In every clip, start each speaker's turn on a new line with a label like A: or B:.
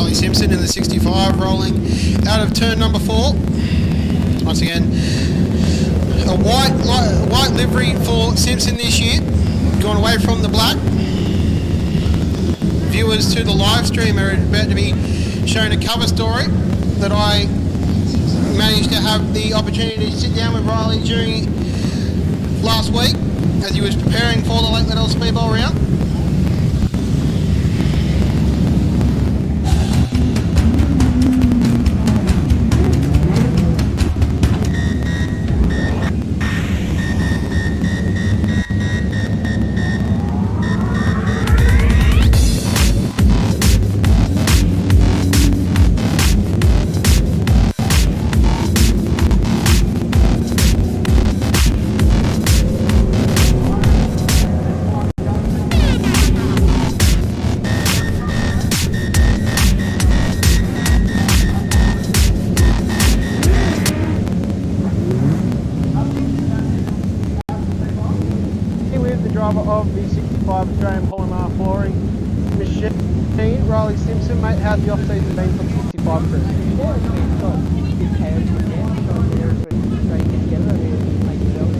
A: Riley Simpson in the 65 rolling out of turn number 4. Once again, a white livery for Simpson this year, gone away from the black. Viewers to the live stream are about to be shown a cover story that I managed to have the opportunity to sit down with Riley during last week as he was preparing for the Liddell Speedbowl round. Of the 65 Australian Polymer Flooring machine, Riley Simpson, mate, how's the off-season been for the 65 crew? Yeah, it's been good. Big chaos in there, so there's been straight together and make it well.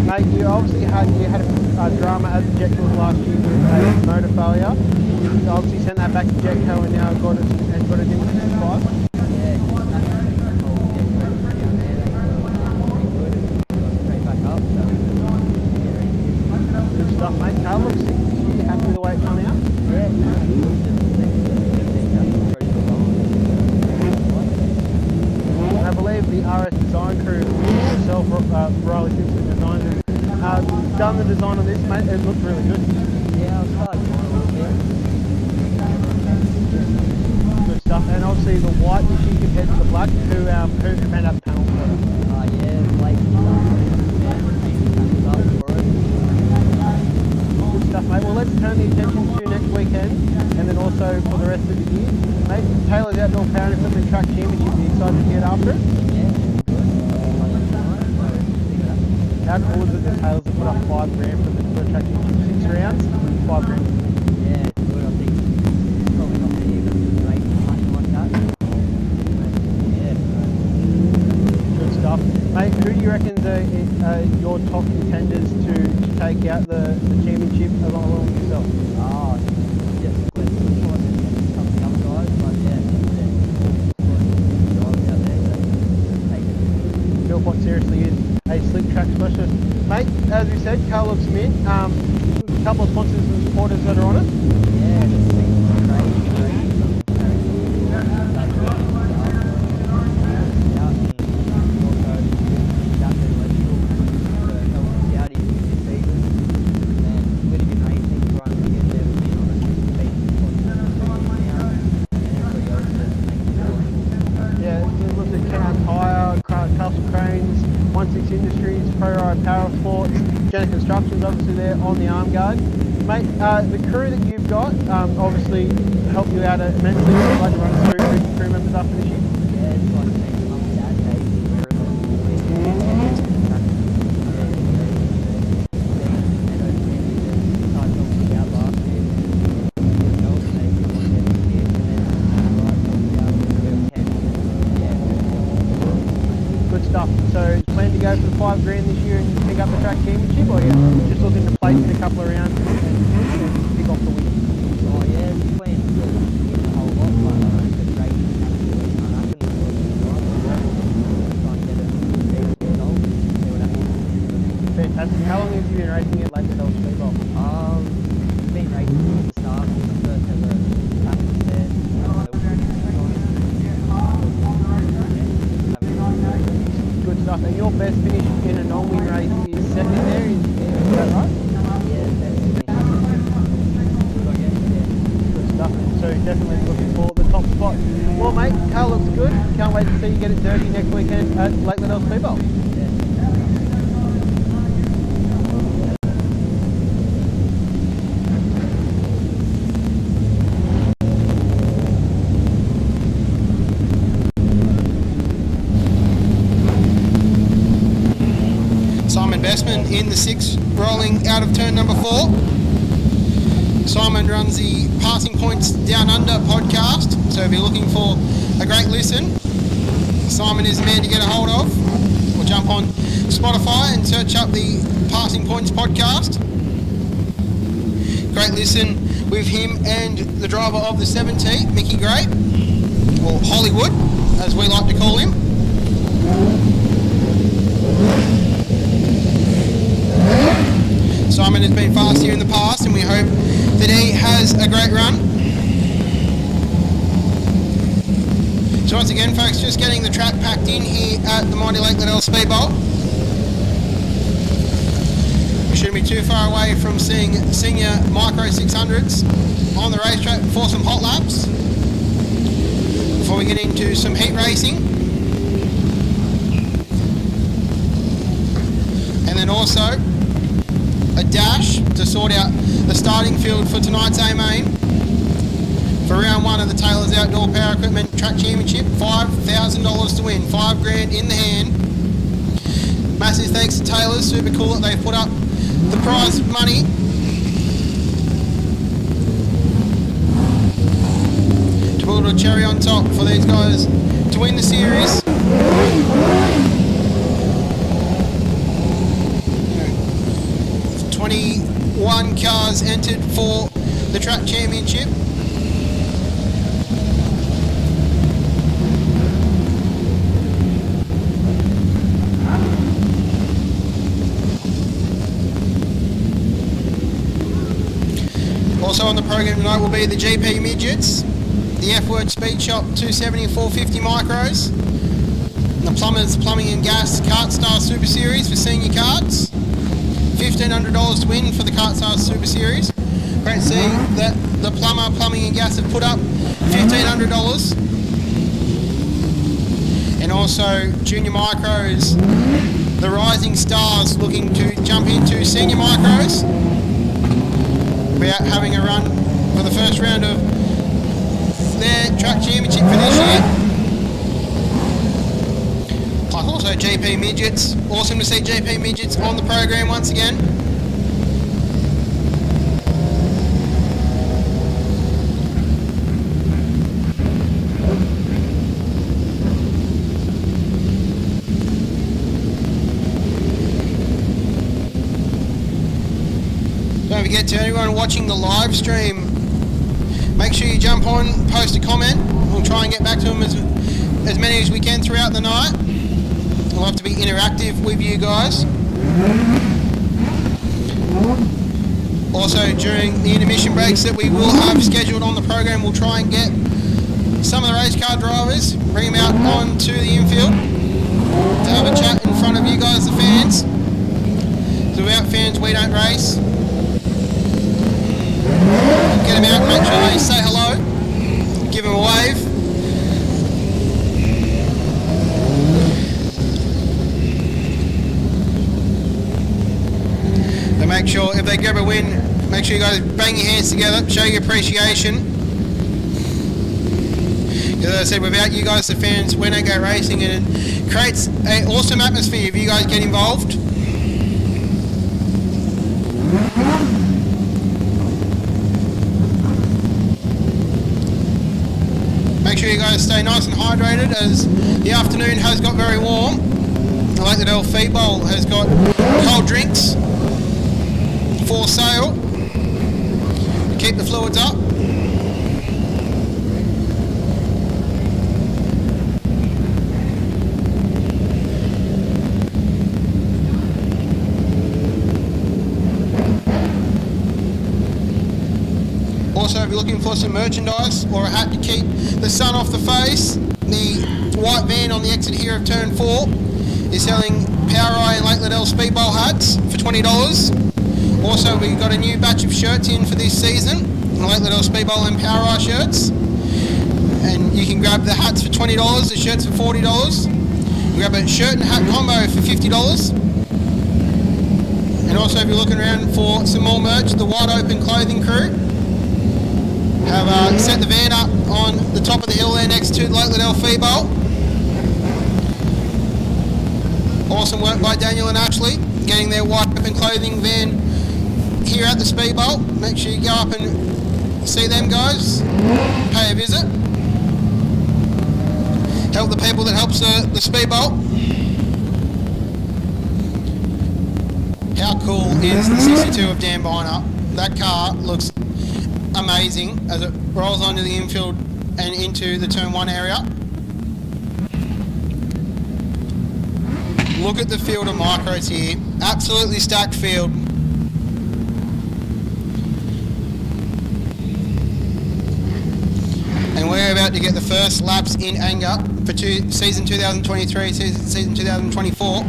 A: Mate, you obviously had a drama at the Jetco last year with a motor failure. You obviously sent that back to Jetco and now got it in with the 65. Mate, car looks you happy with the way it's coming out? Yeah. And I believe the RS design crew itself, Riley Simpson designed it, done the design of this, mate. It looks really good. Yeah, I was quite good stuff. And obviously the white machine compared to the black, who made up panel for it? Yeah, Blake. Stuff, mate. Well, let's turn the attention to next weekend and then also for the rest of the year. Mate, Taylor's Outdoor Power Equipment Track Championship, are you excited to get after it? Yeah, good. How cool is it that Taylor's have put up $5,000 for the track championship? 6 rounds, $5,000. Yeah, it's good. I think it's probably not going to even rate something like that. Yeah. Good stuff. Mate, who do you reckon are your top contenders to take out the championship along with yourself? Oh, yeah, Glenn Woodford and some of the other guys, but yeah, guys out there that take it. Philpott seriously is a slick track specialist. Mate, as we said, car looks mint. A couple of sponsors and supporters that are on it. Yeah, it's great. Jenna Construction's obviously there on the arm guard. Mate, the crew that you've got obviously help you out immensely. Would you like to run through crew members after this year? Yeah, it's like mum and dad, good stuff. So plan to go for the $5,000 this year and pick up the track championship, or you're just looking to place in a couple of rounds and pick off the win? Oh yeah, we plan to win a whole lot, but the track is absolutely unhappy. Try and get it goal, see what happens. Fantastic. How long have you been racing at Liddell Speedbowl? Been racing since the start. The first ever practice there. Good stuff. And your best finish in a non-win race is second there, is that right? Yeah, best finish. Good, I guess, yeah. Good stuff. So definitely looking for the top spot. Well, mate, car looks good. Can't wait to see you get it dirty next weekend at Liddell Speedbowl. Investment in the 6 rolling out of turn number 4.
B: Simon runs the Passing Points Down Under podcast, so if you're looking for a great listen, Simon is the man to get a hold of. Or jump on Spotify and search up the Passing Points podcast. Great listen with him and the driver of the 7T, Mickey Gray, or Hollywood, as we like to call him. Simon has been fast here in the past, and we hope that he has a great run. So once again, folks, just getting the track packed in here at the mighty Lake Liddell Speedbowl. We shouldn't be too far away from seeing senior micro 600s on the racetrack for some hot laps before we get into some heat racing. And then also a dash to sort out the starting field for tonight's A-Main. For round one of the Taylor's Outdoor Power Equipment Track Championship, $5,000 to win, $5,000 in the hand. Massive thanks to Taylor's, super cool that they've put up the prize money. To put a little cherry on top for these guys to win the series. 21 cars entered for the track championship. Also on the program tonight will be the GP Midgets, the F-Word Speed Shop 270 450 micros, the Plumbers Plumbing and Gas Kart Star Super Series for senior karts, $1,500 to win for the Kart Star Super Series. Great to see that the Plumber Plumbing and Gas have put up $1,500. And also Junior Micros, the Rising Stars looking to jump into senior micros. About having a run for the first round of their track championship for this year. Plus also GP Midgets. Awesome to see GP Midgets on the program once again. Don't forget to anyone watching the live stream, make sure you jump on, post a comment. We'll try and get back to them as many as we can throughout the night. We'll have to be interactive with you guys. Also during the intermission breaks that we will have scheduled on the program, we'll try and get some of the race car drivers, bring them out onto the infield to have a chat in front of you guys, the fans. So without fans we don't race. Get them out, make sure they say hello, give them a wave. And make sure, if they grab a win, make sure you guys bang your hands together, show your appreciation. Because as I said, without you guys, the fans, we don't go racing, and it creates an awesome atmosphere if you guys get involved. Make sure you guys stay nice and hydrated as the afternoon has got very warm. The Lake Liddell Speedbowl has got cold drinks for sale to keep the fluids up. Also, if you're looking for some merchandise or a hat to keep the sun off the face, the white van on the exit here of Turn 4 is selling Power Eye and Lake Liddell Speedbowl hats for $20. Also, we've got a new batch of shirts in for this season, the Lake Liddell Speedbowl and Power Eye shirts. And you can grab the hats for $20, the shirts for $40. You grab a shirt and hat combo for $50. And also, if you're looking around for some more merch, the Wide Open Clothing Crew have set the van up on the top of the hill there next to Lake Liddell Speedbowl. Awesome work by Daniel and Ashley, getting their Wide Open Clothing van here at the Speedbowl. Make sure you go up and see them guys, pay a visit, help the people that helps the Speedbowl. How cool is the 62 of Dan Biner? That car looks amazing as it rolls onto the infield and into the turn 1 area. Look at the field of micros here, absolutely stacked field. And we're about to get the first laps in anger for season 2023, season 2024.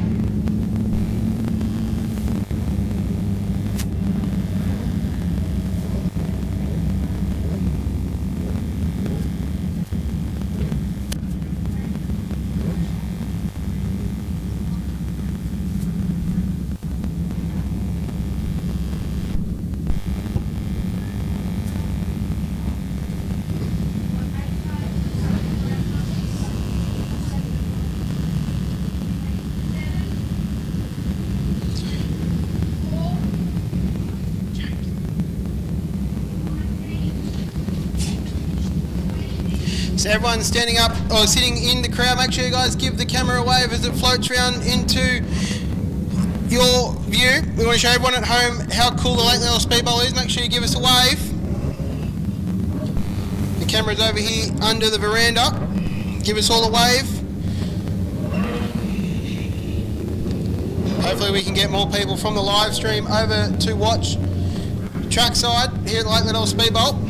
B: So everyone's standing up or sitting in the crowd. Make sure you guys give the camera a wave as it floats around into your view. We want to show everyone at home how cool the Lake Liddell Speedbowl is. Make sure you give us a wave. The camera's over here under the veranda. Give us all a wave. Hopefully we can get more people from the live stream over to watch trackside here at the Lake Liddell Speedbowl,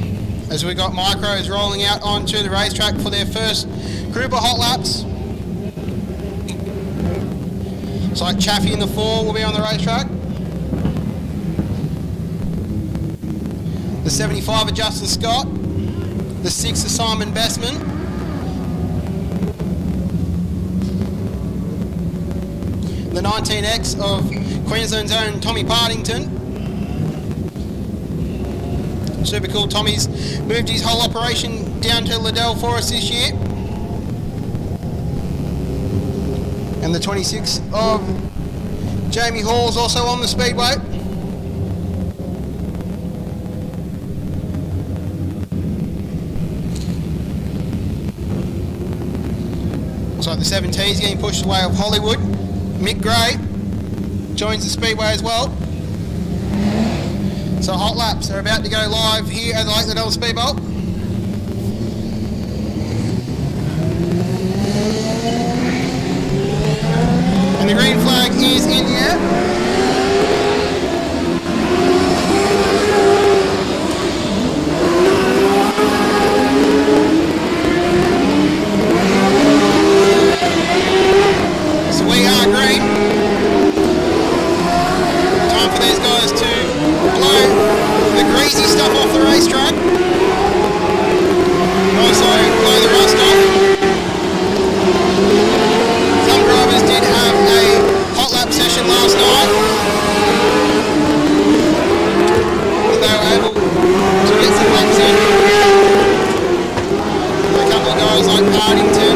B: as we got micros rolling out onto the racetrack for their first group of hot laps. So like Chaffee in the 4 will be on the racetrack. The 75 of Justin Scott. The 6 of Simon Bestman. The 19X of Queensland's own Tommy Partington. Super cool. Tommy's moved his whole operation down to Liddell for us this year. And the 26 of Jamie Hall's also on the speedway. Looks like the 17's getting pushed away of Hollywood. Mick Gray joins the speedway as well. So hot laps are about to go live here at the Lake Liddell Speedbowl. And the green flag is in the air. So we are green. Time for these guys to blow the greasy stuff off the racetrack. Also blow the rust off. Some drivers did have a hot lap session last night, but they were able to get some laps in. A couple of guys like Partington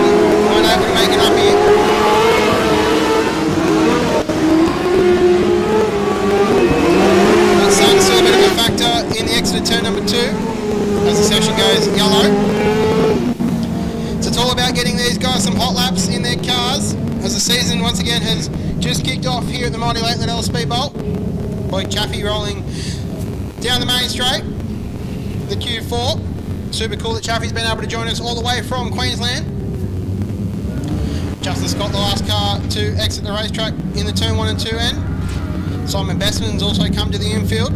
B: weren't able to make it up here. Sun's still a bit of a factor in the exit of turn number 2 as the session goes yellow. So it's all about getting these guys some hot laps in their cars as the season once again has just kicked off here at the mighty Lake Liddell Speedbowl. Boy Chaffee rolling down the main straight, the Q4. Super cool that Chaffee's been able to join us all the way from Queensland. Justin Scott, the last car to exit the racetrack in the turn 1 and 2 end. Simon Bestman's also come to the infield.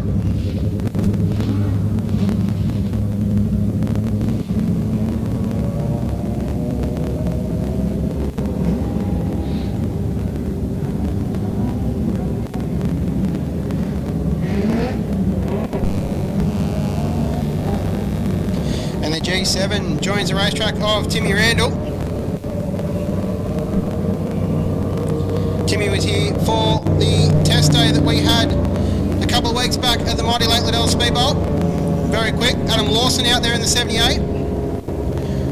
B: And the G7 joins the racetrack of Timmy Randall. Timmy was here for the test day that we had a couple of weeks back at the mighty Lake Liddell Speedbowl. Very quick. Adam Lawson out there in the 78.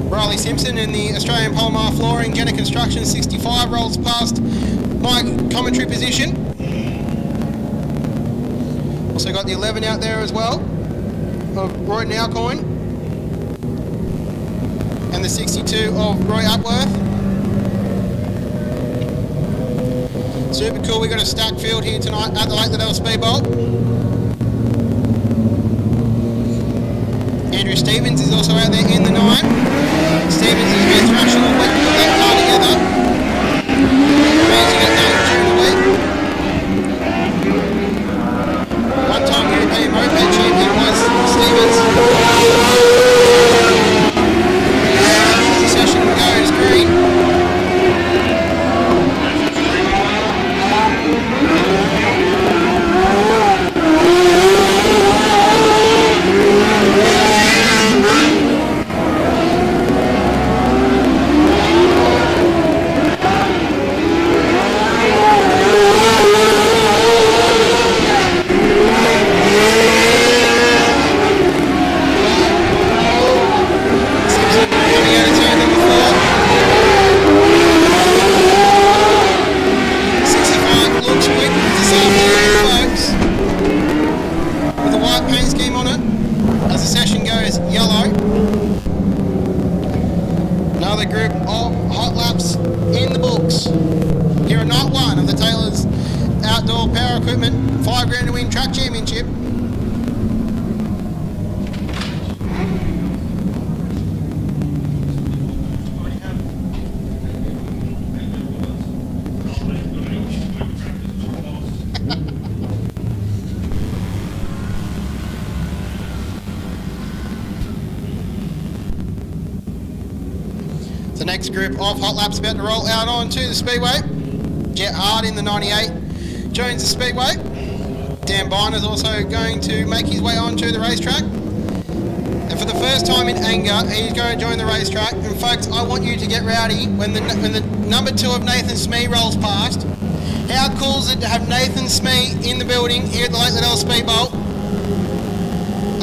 B: Riley Simpson in the Australian Polymer Flooring Jenner Construction 65 rolls past my commentary position. Also got the 11 out there as well of Roy Nowcoin. And the 62 of Roy Upworth. Super cool, we got a stacked field here tonight at the Lake Liddell Speedbowl. Andrew Stevens is also out there in the 9. Stevens has been thrashing all week to put that car together. Managed to get that during the week. One-time European moped champion was Stevens. The session goes green. Another group of hot laps in the books. Here are night one of the Taylor's Outdoor Power Equipment 5 grand to win track championship. The next group of hot laps about to roll out onto the speedway. Jet Hard in the 98 joins the speedway. Dan Biner's also going to make his way onto the racetrack. And for the first time in anger, he's going to join the racetrack. And folks, I want you to get rowdy when the number 2 of Nathan Smee rolls past. How cool is it to have Nathan Smee in the building here at the Lake Liddell Speedbowl?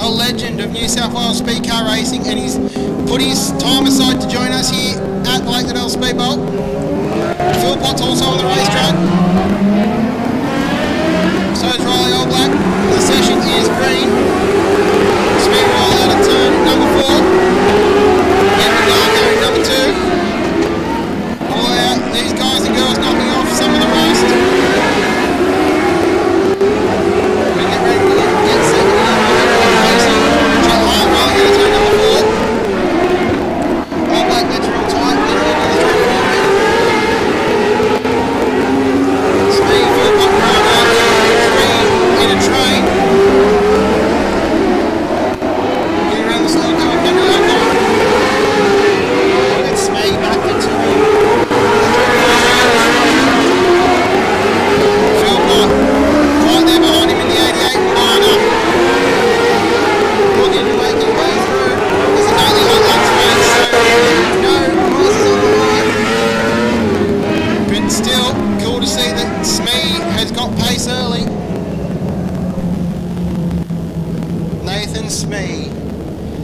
B: A legend of New South Wales speed car racing, and he's put his time aside to join us here at the Lake Liddell Speedbowl. Phil Potts also on the racetrack. So is Riley All Black. The session is green. Speed roll out of turn number 4. Edward Darko number 2. All out, these guys and girls knocking off some of the rest. We get ready to get set.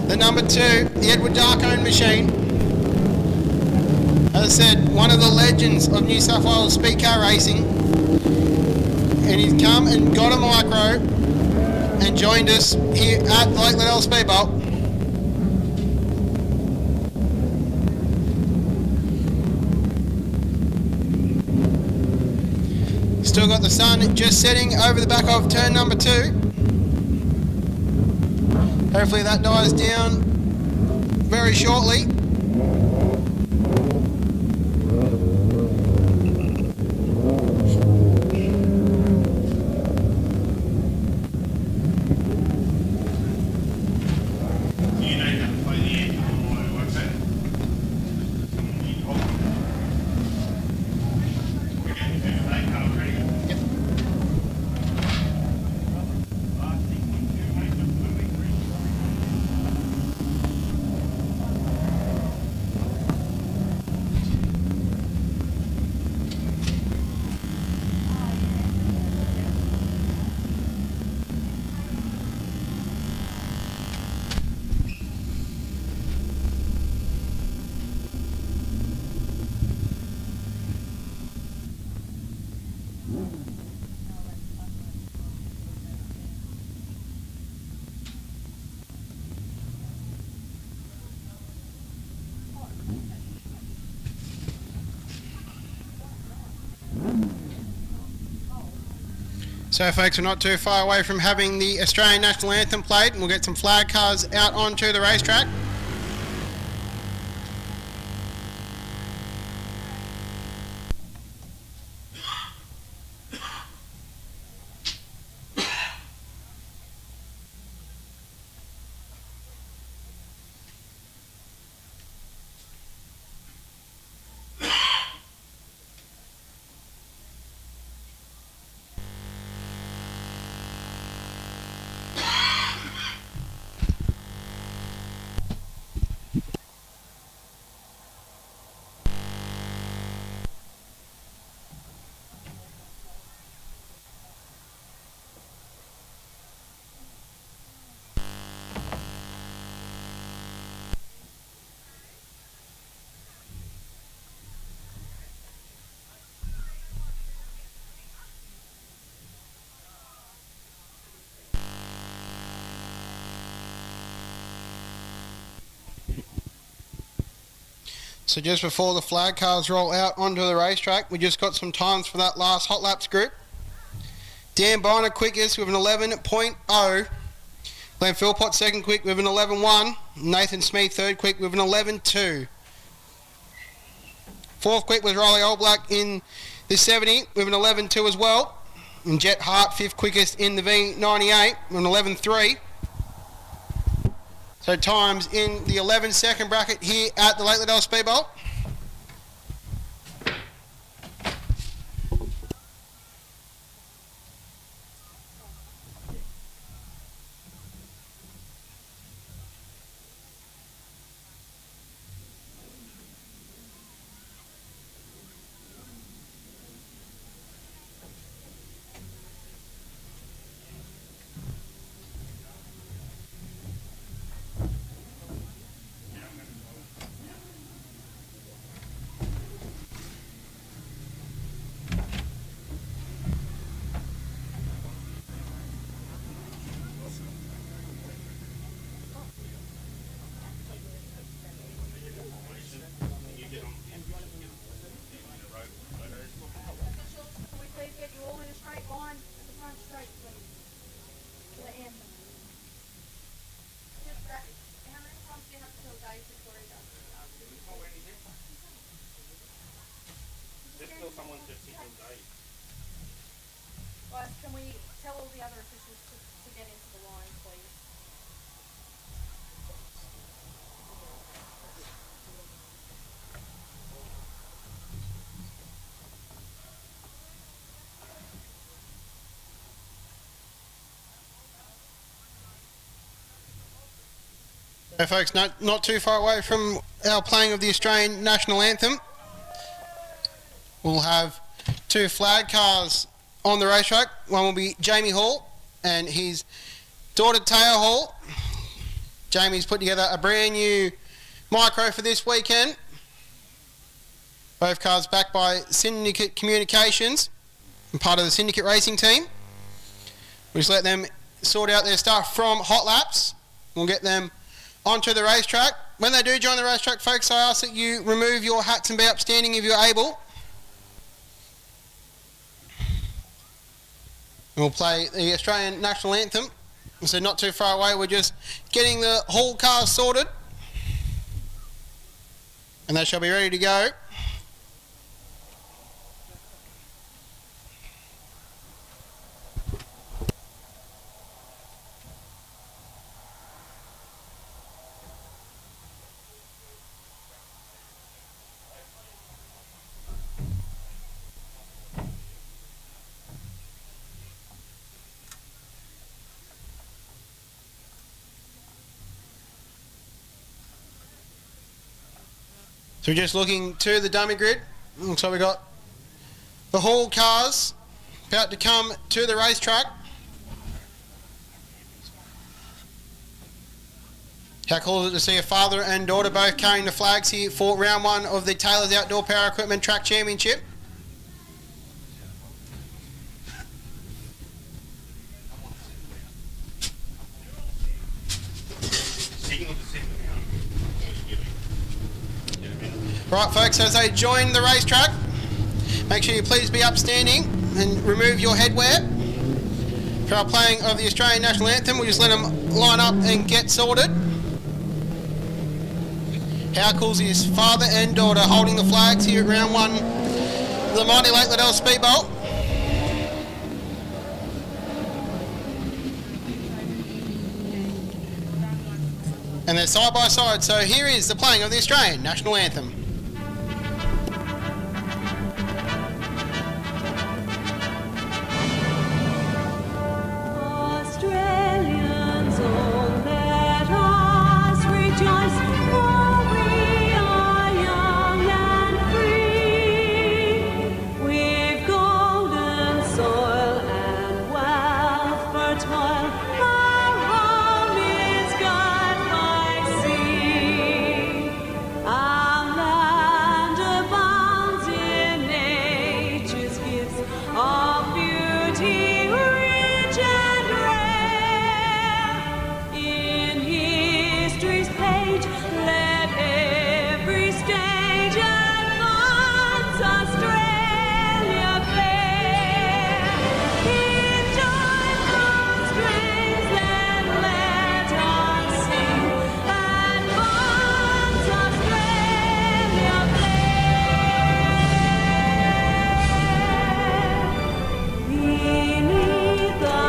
B: The number 2, the Edward Darko machine. As I said, one of the legends of New South Wales speed car racing. And he's come and got a micro and joined us here at the Lake Liddell Speedbowl. Still got the sun just setting over the back of turn number 2. Hopefully that dies down very shortly. So folks, we're not too far away from having the Australian National Anthem played, and we'll get some flag cars out onto the racetrack. So just before the flag cars roll out onto the racetrack, we just got some times for that last hot laps group. Dan Bonner quickest with an 11.0. Glenn Philpott second quick with an 11.1. Nathan Smith third quick with an 11.2. Fourth quick was Riley Oldblack in the 70 with an 11.2 as well. And Jet Hart fifth quickest in the V98 with an 11.3. So times in the 11-second bracket here at the Liddell Speedbowl.
C: Can we tell all the other officials to get into the line, please?
B: So folks, not too far away from our playing of the Australian National Anthem. We'll have two flag cars on the racetrack. One will be Jamie Hall and his daughter Taya Hall. Jamie's put together a brand new micro for this weekend. Both cars backed by Syndicate Communications and part of the Syndicate Racing team. We'll just let them sort out their stuff from hot laps. We'll get them onto the racetrack. When they do join the racetrack, folks, I ask that you remove your hats and be upstanding if you're able. We'll play the Australian National Anthem. So not too far away, we're just getting the Hall cars sorted. And they shall be ready to go. So we're just looking to the dummy grid. Looks like we got the Hall cars about to come to the racetrack. How cool is it to see a father and daughter both carrying the flags here for round one of the Taylor's Outdoor Power Equipment Track Championship. Right folks, as they join the racetrack, make sure you please be upstanding and remove your headwear. for our playing of the Australian National Anthem. We'll just let them line up and get sorted. How cool is father and daughter holding the flags here at round one of the mighty Lake Liddell Speedbowl. And they're side by side, so here is the playing of the Australian National Anthem.
D: Australians, oh, let us rejoice, for we are young and free. We've golden soil and wealth fertile. Our home is God by sea. Our land abounds in nature's gifts of beauty, rich and rare. In history's page, let every stage advance Australia fair. In joyful strains, then let us sing, advance Australia fair. Beneath the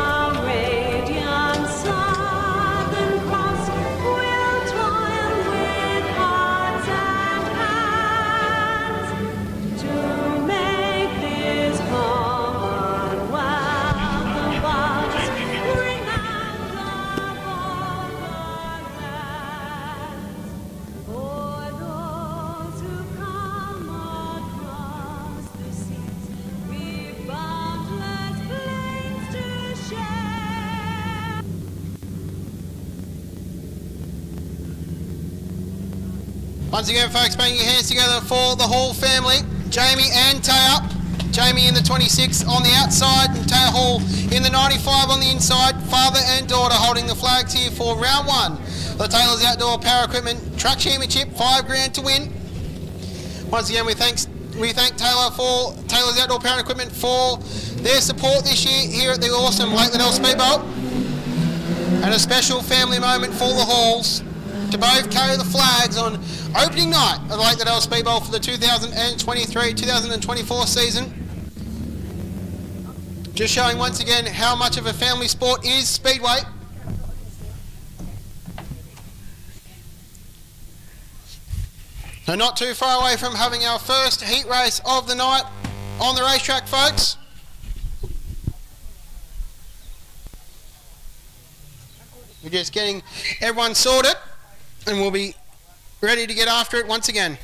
D: radiant southern cross, we'll toil with hearts and hands to make this commonwealth of ours renowned of all the lands. For those who come across the seas, we've boundless plains to share.
B: Once again, folks, bang your hands together for the Hall family. Jamie and Taya. Jamie in the 26 on the outside and Taya Hall in the 95 on the inside. Father and daughter holding the flags here for round one. The Taylor's Outdoor Power Equipment Truck Championship, $5 grand to win. Once again, we thank Taylor's Outdoor Power Equipment for their support this year here at the awesome Lake Liddell Speedbowl. And a special family moment for the Halls to both carry the flags on opening night of the Lake Liddell Speedbowl for the 2023-2024 season. Just showing once again how much of a family sport is Speedway. So not too far away from having our first heat race of the night on the racetrack, folks. We're just getting everyone sorted and we'll be ready to get after it once again.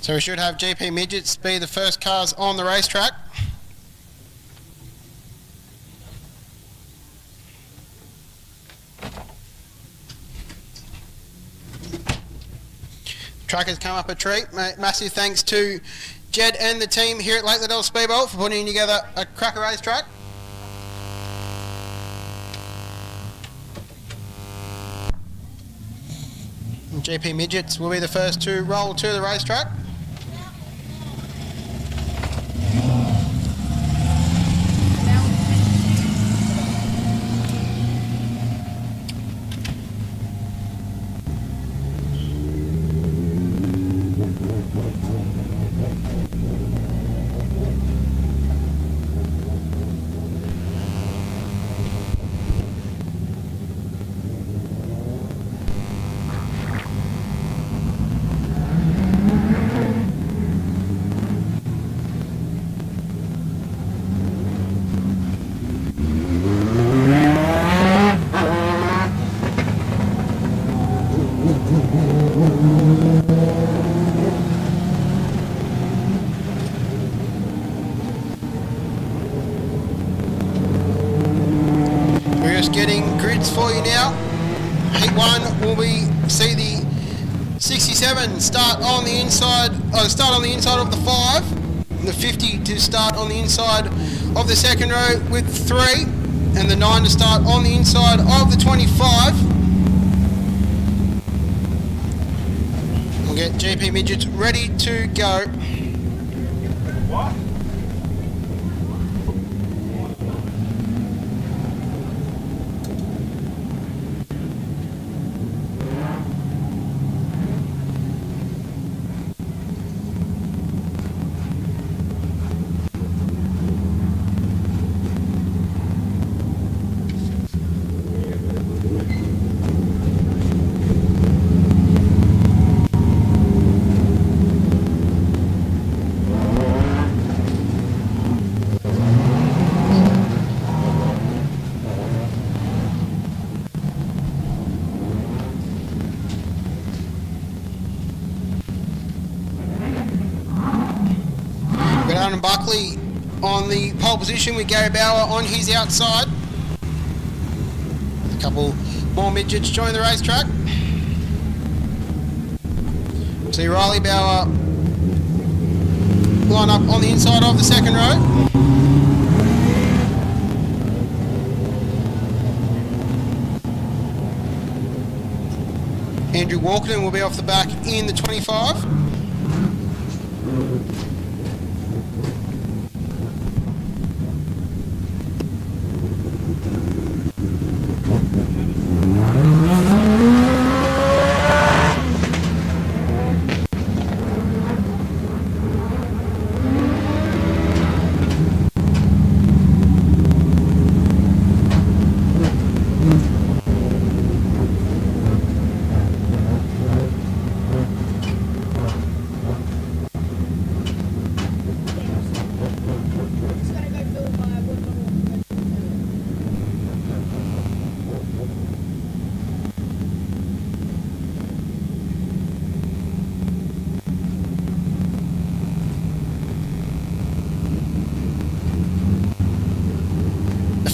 B: So we should have GP Midgets be the first cars on the racetrack. Track has come up a treat. Massive thanks to Jed and the team here at Lake Liddell Speedbowl for putting together a cracker racetrack. And GP Midgets will be the first to roll to the racetrack. heats for you now. Heat 1 will be see the 67 start on the inside of the 5, the 50 to start on the inside of the second row with 3, and the 9 to start on the inside of the 25. We'll get GP Midgets ready to go. And Buckley on the pole position with Gary Bauer on his outside. A couple more midgets join the racetrack. See Riley Bauer line up on the inside of the second row. Andrew Walkerton will be off the back in the 25.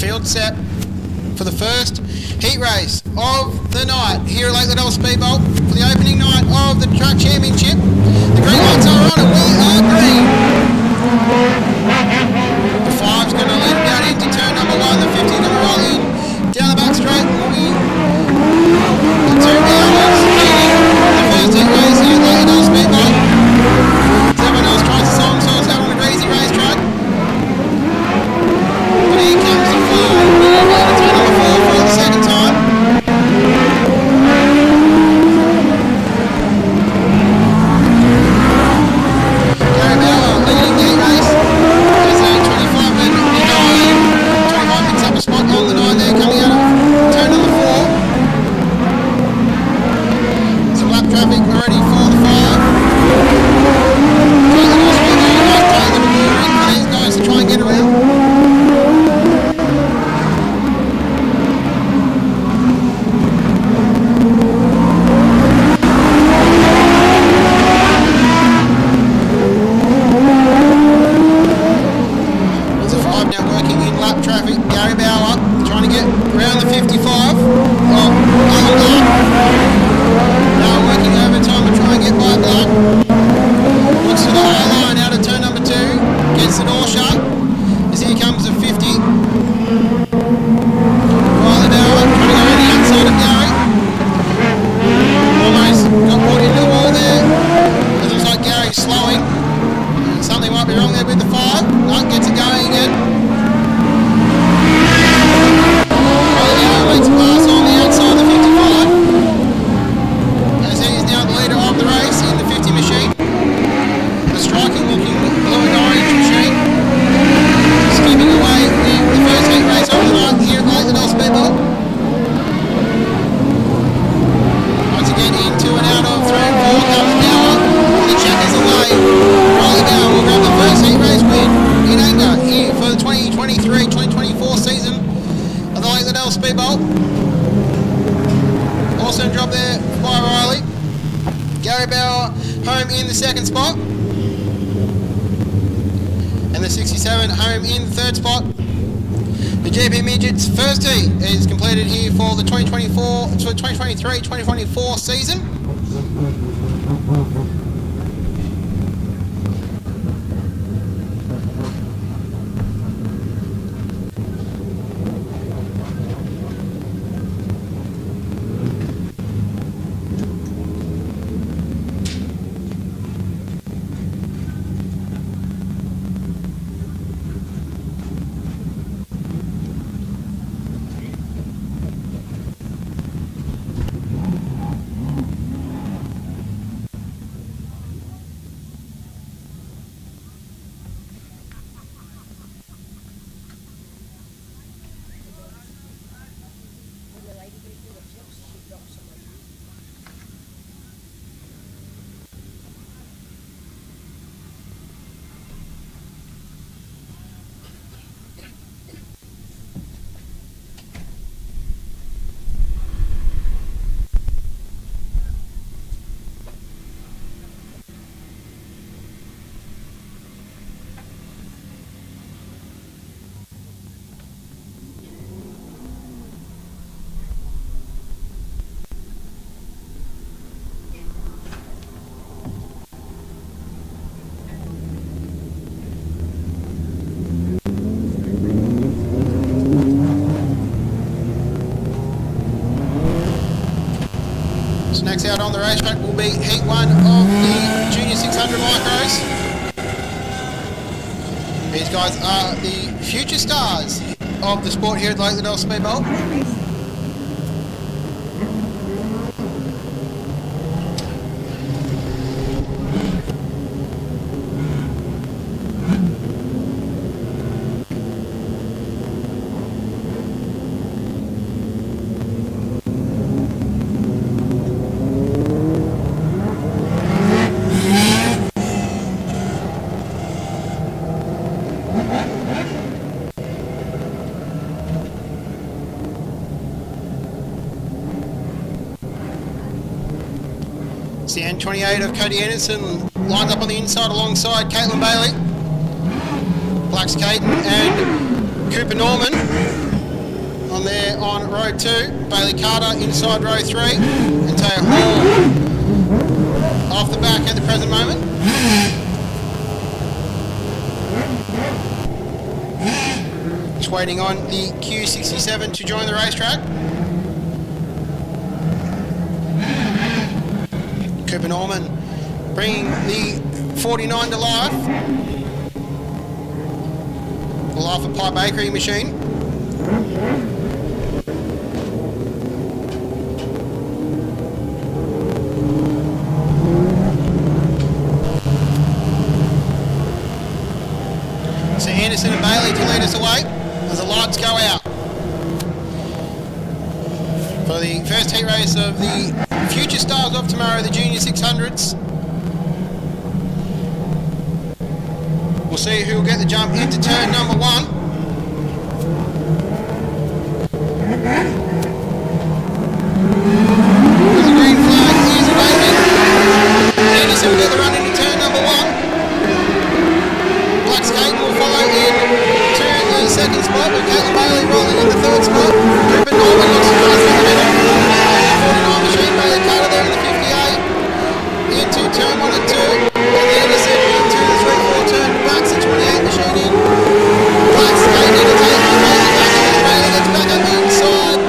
B: Field set for the first heat race of the night here at Liddell Speedbowl for the opening night of the Track Championship. The green lights are on and we are green. The 5's going to lead down into turn number 1. The 50's going to roll in down the back straight. The 2 hours leading the first heat race here at Liddell Speedbowl. Everyone else tries to sell themselves out on a greasy racetrack. Here comes the 5. We're going to turn number 4 for the second time. Gary Bauer leading the race. There's a 25 and 9. 25 picks up a spot on the 9 there coming out of turn number 4. Some lap traffic already for the 5. These guys to try and get around. Gary Bauer trying to get around the 55. Now working overtime to try and get by Black. Looks to the high line out of turn number 2. Gets the door shut. As here comes the 50. Riley Bauer trying to go around the outside of Gary. Almost got caught into the wall there. It looks like Gary's slowing. Something might be wrong there with the 5. No, gets it going again. Leads pass on the outside of the 55 as he is now the leader of the race in the 50 machine. The striking looking blue and orange machine skipping away the first heat race of the night here at Liddell Speedbowl. Once again into and out of 3 and 4 comes Bauer. The checkers away. Riley Bauer will grab the first heat race win in anger here for the 2023-2024 season of the Liddell Speedbowl. Awesome job there by Riley. Gary Bauer home in the second spot. And the 67 home in the third spot. The GP Midgets first heat is completed here for the 2023-2024 season. So next out on the racetrack will be Heat 1 of the Junior 600 Micros. These guys are the future stars of the sport here at Liddell Speedbowl. It's the N28 of Cody Anderson lined up on the inside alongside Caitlin Bailey, Blacks Caden and Cooper Norman on there on row 2, Bailey Carter inside row 3 and Taya Hall off the back at the present moment. Just waiting on the Q67 to join the racetrack. Cooper Norman bringing the 49 to life. The Life of Pie Bakery machine. So Anderson and Bailey to lead us away as the lights go out for the first heat race of the future stars of tomorrow, the Junior 600s. We'll see who will get the jump into turn number 1. The green flag is waving. Anderson will get the run into turn number 1. Black Skate will follow in to the second spot, with Caitlin Bailey rolling in the third spot. Cooper Norman looks nice in the middle. 49 machine, Bailey Carter there in the 58. Into turn 1 and 2. And Anderson into the 3-4 turn. Backs the 28 machine in. Black Skate into Caitlin Bailey back in. Bailey gets back up the inside.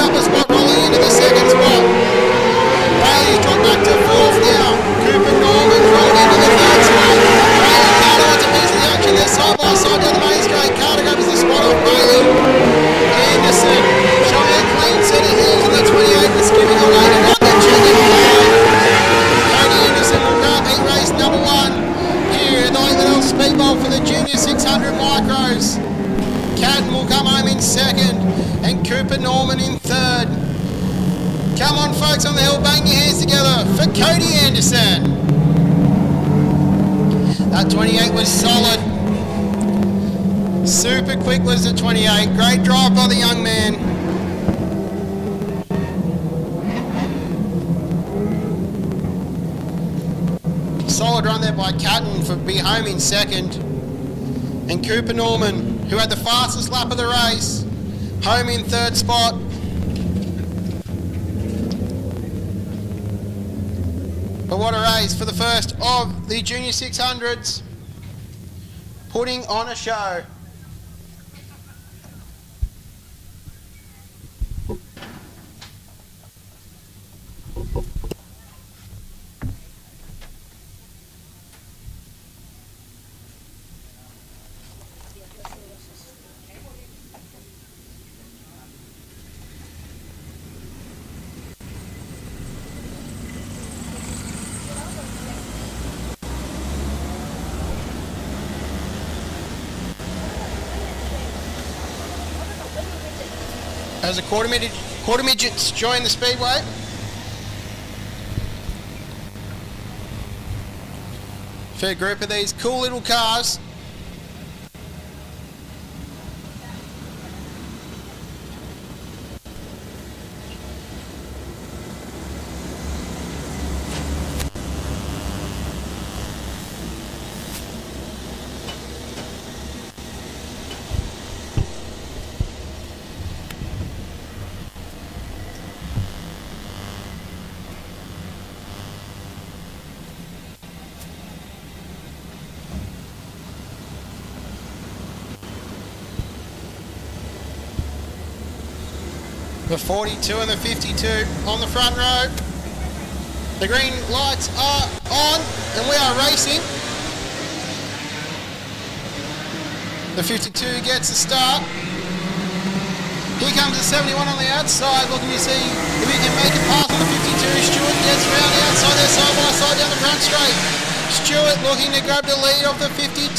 B: up a spot, rolling into the second spot. Bailey's dropped back to fourth now. Cooper Norman's rolled into the third spot. Bailey Carter wants a piece of the action. They're side by side down the main straight. Carter grabs the spot off Bailey. Anderson showing a clean set of heels in the 28 and skipping away to run the checkered flag. Cody Anderson will grab heat race number 1 here at the Liddell Speedbowl for the Junior 600 Micros. Cadden will come home in second and Cooper Norman in third. Come on folks on the hill, bang your hands together for Cody Anderson. That 28 was solid. Super quick was the 28. Great drive by the young man. Solid run there by Catton for be home in second. And Cooper Norman, who had the fastest lap of the race, home in third spot. But what a race for the first of the Junior 600s. Putting on a show. As the quarter midgets join the speedway. Fair group of these cool little cars. The 42 and the 52 on the front row. The green lights are on and we are racing. The 52 gets the start. Here comes the 71 on the outside, looking to see if he can make it past the 52. Stewart gets around the outside there, side by side down the front straight. Stewart looking to grab the lead of the 52.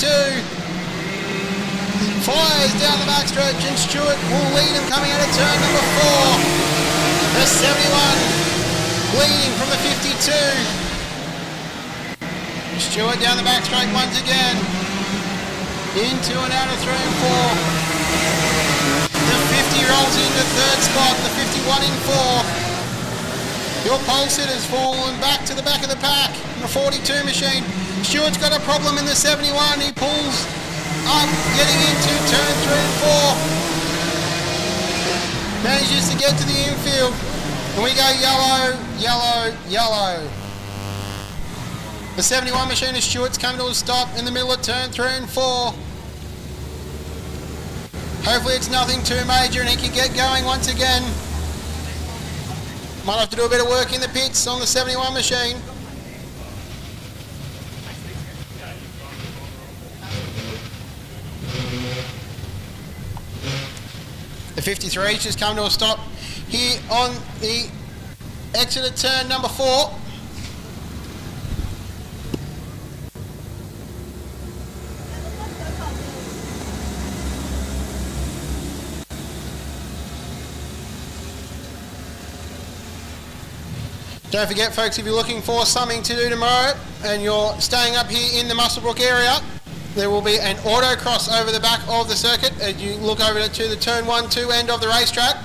B: Fires down the backstretch and Stewart will lead him coming out of turn number 4. The 71 leading from the 52. Stewart down the backstraight once again. Into and out of 3 and 4. The 50 rolls into third spot, the 51 in 4. Your pole sitters falling back to the back of the pack in the 42 machine. Stewart's got a problem in the 71. He pulls up, getting into turn 3 and 4. Manages to get to the infield. And we go yellow, yellow, yellow. The 71 machine of Stewart's come to a stop in the middle of turn 3 and 4. Hopefully it's nothing too major and he can get going once again. Might have to do a bit of work in the pits on the 71 machine. The 53's just come to a stop here on the exit of turn number 4. Don't forget folks, if you're looking for something to do tomorrow and you're staying up here in the Muswellbrook area, there will be an autocross over the back of the circuit as you look over to the turn 1-2 end of the racetrack.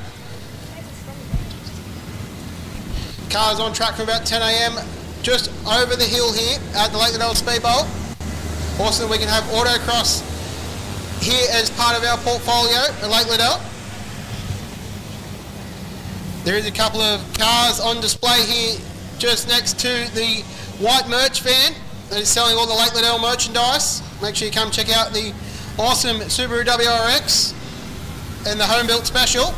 B: Cars on track from about 10 a.m. just over the hill here at the Liddell Speedbowl. Also, we can have autocross here as part of our portfolio at Lake Liddell. There is a couple of cars on display here just next to the white merch van that is selling all the Lake Liddell merchandise. Make sure you come check out the awesome Subaru WRX and the home built special.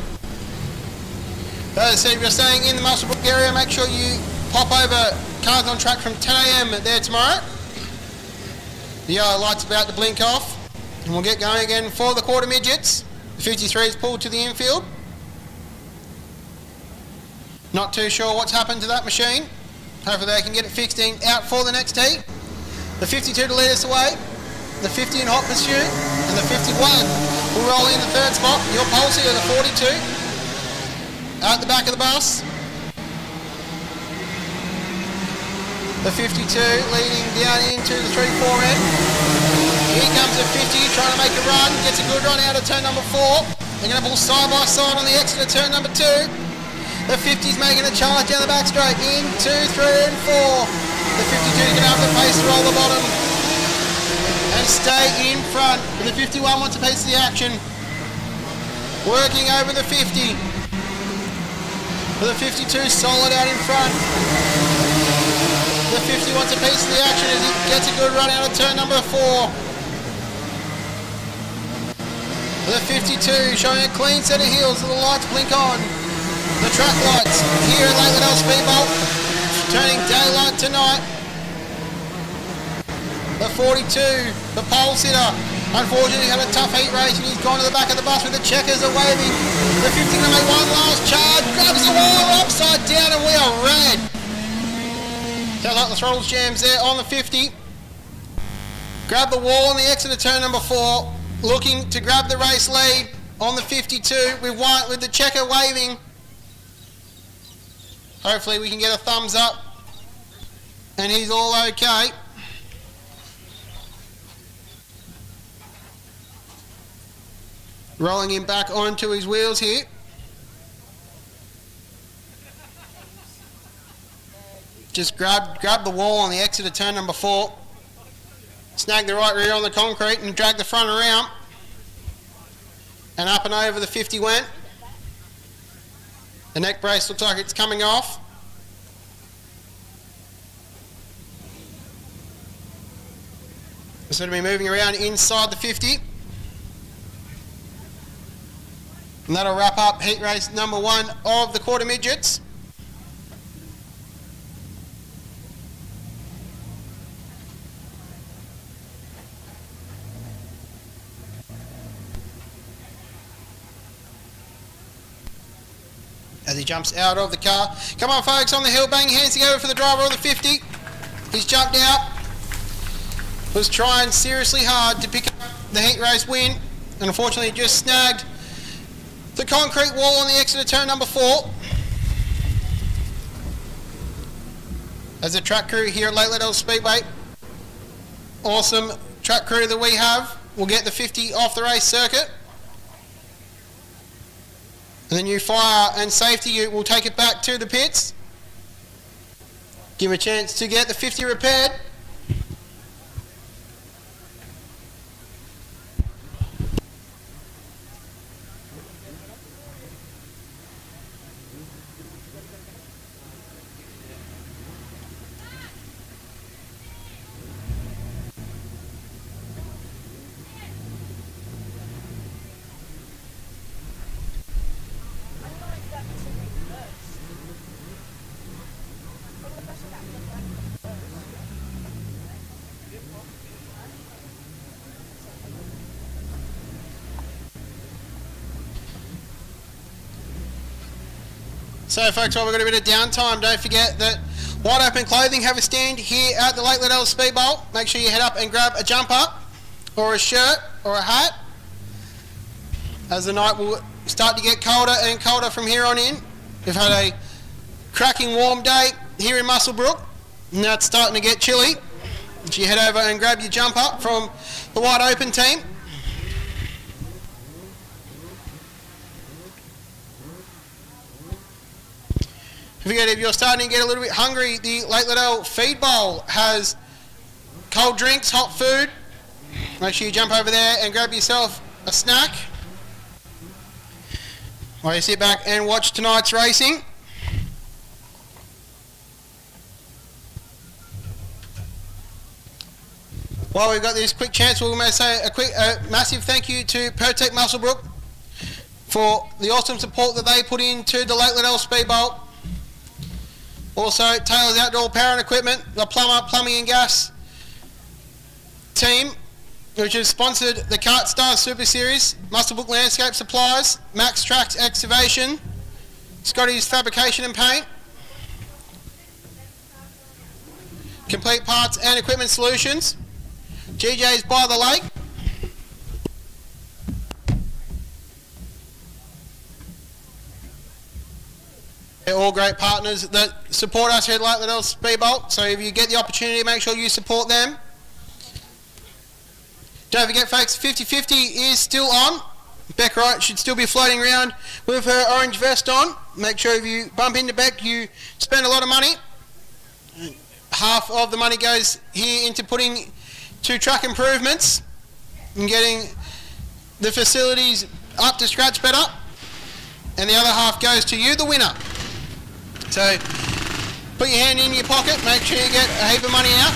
B: As I said, if you're staying in the Muswellbrook area, make sure you pop over cars on track from 10 a.m. there tomorrow. The yellow light's about to blink off, and we'll get going again for the quarter midgets. The 53 is pulled to the infield. Not too sure what's happened to that machine. Hopefully they can get it fixed in out for the next heat. The 52 to lead us away. The 50 in hot pursuit, and the 51 will roll in the third spot. Your pulse here, the 42 at the back of the bus. The 52 leading down into the 3-4 end. Here comes the 50 trying to make a run. Gets a good run out of turn number 4. They're going to pull side by side on the exit of turn number 2. The 50's making a charge down the back straight. In 2, 3 and 4. The 52's going to have the pace to roll the bottom and stay in front. And the 51 wants a piece of the action. Working over the 50. For the 52 solid out in front. The 50 wants a piece of the action as he gets a good run out of turn number 4. The 52 showing a clean set of heels as the lights blink on. The track lights here at Liddell Speedbowl, turning daylight to night. The 42, the pole sitter, unfortunately had a tough heat race and he's gone to the back of the bus with the checkers are waving. The 50 going to make one last charge, grabs the wall upside down and we are red. Sounds like the throttles jams there on the 50. Grab the wall on the exit of turn number 4, looking to grab the race lead on the 52 with white with the checker waving. Hopefully we can get a thumbs up and he's all okay. Rolling him back onto his wheels here. Just grab the wall on the exit of turn number 4. Snag the right rear on the concrete and drag the front around. And up and over the 50 went. The neck brace looks like it's coming off. It's going to be moving around inside the 50. And that'll wrap up heat race number 1 of the quarter midgets. As he jumps out of the car. Come on folks, on the hill, bang your hands together for the driver of the 50. He's jumped out. Was trying seriously hard to pick up the heat race win and unfortunately just snagged the concrete wall on the exit of turn number 4. As the track crew here at Liddell Speedway, awesome track crew that we have, will get the 50 off the race circuit. And the new fire and safety unit will take it back to the pits. Give him a chance to get the 50 repaired. So folks, while we've got a bit of downtime, don't forget that Wide Open Clothing have a stand here at the Liddell Speedbowl. Make sure you head up and grab a jumper or a shirt or a hat, as the night will start to get colder and colder from here on in. We've had a cracking warm day here in Muswellbrook. Now it's starting to get chilly. So you head over and grab your jumper from the Wide Open team. If you're starting to get a little bit hungry, the Liddell Speedbowl has cold drinks, hot food. Make sure you jump over there and grab yourself a snack while you sit back and watch tonight's racing. While we've got this quick chance, we're going to say a massive thank you to Protect Muswellbrook for the awesome support that they put into the Lake Liddell Speedbowl. Also, Taylor's Outdoor Power and Equipment, the Plumbing and Gas team, which has sponsored the Kart Stars Super Series, Musclebook Landscape Supplies, Max Tracks Excavation, Scotty's Fabrication and Paint, Complete Parts and Equipment Solutions, GJ's By the Lake, they're all great partners that support us here at Lake Liddell Speedbowl, so if you get the opportunity, make sure you support them. Don't forget folks, 50-50 is still on. Beck Wright should still be floating around with her orange vest on. Make sure if you bump into Beck, you spend a lot of money. Half of the money goes here into putting to track improvements and getting the facilities up to scratch better. And the other half goes to you, the winner. So put your hand in your pocket, make sure you get a heap of money out.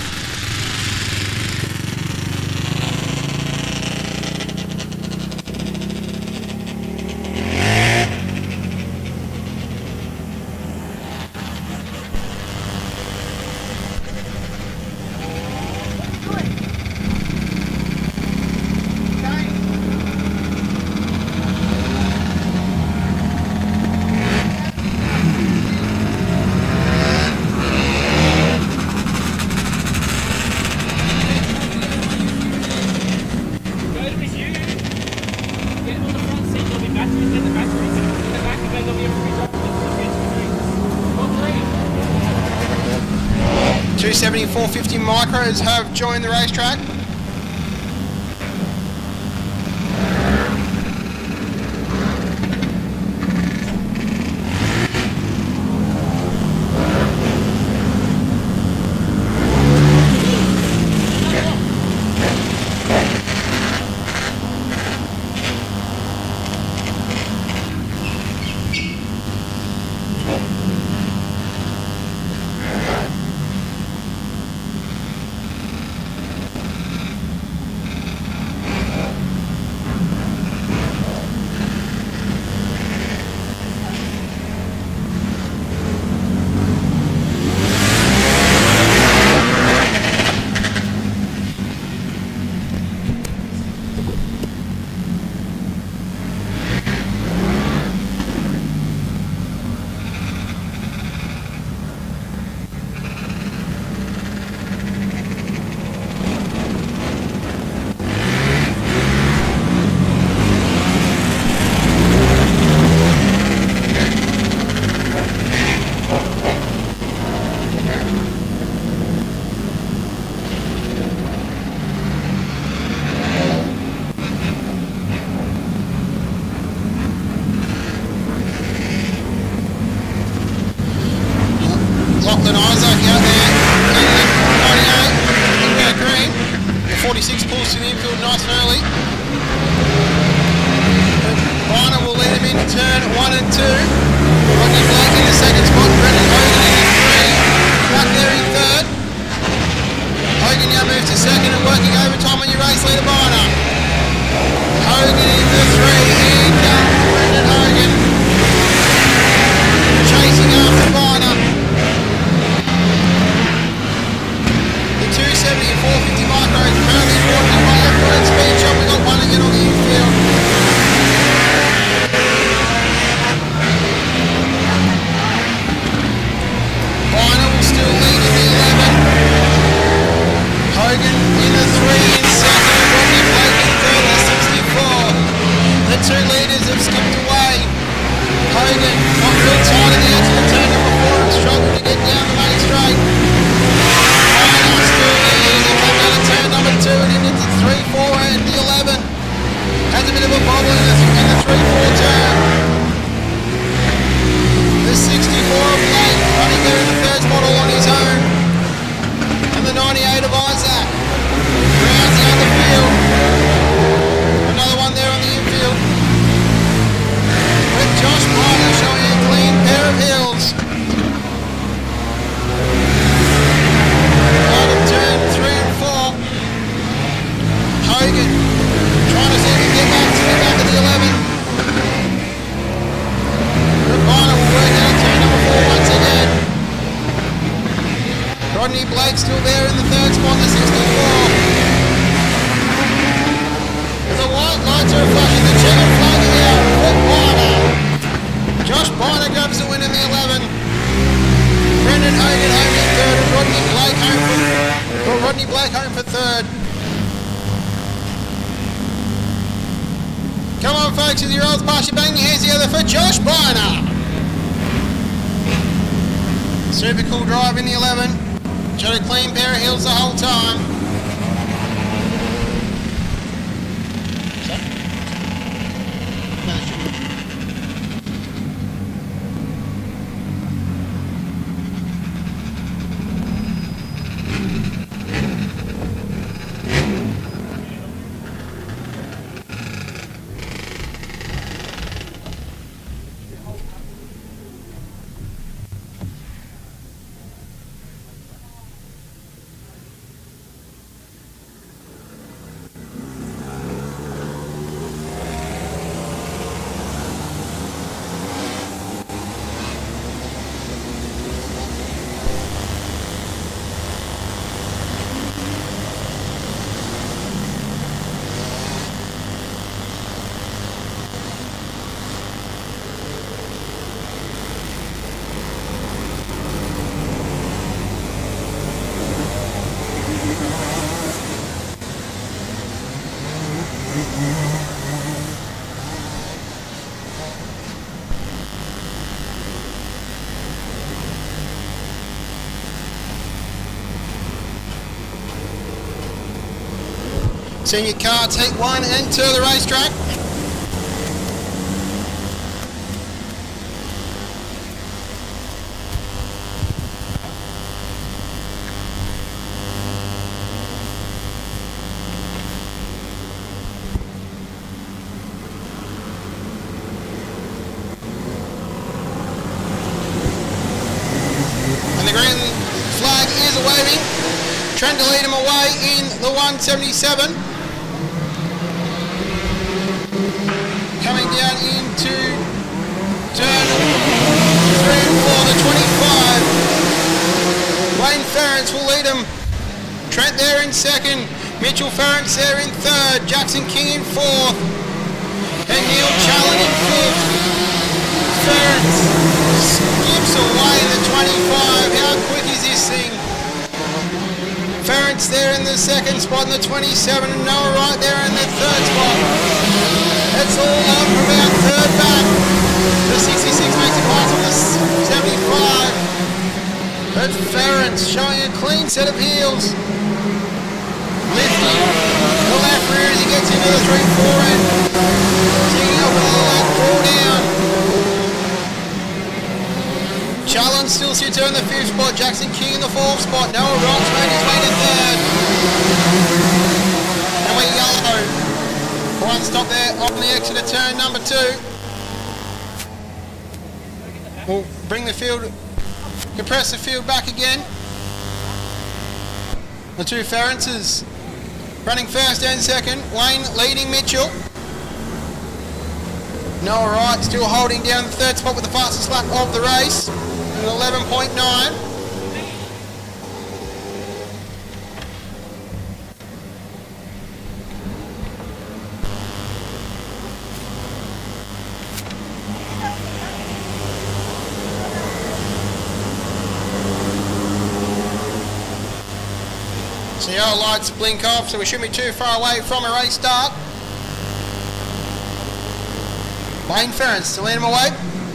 B: .270 450 micros have joined the racetrack. Lachlan Isaac out there, 98, green. The 46 pulls to the infield nice and early. Rhino will lead him into turn 1 and 2. Rodney Blake in the second spot, Brendan Hogan in 3, back there in third. Hogan now moves to second and working overtime on your race leader, Rhino. Hogan in the 3, in comes Brendan Hogan. Chasing after Rhino. 270 and 450 micros currently brought in by Everett Speed Shop. We got one again on the infield. Viner will still lead in the 11. Hogan in the 3 in second. Rodney Blake in third at 64. The two leaders have skipped away. Hogan not real tight at the edge of the turn number 4 and struggled to get down the main straight. Turn number 2 and into 3, 4 and the 11. Has a bit of a bobble in the 3, 4 turn. The 64 of Blake running there in the third spot all on his own. And the 98 of Isaac rounds out the field. Another one there on the infield. With Josh Ryder showing a clean pair of heels. Blake still there in the third spot, the 64. The white lights are flashing, the checkered flag is out. Foot Biner. Josh Biner grabs the win in the 11. Brendan Hogan home in third, and Rodney Blake home for third. Come on, folks, as your olds pass you, bang your hands together for Josh Biner. Super cool drive in the 11. Shot a clean pair of heels the whole time. Senior car, take 1 and 2 of the racetrack. And the green flag is waving. Trying to lead him away in the 177. Coming down into turn 3 and 4, the 25. Wayne Ferrance will lead him. Trent there in second. Mitchell Ferrance there in third. Jackson King in fourth. And Neil Challen in fifth. Ferrance skips away in the 25. How quick is this thing? Ferrance there in the second spot in the 27. And Noah Wright there in the third spot. It's all up from about third back. The 66 makes a pass on the 75. But Ferrance showing a clean set of heels. Lifting the left rear as he gets into the 3-4 end. Taking up with the left 4 down. Challen still sits there in the 5th spot. Jackson King in the 4th spot. Noah Ross made his way to 3rd. And we're yellow. One stop there on the exit of turn number 2. We'll bring the field, compress the field back again. The 2 Ferrances running first and second. Wayne leading Mitchell. Noah Wright still holding down the 3rd spot with the fastest lap of the race at 11.9. The yellow lights blink off, so we shouldn't be too far away from a race start. Wayne Ferrance to lead him away.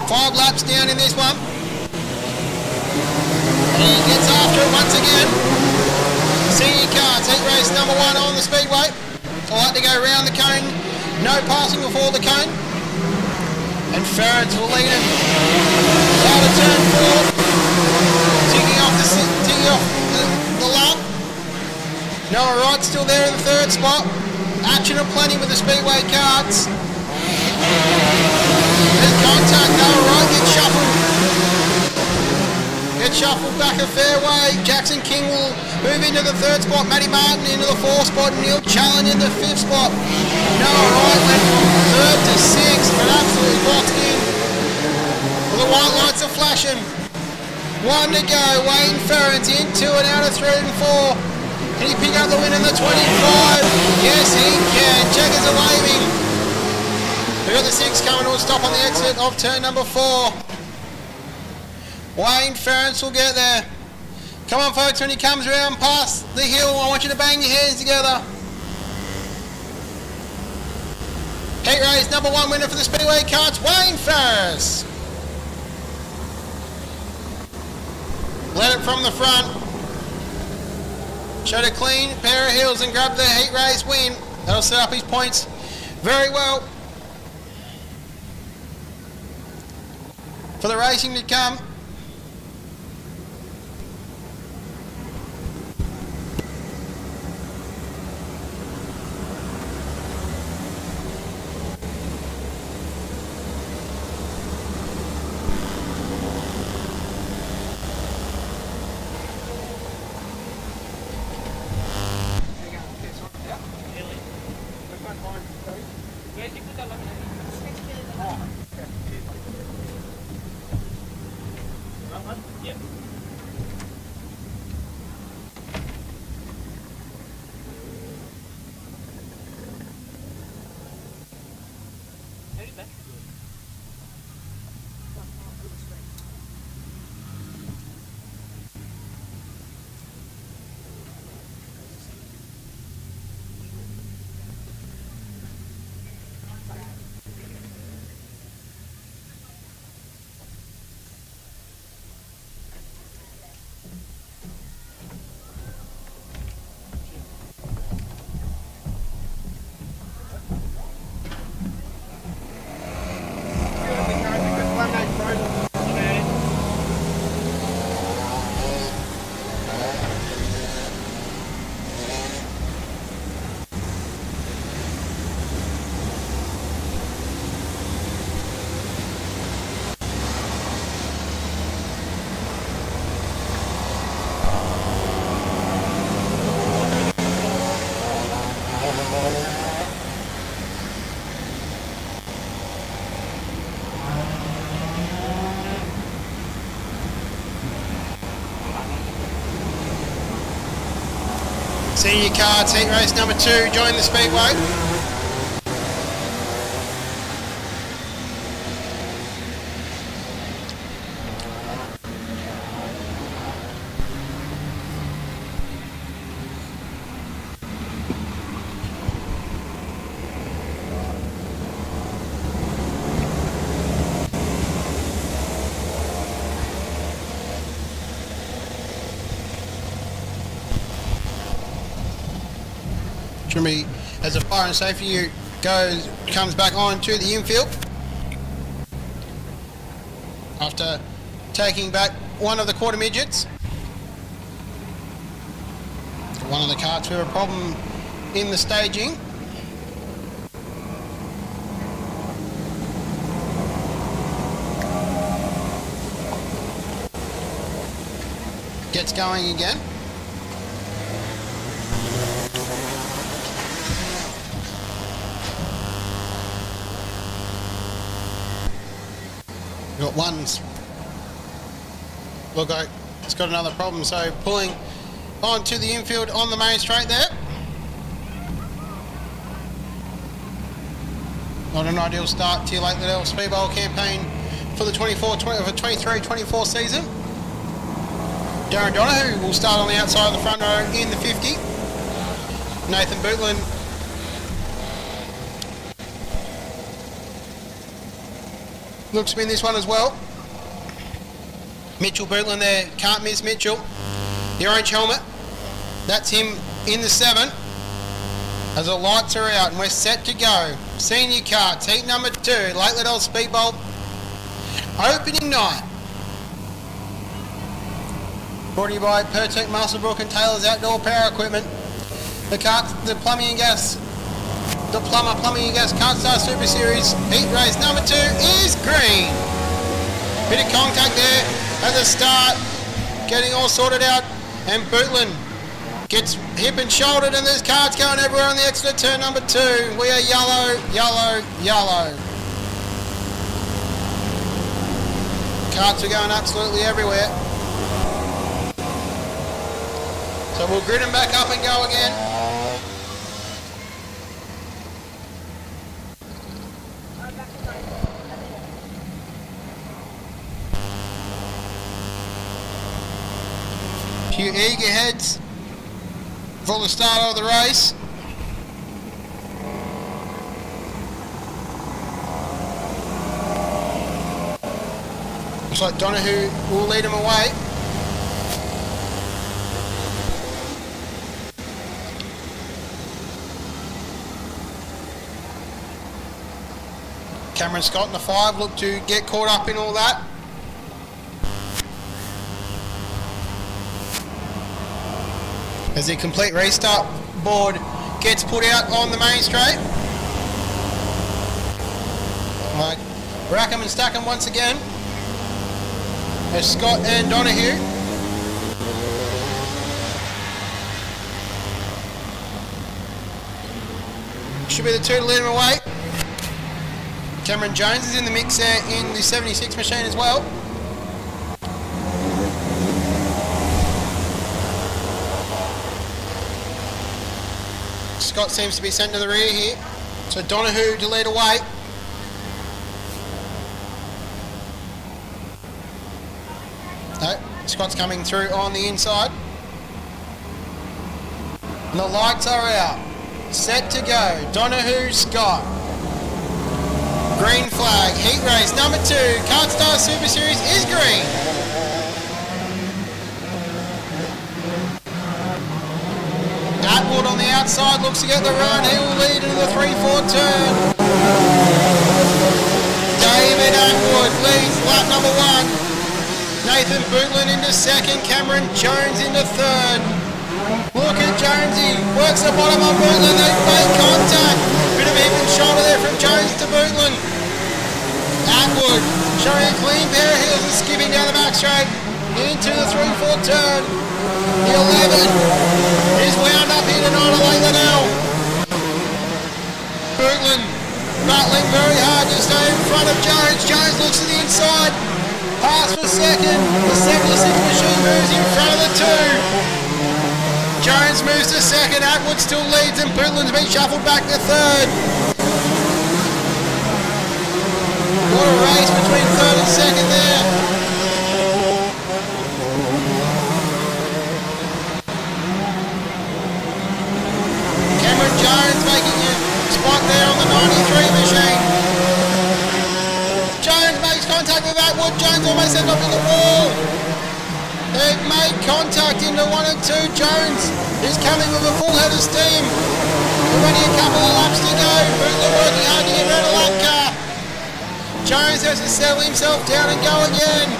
B: 5 laps down in this one. And he gets after it once again. Senior car, take race number 1 on the speedway. I like to go around the cone. No passing before the cone. And Ferrance will lead him out of turn 4. Ticking off the lap. Noah Wright still there in the 3rd spot. Action aplenty with the speedway carts. There's contact. Noah Wright gets shuffled back a fair way. Jackson King will move into the 3rd spot. Matty Martin into the 4th spot. Neil Challen in the 5th spot. Noah Wright went from 3rd to 6th, but absolutely boxed in. Well, the white lights are flashing. One to go. Wayne Ferrens in 2 and out of 3 and 4. Can he pick up the win in the 25? Yes, he can. Checkers are waving. We've got the 6 coming to a stop on the exit of turn number 4. Wayne Ferrens will get there. Come on, folks, when he comes around past the hill, I want you to bang your hands together. Heat race number 1 winner for the Speedway Carts, Wayne Ferrens. Let it from the front. Showed a clean pair of heels and grabbed the heat race win. That'll set up his points very well for the racing to come. Senior Cards heat race number 2 join the Speedway. Trimmy, as a fire and safety comes back on to the infield after taking back one of the quarter midgets. One of the carts with a problem in the staging. Gets going again. Got one's look like it's got another problem, so pulling onto the infield on the main straight there. Not an ideal start to your late Liddell Speedbowl campaign for the 23-24 season. Darren Donahue will start on the outside of the front row in the 50. Nathan Bootland looks to be in this one as well. Mitchell Bootland there, can't miss Mitchell. The orange helmet, that's him in the 7. As the lights are out and we're set to go. Senior Carts, heat number 2, Late Liddell Speedbowl, opening night. Brought to you by Pertec, Musselbrook and Taylor's Outdoor Power Equipment. The carts, the plumbing and gas, the plumbing and gas Kart Star Super Series heat race number 2 is green. Bit of contact there at the start, getting all sorted out, and Bootland gets hip and shouldered, and there's carts going everywhere on the exit of turn number 2. We are yellow, yellow, yellow. Carts are going absolutely everywhere. So we'll grid them back up and go again. Few eager heads for the start of the race. Looks like Donahue will lead them away. Cameron Scott in the 5 look to get caught up in all that. As the complete restart board gets put out on the main straight. Like Rackham and Stackham once again. As Scott and Donahue. Should be the two to lead him away. Cameron Jones is in the mix there in the 76 machine as well. Scott seems to be sent to the rear here. So Donahue to lead away. No, Scott's coming through on the inside. And the lights are out. Set to go. Donahue, Scott. Green flag. Heat race number 2. Kartstar Super Series is green. Atwood on the outside looks to get the run. He will lead into the 3-4 turn. David Atwood leads lap number 1. Nathan Bootland into 2nd. Cameron Jones into 3rd. Look at Jonesy. Works the bottom on Bootland. They make contact. Bit of even shoulder there from Jones to Bootland. Atwood showing a clean pair of heels and skipping down the back straight into the 3-4 turn. The 11 is wound up here tonight on Liddell. Bootland battling very hard to stay in front of Jones. Jones looks to the inside. Pass for 2nd. The 76 machine moves in front of the 2. Jones moves to 2nd. Atwood still leads and Bootland's been shuffled back to 3rd. What a race between 3rd and 2nd there. Cameron Jones making a spot there on the 93 machine. Jones makes contact with Atwood. Jones almost ended up in the wall. They've made contact into 1 and 2. Jones is coming with a full head of steam. We're only a couple of laps to go. Bootler working hard to get rid of lap car. Jones has to settle himself down and go again.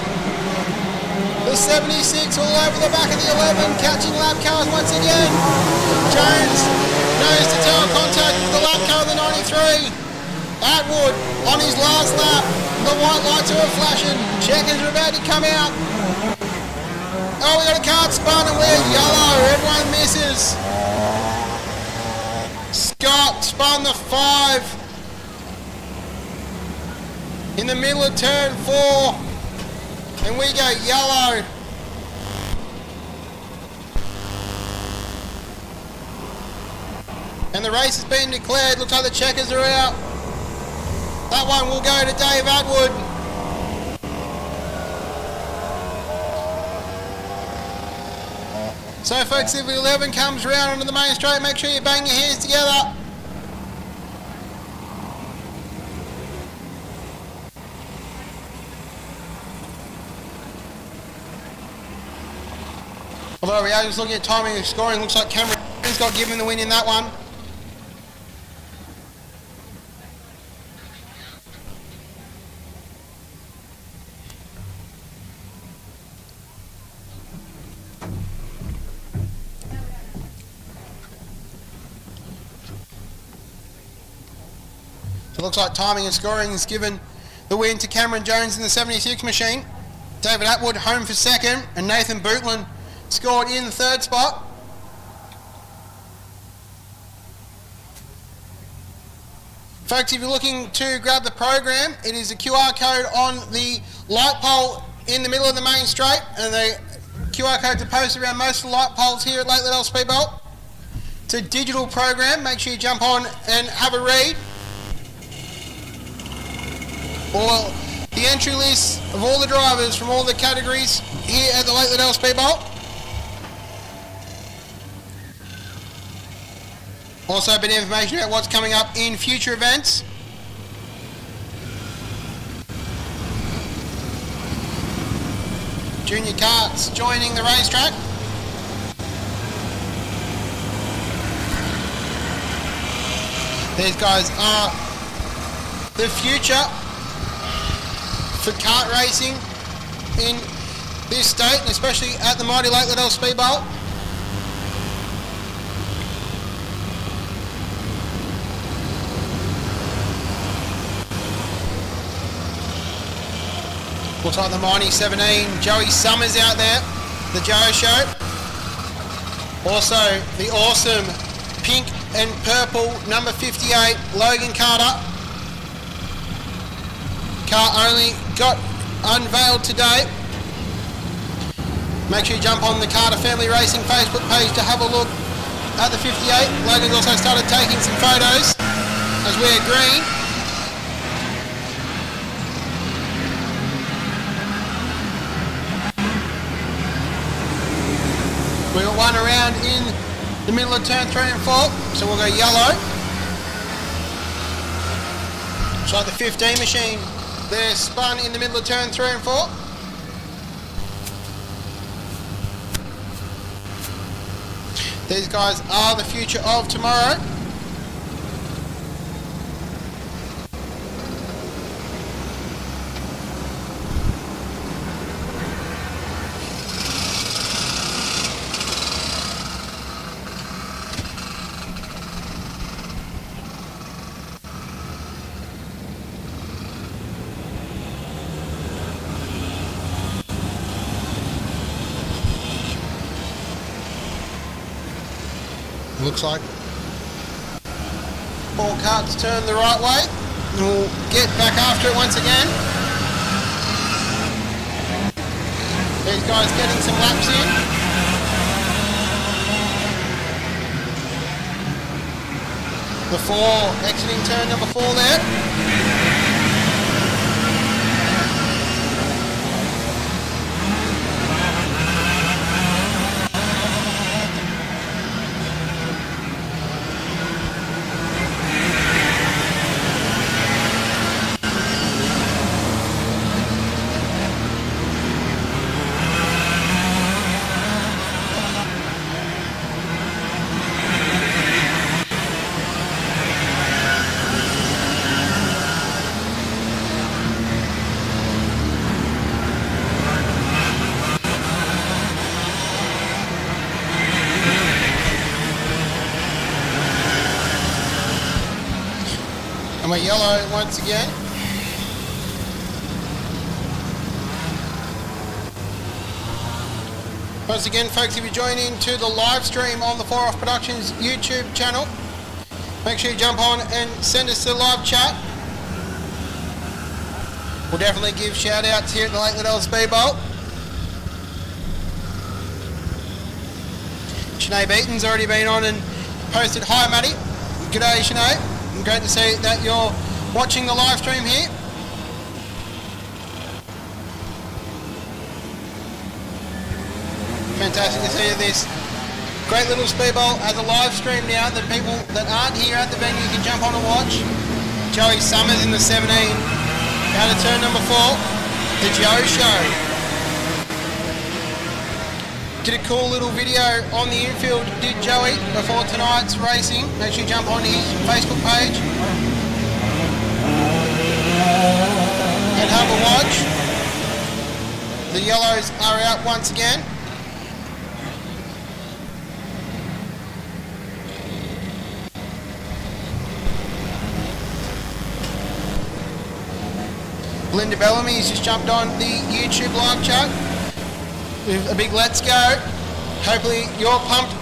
B: The 76 all over the back of the 11, catching lap cars once again. Jones knows to tell contact with the lap car of the 93. Atwood on his last lap. The white lights are flashing. Checkers are about to come out. Oh, we got a card spun and we're yellow. Everyone misses. Scott spun the 5. In the middle of turn 4, and we go yellow. And the race has been declared. Looks like the checkers are out. That one will go to Dave Atwood. So folks, if the 11 comes round onto the main straight, make sure you bang your hands together. Although we are just looking at timing and scoring, looks like Cameron's got given the win in that one. So it looks like timing and scoring has given the win to Cameron Jones in the 76 machine. David Atwood home for 2nd, and Nathan Bootland scored in the 3rd spot. Folks, if you're looking to grab the program, it is a QR code on the light pole in the middle of the main straight, and the QR codes are posted around most of the light poles here at Lake Liddell Speedbowl. It's a digital program. Make sure you jump on and have a read. Or the entry list of all the drivers from all the categories here at the Lake Liddell Speedbowl. Also a bit of information about what's coming up in future events. Junior karts joining the racetrack. These guys are the future for kart racing in this state, and especially at the mighty Lake Liddell Speedbowl. Looks like the Mighty 17, Joey Summers out there, the Joe Show. Also the awesome pink and purple number 58, Logan Carter. Car only got unveiled today. Make sure you jump on the Carter Family Racing Facebook page to have a look at the 58. Logan's also started taking some photos as we're green. We got one around in the middle of turn 3 and 4, so we'll go yellow. It's like the 15 machine. They're spun in the middle of turn 3 and 4. These guys are the future of tomorrow. Looks like all carts turn the right way, and we'll get back after it once again. These guys getting some laps in. The 4 exiting turn number 4 there. And we're yellow once again. Once again, folks, if you join into the live stream on the 4 Off Productions YouTube channel, make sure you jump on and send us a live chat. We'll definitely give shout outs here at the Lake Liddell Speedbowl. Sinead Beaton's already been on and posted, "Hi Matty." G'day Sinead. Great to see that you're watching the live stream here. Fantastic to see this great little speedbowl has a live stream now that people that aren't here at the venue can jump on and watch. Joey Summers in the 17 out of turn number 4, the Joe Show. Did a cool little video on the infield, did Joey, before tonight's racing. Make sure you jump on his Facebook page and have a watch. The yellows are out once again. Linda Bellamy's just jumped on the YouTube live chat with a big let's go. Hopefully you're pumped,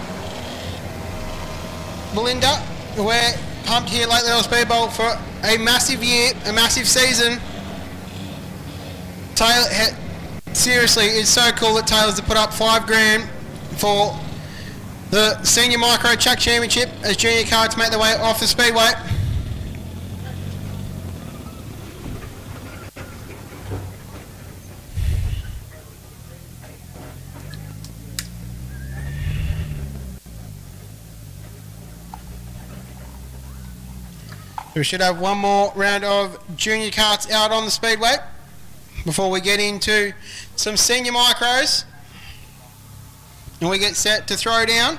B: Belinda. We're pumped here at Lake Liddell Speedbowl for a massive year, a massive season. seriously, it's so cool that Taylor's to put up $5,000 for the Senior Micro Chuck Championship as junior carts make their way off the speedway. We should have one more round of junior carts out on the speedway before we get into some senior micros and we get set to throw down.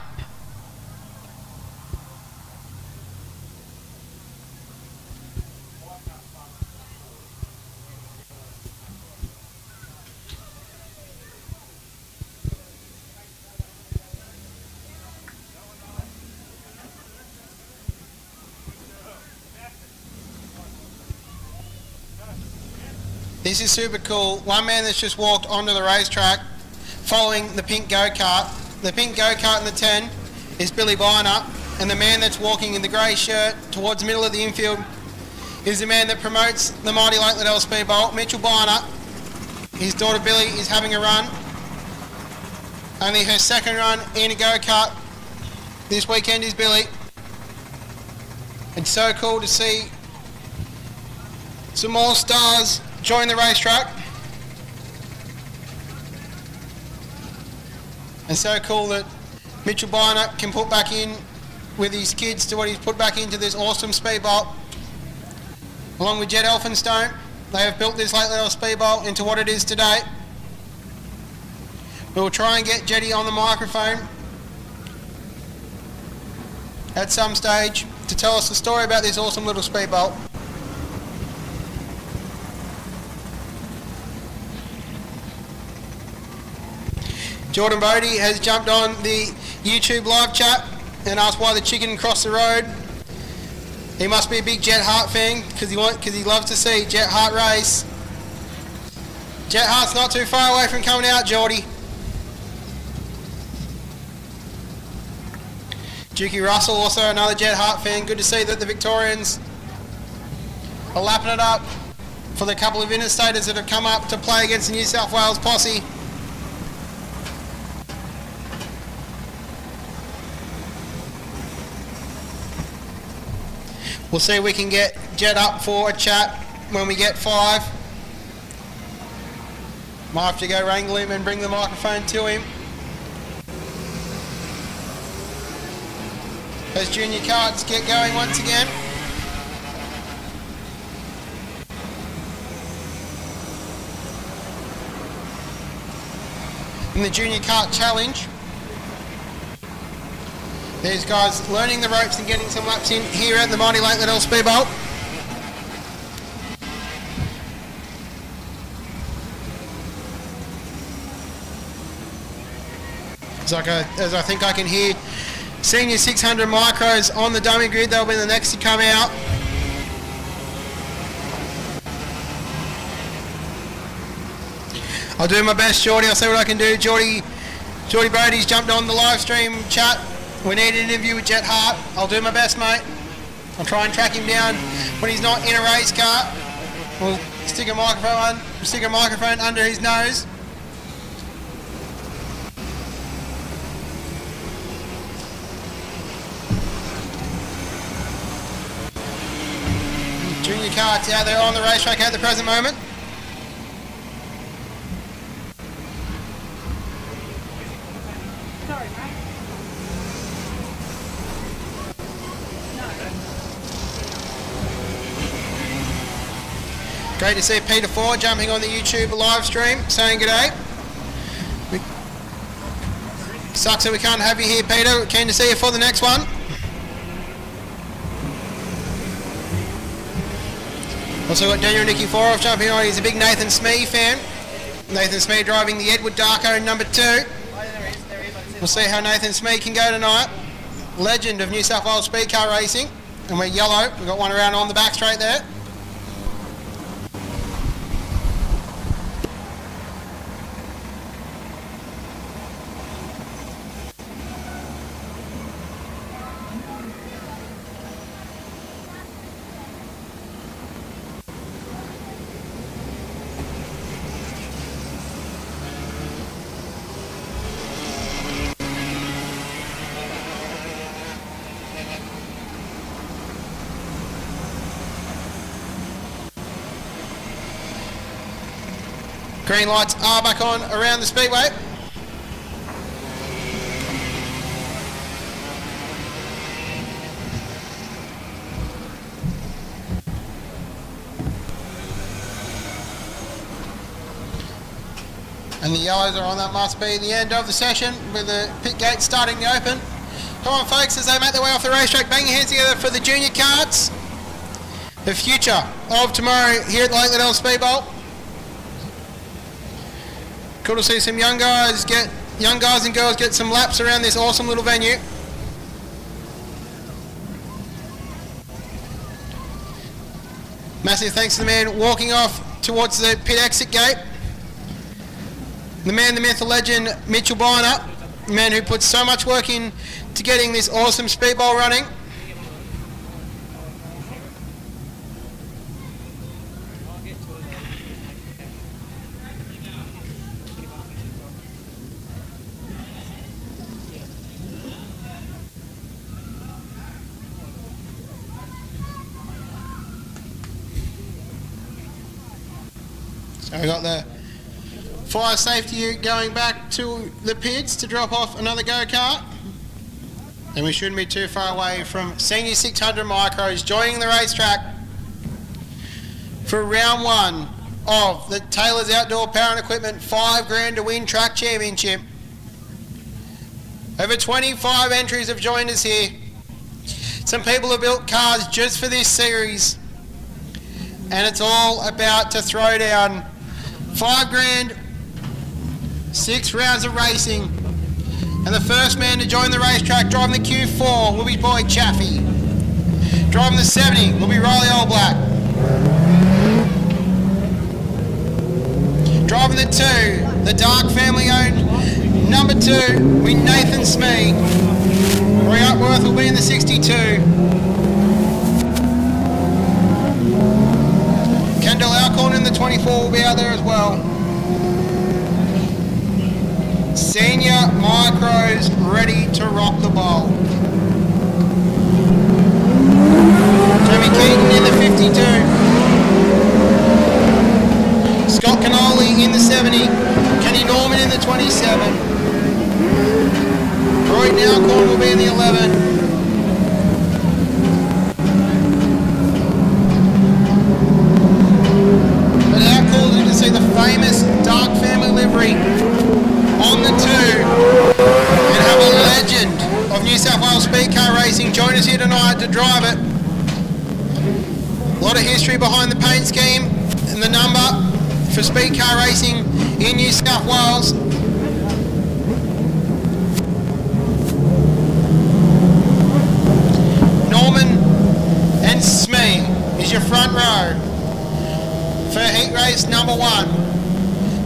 B: This is super cool. One man that's just walked onto the racetrack following the pink go-kart. The pink go-kart in the 10 is Billy Viner, and the man that's walking in the grey shirt towards the middle of the infield is the man that promotes the mighty Lake Liddell Speedbowl, Mitchell Viner. His daughter Billy is having a run. Only her second run in a go-kart this weekend is Billy. It's so cool to see some more stars join the racetrack. And so cool that Mitchell Bynert can put back in with his kids to what he's put back into this awesome speedbowl. Along with Jed Elphinstone, they have built this Lake Liddell Speedbowl into what it is today. We will try and get Jetty on the microphone at some stage to tell us the story about this awesome little speedbowl. Jordan Bodie has jumped on the YouTube live chat and asked why the chicken crossed the road. He must be a big Jet Hart fan because he loves to see Jet Hart race. Jet Hart's not too far away from coming out, Geordie. Dukey Russell, also another Jet Hart fan. Good to see that the Victorians are lapping it up for the couple of interstaters that have come up to play against the New South Wales posse. We'll see if we can get Jet up for a chat when we get 5. Might have to go wrangle him and bring the microphone to him. As junior carts get going once again. In the junior kart challenge, these guys learning the ropes and getting some laps in here at the mighty Lake Liddell Speedbowl. As I think I can hear senior 600 micros on the dummy grid, they'll be the next to come out. I'll do my best, Geordie. I'll see what I can do. Geordie Bodie's jumped on the live stream chat. We need an interview with Jet Hart. I'll do my best, mate. I'll try and track him down when he's not in a race car. We'll stick a microphone under his nose. Junior karts out there on the racetrack at the present moment.
C: Sorry, mate.
B: Great to see Peter Ford jumping on the YouTube live stream, saying g'day. Sucks that we can't have you here, Peter. Keen to see you for the next one. Also got Daniel Nikiforov jumping on. He's a big Nathan Smee fan. Nathan Smee driving the Edward Darko in number 2. We'll see how Nathan Smee can go tonight. Legend of New South Wales speed car racing. And we're yellow. We've got one around on the back straight there. Green lights are back on around the speedway. And the yellows are on. That must be the end of the session with the pit gate starting to open. Come on folks, as they make their way off the racetrack, bang your hands together for the junior karts. The future of tomorrow here at the Liddell Speedbowl. Cool to see some young guys and girls get some laps around this awesome little venue. Massive thanks to the man walking off towards the pit exit gate. The man, the myth, the legend, Mitchell Biner, the man who puts so much work in to getting this awesome speedbowl running. So we got the fire safety going back to the pits to drop off another go-kart. And we shouldn't be too far away from Senior 600 Micros joining the racetrack for round one of the Taylor's Outdoor Power and Equipment $5,000 to win track championship. Over 25 entries have joined us here. Some people have built cars just for this series. And it's all about to throw down $5,000, 6 rounds of racing. And the first man to join the racetrack driving the Q4 will be boy Chaffee. Driving the 70 will be Riley Allblack. Driving the 2, the Dark family owned number 2 will be Nathan Smee. Rory Upworth will be in the 62. Kendall Alcorn in the 24 will be out there as well. Senior Micros ready to rock the bowl. Jamie Keaton in the 52. Scott Cannoli in the 70. Kenny Norman in the 27. Roy Alcorn will be in the 11. But how cool is it to see the famous Dark family livery on the 2 and have a legend of New South Wales speed car racing join us here tonight to drive it. A lot of history behind the paint scheme and the number for speed car racing in New South Wales. Norman and Smee is your front row for heat race number 1.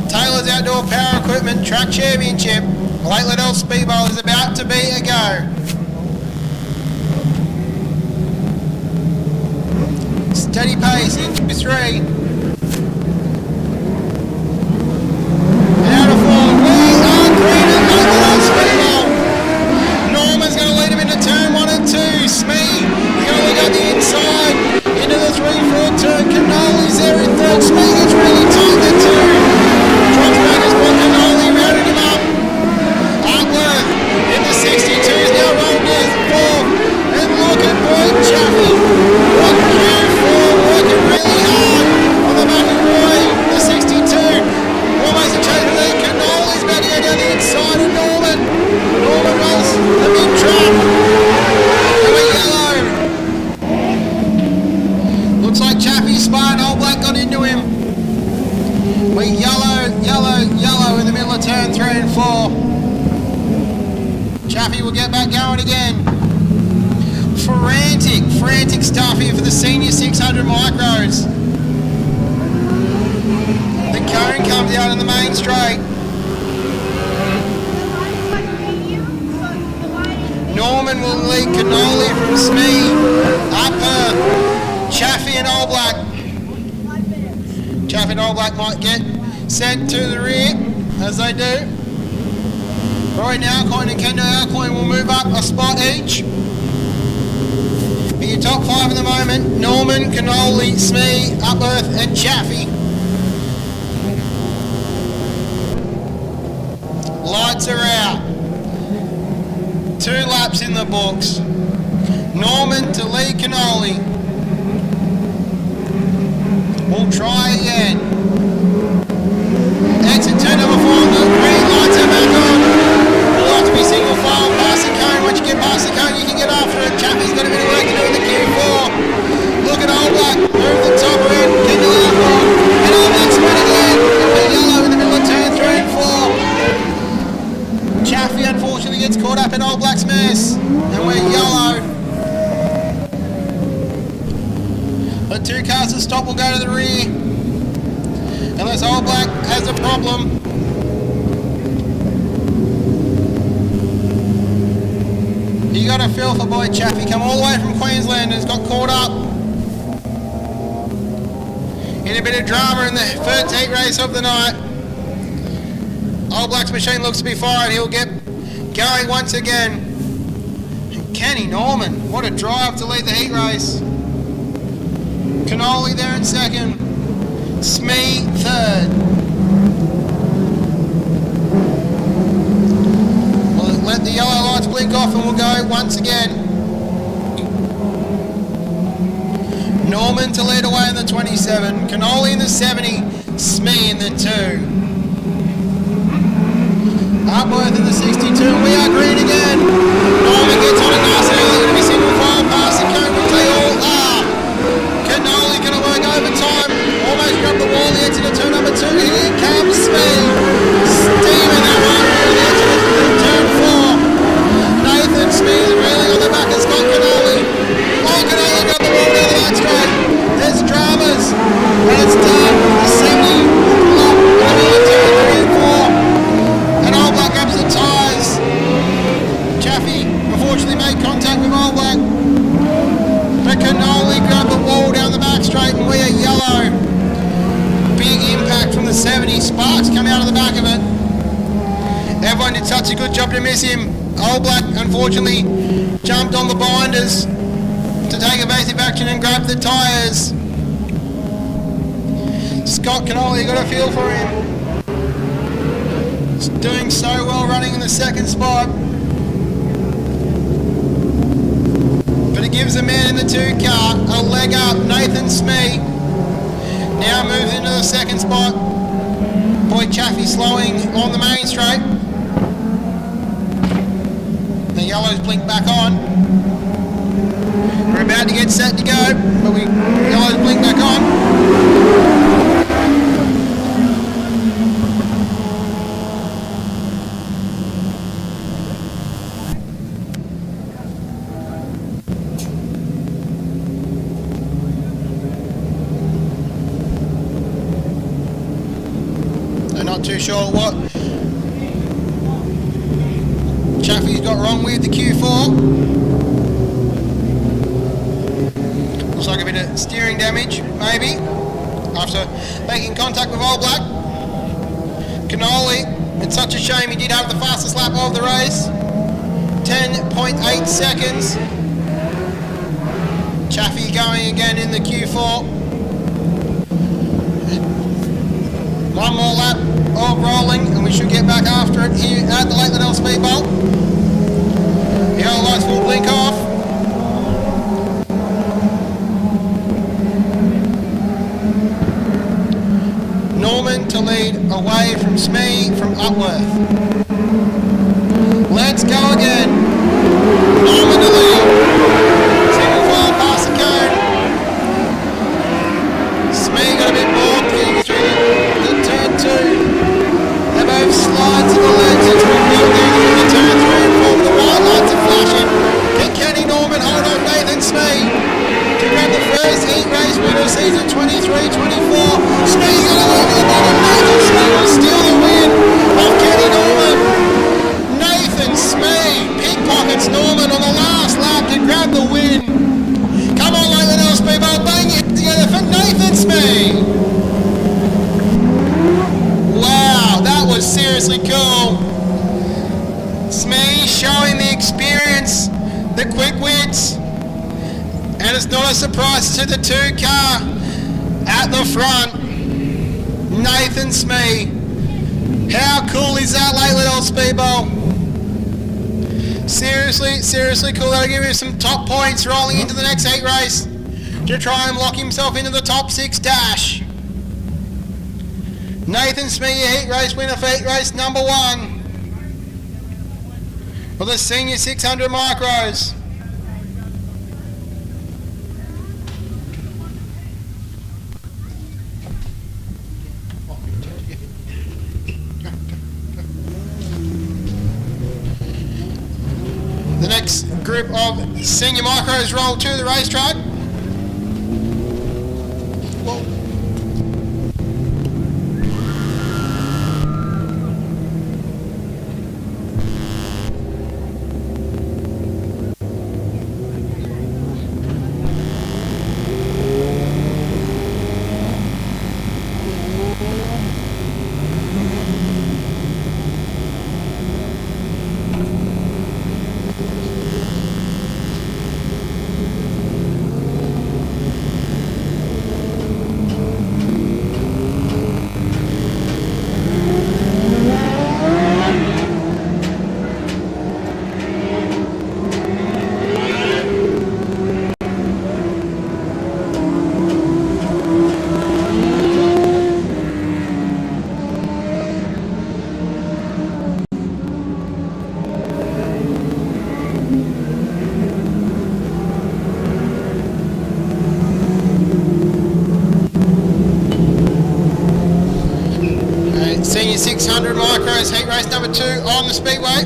B: Taylor's Outdoor Power Equipment Track Championship. Lake Liddell Speedbowl is about to be a go. Steady pace into 3. And out of 4, we are green at Lake Liddell Speedbowl. Norman's going to lead him into turn 1 and 2. Smee, he's going to look at the inside into the 3-4 turn. Cannoli's there in third. Smee gets really tight in the 2. Cannoli rounded him up. Upworth in the 62 is now rolling down 4th. And look at Roy Chaffee. What Q4 working really hard on the back of Roy, the 62. Almost a change of lead. Cannoli's about to go down the inside of Norman. Norman rolls the big trap. And we're yellow. Looks like Chaffee spun. Old Black got into him. We're yellow in the middle of turn 3 and 4. Chaffee will get back going again. Frantic stuff here for the Senior 600 Micros. The cone comes out in the main straight. Norman will lead Cannoli from Smee. Upper Chaffee and Old Black. Chaffee and Old Black might get sent to the rear, as they do. Roy Alcorn and Kendall Alcorn will move up a spot each. Be your top 5 at the moment: Norman, Cannoli, Smee, Upworth and Chaffee. Lights are out. 2 laps in the books. Norman to Lee Cannoli. We'll try again. Exit turn number 4 on the green. Lights are back on. We'll have to be single file past the cone. Once you get past the cone, you can get after it. Chappie's got a bit of work to do in the Q4. Look at Old Black. Move the top end. Keep the left on. And Old Black spin again. And yellow in the middle of turn 3 and 4. Chaffee unfortunately gets caught up in Old Black's mess. And we're yellow. The 2 cars that stop will go to the rear. Unless Old Black has a problem. You got a feel for boy Chaffee. Come all the way from Queensland and has got caught up in a bit of drama in the first heat race of the night. Old Black's machine looks to be fired. He'll get going once again. And Kenny Norman, what a drive to lead the heat race. Cannoli there in second. Smee third. We'll let the yellow lights blink off and we'll go once again. Norman to lead away in the 27. Cannoli in the 70. Smee in the 2. Upworth in the 62. We are green again. Norman gets on it nice and early. Going to be single file past the cone, which they all are. Cannoli going to work overtime. Almost grabbed the wall. The exit of turn number 2. Here comes Smee. Steaming that one through the exit of turn 4. Nathan Smee is reeling on the back of Scott Cannoli. Oh, Cannoli grabbed the wall down the back straight. There's dramas. And it's done. The 70. Lock in the middle of turn 3 and 4. And Old Black grabs the tyres. Chaffee unfortunately made contact with Old Black. But Cannoli grabbed the wall down the back straight and we are yellow. Big impact from the 70. Sparks come out of the back of it. Everyone did such a good job to miss him. Old Black unfortunately jumped on the binders to take evasive action and grab the tyres. Scott Cannoli, got a feel for him. He's doing so well running in the second spot. But it gives the man in the 2 car a leg up. Nathan Smee now moves into the second spot. Boy Chaffee slowing on the main straight. The yellows blink back on. We're about to get set to go, but yellows blink back on. Not too sure what Chaffee's got wrong with the Q4. Looks like a bit of steering damage, maybe, after making contact with Old Black. Cannoli, it's such a shame he did have the fastest lap of the race. 10.8 seconds. Chaffee going again in the Q4. One more lap of rolling and we should get back after it here at the Liddell Speedbowl. The yellow lights will blink off. Norman to lead away from Smee from Upworth. Let's go again. Norman to lead. Single file past the cone. Smee got a bit more through turn 2. They both slide to the left as we go down into turn 3 and 4. The white lights are flashing. Can Kenny Norman hold on Nathan Smee to grab the first heat race win of season 23-24. Smee's going to over the bottom. Nathan Smee will steal the win off Kenny Norman. Nathan Smee pickpockets Norman on the last lap to grab the win. Come on, Liddell Speedbowl, bang it together for Nathan Smee. Wow, that was seriously cool. Smee showing the experience, the quick wits, and it's not a surprise to the 2 car at the front. Nathan Smee How cool is that, late Liddell Speedbowl? Seriously cool. That'll give you some top points rolling into the next heat race to try and lock himself into the top 6 dash. Nathan Smee, your heat race winner for heat race number 1 for the senior 600 micros. The next group of senior micros roll to the racetrack. Whoa. Senior 600 micros heat race number 2 on the speedway.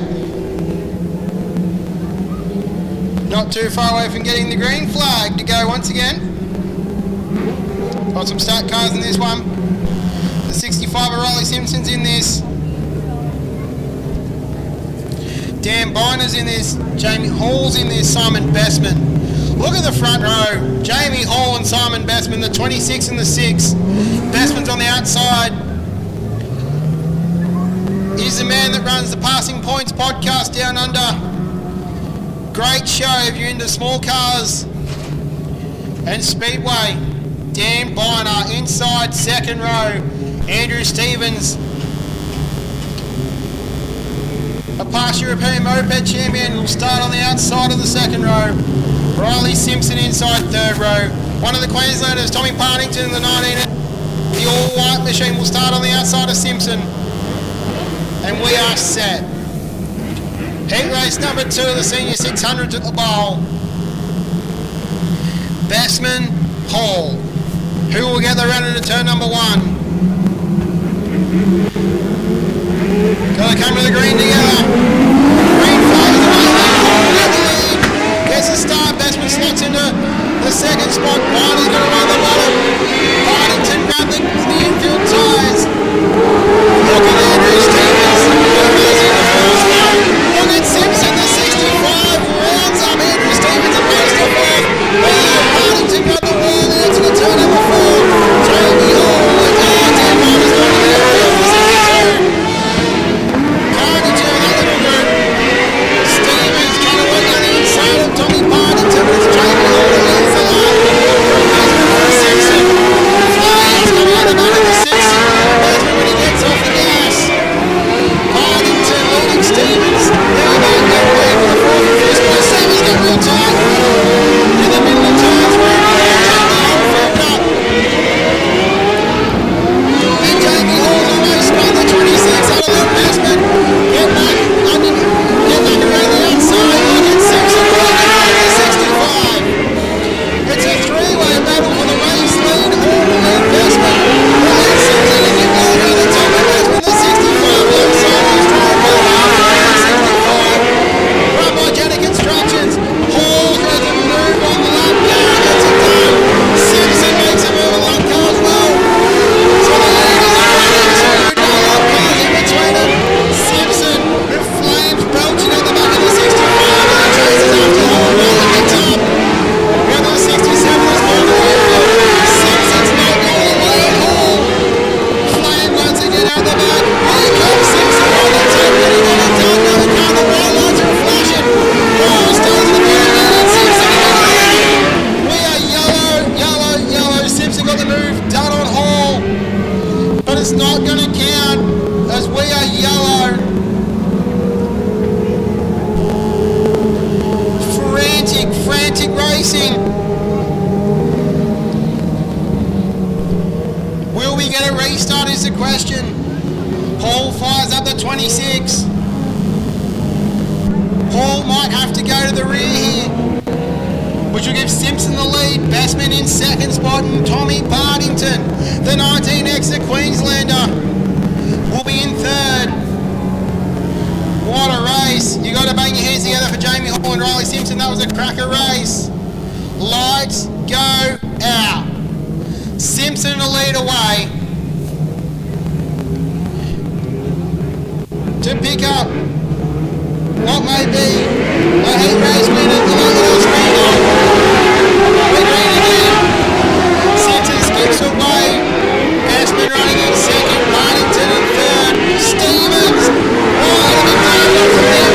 B: Not too far away from getting the green flag to go once again. Got some start cars in this one. The 65 of Riley Simpson's in this. Dan Biner's in this. Jamie Hall's in this. Simon Bestman. Look at the front row. Jamie Hall and Simon Bestman, the 26 and the 6. Bestman's on the outside. He's the man that runs the Passing Points podcast down under. Great show if you're into small cars and speedway. Dan Biner inside second row. Andrew Stevens, a past European moped champion, will start on the outside of the second row. Riley Simpson inside third row. One of the Queenslanders, Tommy Partington in the 19. The all-white machine will start on the outside of Simpson. And we are set. Heat race number 2 of the senior 600 at the bowl. Bestman, Hall. Who will get the run into turn number 1? Gotta come to the green together. Green flag is the lead. Gets a start. Bestman slots into the second spot. Biner's gonna run the bottom. Partington grabbed the infield tyres. Look at Andrew Stevens. Look at Simpson, the 65 rounds up. Andrew Stevens and most of all. Partington got the wall there to the turn number 4. Jamie Hall and Dan Biner's going to the 62. Carnage to the rear here, which will give Simpson the lead. Bassman in second spot and Tommy Partington, the 19 exit Queenslander, will be in third. What a race. You got to bang your hands together for Jamie Hall and Riley Simpson. That was a cracker race. Lights go out. Simpson to lead away. To pick up what may be a heat race win at the Liddell Speedbowl. We're green again. Simpson skips away. Bassman running in second. Partington in third. Stevens. Oh, it'll be down from there.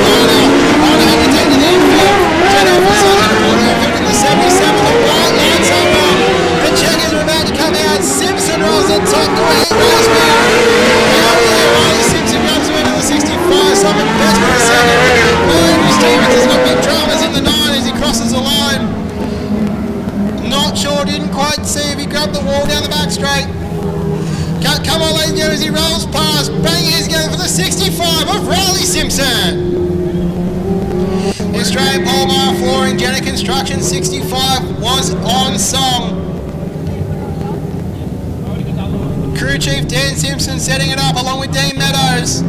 B: On had to take to the infield. Turn over the second quarter. In the 77. The white lights up on. The checkers are about to come out. Simpson rolls the top. The heat race win. Out there. Riley Simpson grabs the win in the 65. Simon Best for the second. Andrew Stevens has got big dramas in the 9 as he crosses the line. Not sure, didn't quite see if he grabbed the wall down the back straight. Come on, ladies and gentlemen, as he rolls past, banging his going for the 65 of Riley Simpson. The Australian Pole Bar Flooring Jenner Construction 65 was on song. Crew Chief Dan Simpson setting it up along with Dean Meadows.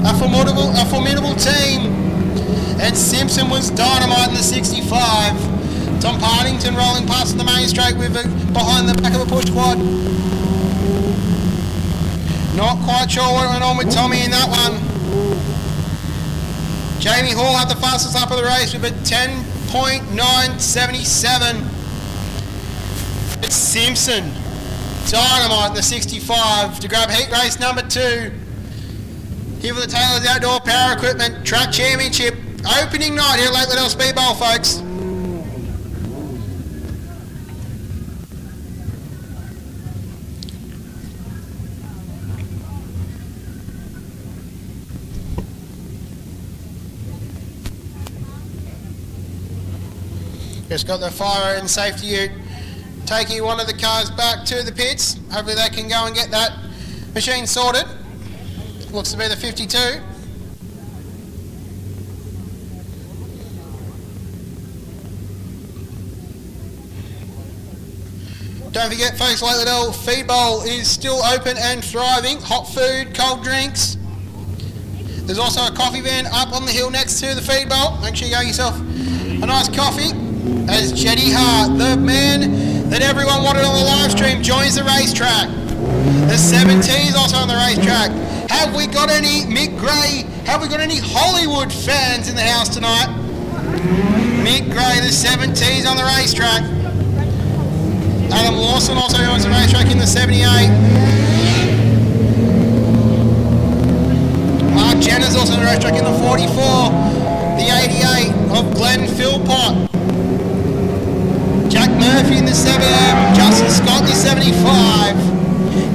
B: A formidable team. And Simpson was dynamite in the 65. Tom Partington rolling past the main straight with it behind the back of a push quad. Not quite sure what went on with Tommy in that one. Jamie Hall had the fastest lap of the race with a 10.977. It's Simpson, dynamite in the 65 to grab heat race number 2. Here for the Taylor's Outdoor Power Equipment Track Championship. Opening night here at Liddell Speedbowl, folks. Just got the fire and safety ute taking one of the cars back to the pits. Hopefully they can go and get that machine sorted. Looks to be the 52. Don't forget, folks, Liddell Speedbowl is still open and thriving. Hot food, cold drinks. There's also a coffee van up on the hill next to the feed bowl. Make sure you get yourself a nice coffee. As Jetty Hart, the man that everyone wanted on the live stream, joins the racetrack. The 17 is also on the racetrack. Have we got any Mick Gray? Have we got any Hollywood fans in the house tonight? Mick Gray, the 17 is on the racetrack. Adam Lawson also owns the racetrack in the 78. Mark Jenner's also on the racetrack in the 44. The 88 of Glenn Philpott. Jack Murphy in the 7M. Justin Scott in the 75.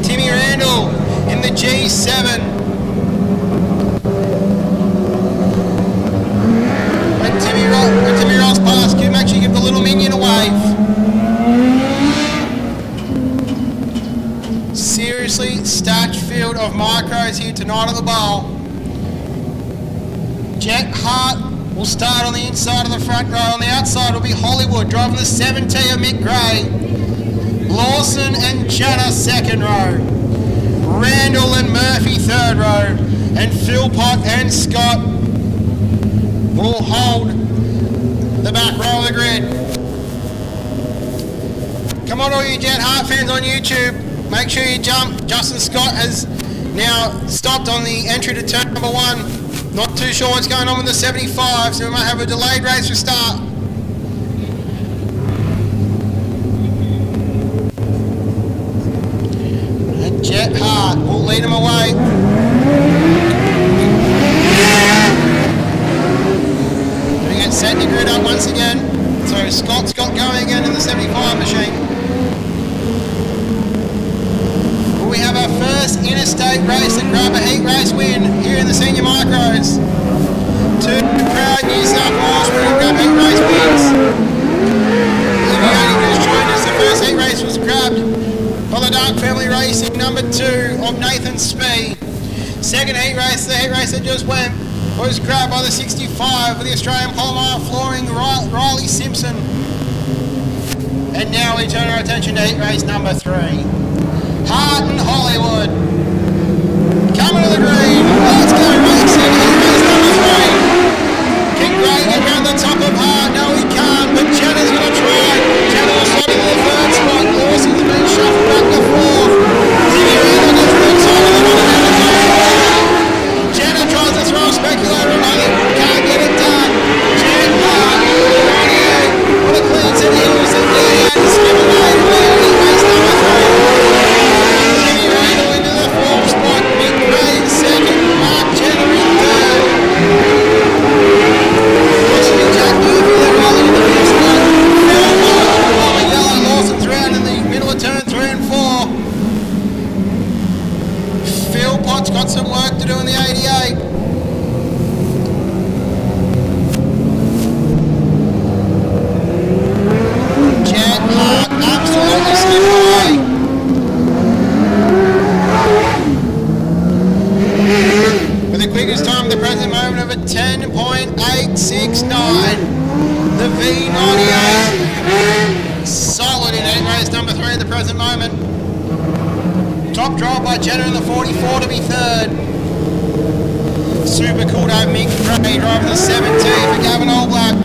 B: Timmy Randall in the G7. When Timmy rolls past, you make sure you give the little minion a wave. Seriously stacked field of micros here tonight at the bowl. Jet Hart will start on the inside of the front row. On the outside will be Hollywood driving the 17 of Mick Gray. Lawson and Jenner second row. Randall and Murphy third row. And Philpott and Scott will hold the back row of the grid. Come on, all you Jet Hart fans on YouTube. Make sure you jump. Justin Scott has now stopped on the entry to turn number 1. Not too sure what's going on with the 75, so we might have a delayed race to start. And Jet Hart will lead him away. Doing it, setting the grid up once again. So Scott's got going again in the 75 machine. We have our first interstate race and grab a heat race win here in the senior micros. 2 proud New South Wales winning grab heat race wins. If you only just joined us, the first heat race was grabbed by the Dark Family Racing number 2 of Nathan Spee. Second heat race, the heat race that just went, Was grabbed by the 65 for the Australian Polymer flooring Riley Simpson. And now we turn our attention to heat race number 3. Hart and Hollywood. Coming to the green. Let's go racing. Heat race number 3. King Gray get around the top of Hart. No, he can't, but Jenna's going to try. Jenna will slot into the third spot. Lawson's been shuffled back to 4th. Jenna tries to throw a speculator on it. Can't get it done. Jen Hart. What a clean set of hills and there and skip away. Race number 3. Jimmy Randall into the 4th spot. Mick Gray in 2nd. Mark Jenner in 3rd. Pushing Jack Murphy there rolling in the 5th spot. Yellow Lawson's round in the middle of turn 3 and 4. Phil Potts got some work to do in the 88. Jet Hart absolutely skipped away. With the quickest time at the present moment of a 10.869. The V98. Solid in heat race number 3 at the present moment. Top draw by Jenner in the 44 to be 3rd. Super cool to have Mick Gray driving the 17 for Gavin Allblack.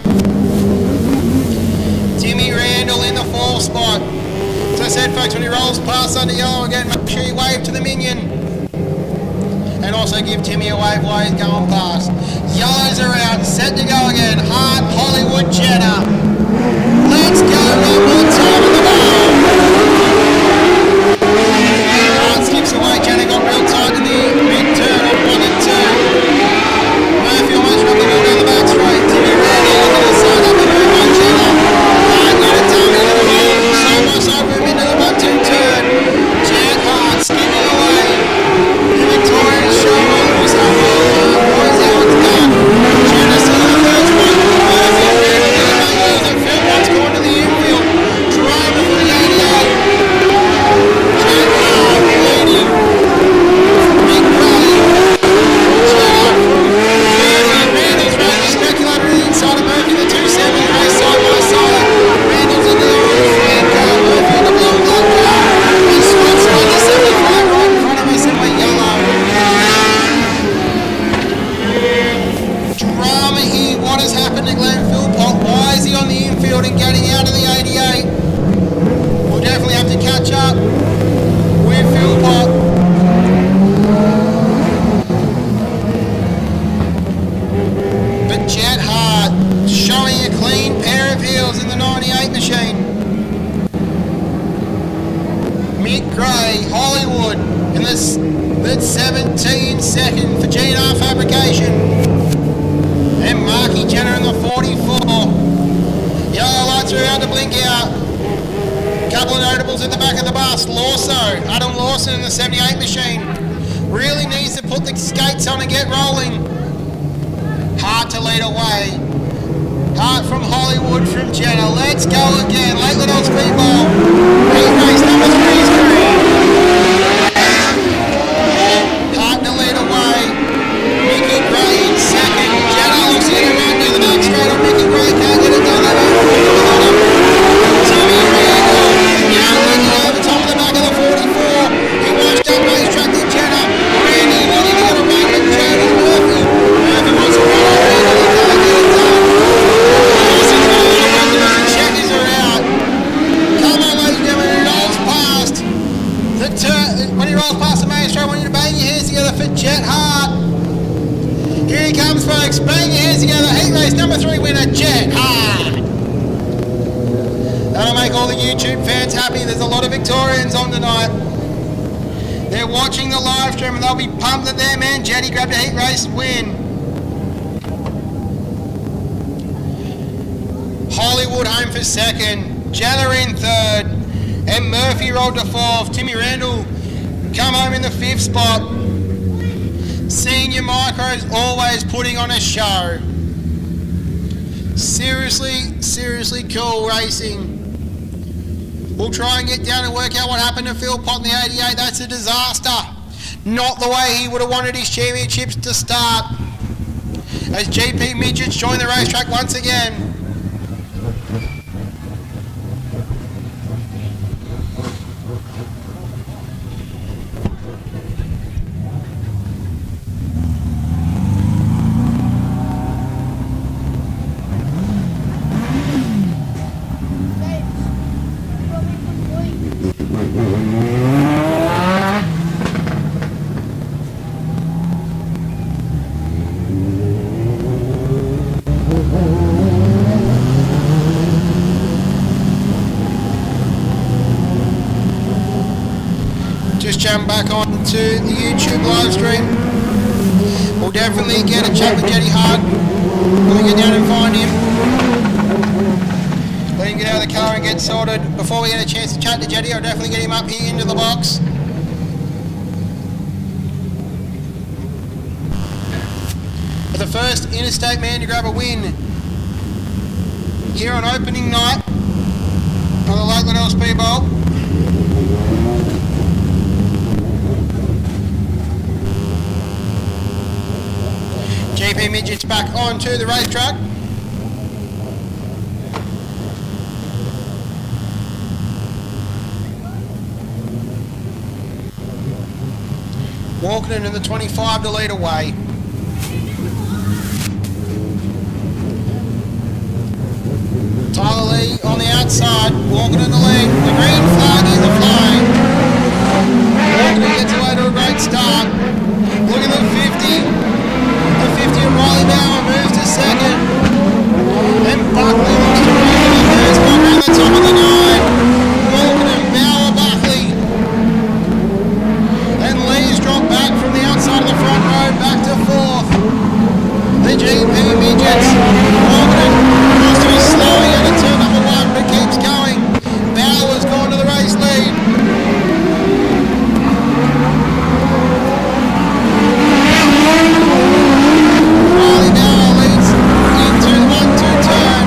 B: Timmy Randall in the 4th spot. As I said, folks, when he rolls past under yellow again, make sure you wave to the minion. And also give Timmy a wave while he's going past. Yellows are out, set to go again. Hart, Hollywood, Jenner. Let's go one more time in the ball. Skips away, Jenna got real tight in the mid-turn on 1 and 2. Murphy almost rubbed the ball down the back straight. Timmy Randall into the side up the move by Jenna. Hart got a tummy into the ball. Side by side move into the 1-2 turn. Jet Hart skipping away. The Victorian show was how it's done. Jenna still in the first one. Murphy and Randall to the back wheels and Phil Potts going to the infield. Driver for the 88. And getting out of the 88. We'll definitely have to catch up with Philpott. But Jet Hart showing a clean pair of heels in the 98 machine. Mick Gray, Hollywood in the 17 second for GR Fabrication. And Marky Jenner in the 44. Yellow lights are out to blink out. Couple of notables at the back of the bus. Adam Lawson in the 78 machine. Really needs to put the skates on and get rolling. Hart to lead away. Hart from Hollywood from Jenner. Let's go again. Late Liddell Speedbowl. Heat race number 3 is green. Hart to lead away. Mickey Gray in 2nd. Jenner looks to get around near the back straight on Mickey Gray. Can't get it done. Timmy Randall. Now looking over top of the back of the 44. He washed up racetrack to Jenner. Randy wanting to get a run with Jody Murphy. Murphy wants to run on Randall. He can't get it done. Checkers are out. Come on, ladies and gentlemen. He rolls past the turn. When he rolls past the main straight, I want you to bang your hands together for Jet Hart. Here he comes, folks. Bang your hands together. Heat race number 3 winner, Jet Hart. That'll make all the YouTube fans happy. There's a lot of Victorians on tonight. They're watching the live stream and they'll be pumped that their man Jetty grabbed a heat race win. Hollywood home for 2nd. Jenner in 3rd. And Murphy rolled to 4th. Timmy Randall come home in the 5th spot. Senior Micro's always putting on a show. Seriously cool racing. We'll try and get down and work out what happened to Phil Pott in the 88. That's a disaster. Not the way he would have wanted his championships to start. as GP Midgets join the racetrack once again. Just jump back on to the YouTube live stream. We'll definitely get a chat with Jetty Hart when we get down and find him. Let him get out of the car and get sorted. Before we get a chance to chat to Jetty, I'll definitely get him up here into the box. For the first interstate man to grab a win here on opening night of the Liddell Speedbowl. GP Midgets back onto the racetrack. Walking into the 25 to lead away. Tyler Lee on the outside, walking in the lead. The green flag is flying. Walking gets away to a great start. Look at the 50. The 50 and Riley Bauer moves to second. Then Buckley looks to Riley in the first spot around the top of the 9. Walking and Bauer, Buckley. Then Lee's dropped back from the outside of the front row back to 4th. The GP Midgets. Walking wants to be slowing out of turn number 1, but keeps going. Bauer's gone to the race lead. Riley Bauer leads into the 1-2 turn.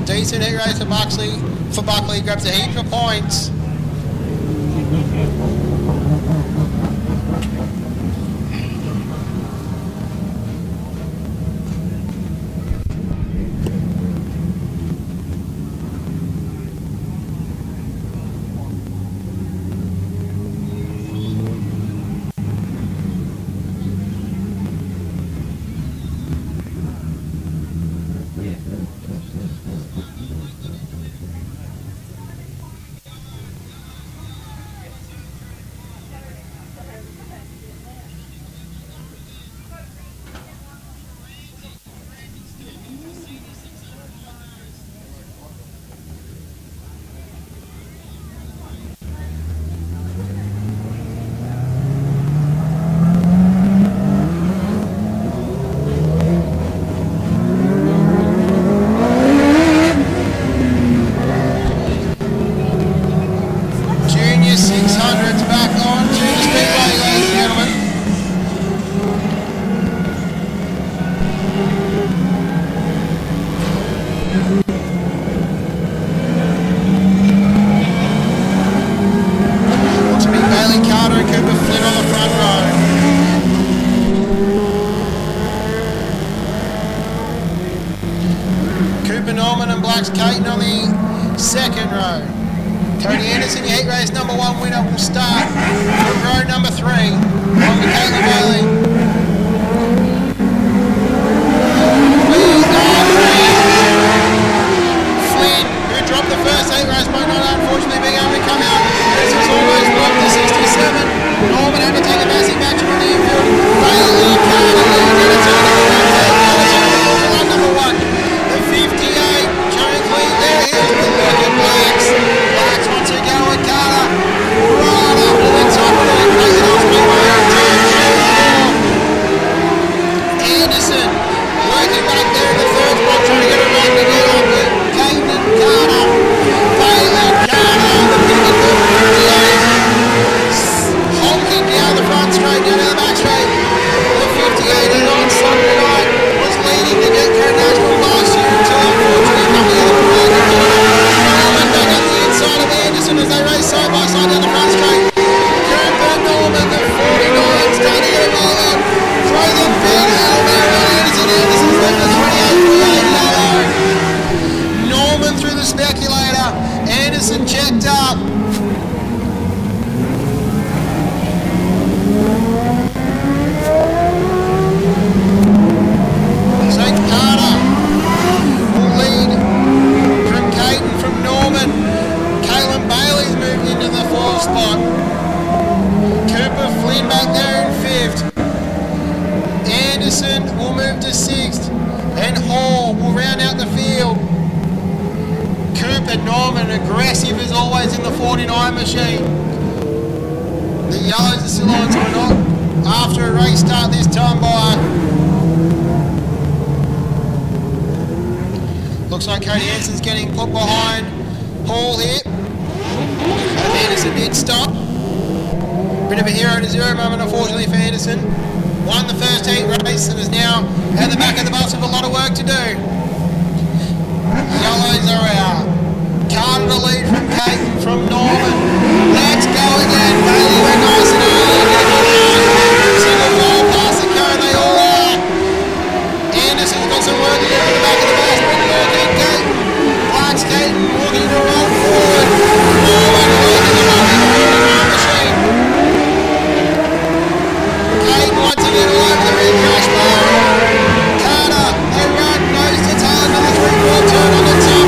B: Decent heat race for Buckley. Grabs a heap of points. Junior 600's back on to the speedway, ladies and gentlemen. Looks to be Bailey Carter and Cooper Flynn on the front row. Cooper Norman and Black's Caton on the second row. Cody Anderson, your heat race number 1 winner, will start from row number 3 on the Caitlin Bailey. We are Flynn, who dropped the first heat race by not unfortunately being able to come out. This was almost blocked to 67. Norman had to take a massive match on the infield. Bailey Carter leading it number 1. The 58, Jones lead there. Here's the look at Blacks. Blacks wants to go with Carter. Right up to the top of the crazy off speedway. Anderson working back there in the third spot, trying to get a run to get up with Caton and Carter. Bailey Carter, the picket for 58. Honking down the front straight, down to the back straight. The 58 is on Sunday night. Was leading to get Current National last year until unfortunately nothing of the Norman back up the inside of Anderson as they race side by side down the front straight. Cooper Norman, the 49, starting to get a roll up. Throw the big helmet on Anderson. Anderson's left the 28, Norman through the speculator. Anderson checked up. St. Carter will lead from Caton, from Norman. Caitlin Bailey's moved into the 4th spot. Cooper Flynn back there in 5th. Anderson will move to 6th. And Hall will round out the field. Cooper Norman, aggressive as always in the 49 machine. The yellows are still on, so we're not after a race start this time by. Looks like Cody Anderson's getting put behind Hall here. Anderson did stop. Bit of a 0-0 moment unfortunately for Anderson. Won the first heat race and is now at the back of the bus with a lot of work to do. Yellows are out. Carter to lead from Caton, from Norman. Let's go again. Bailey went nice and early. Single ball past the cone, they all are. Anderson's got some work to do at the back of the bus. Black's Caton looking to roll forward. Norman working the running machine. Caton once again all over the red crash bar. Carter, they run nose to tail into the 3-4 turn on the top.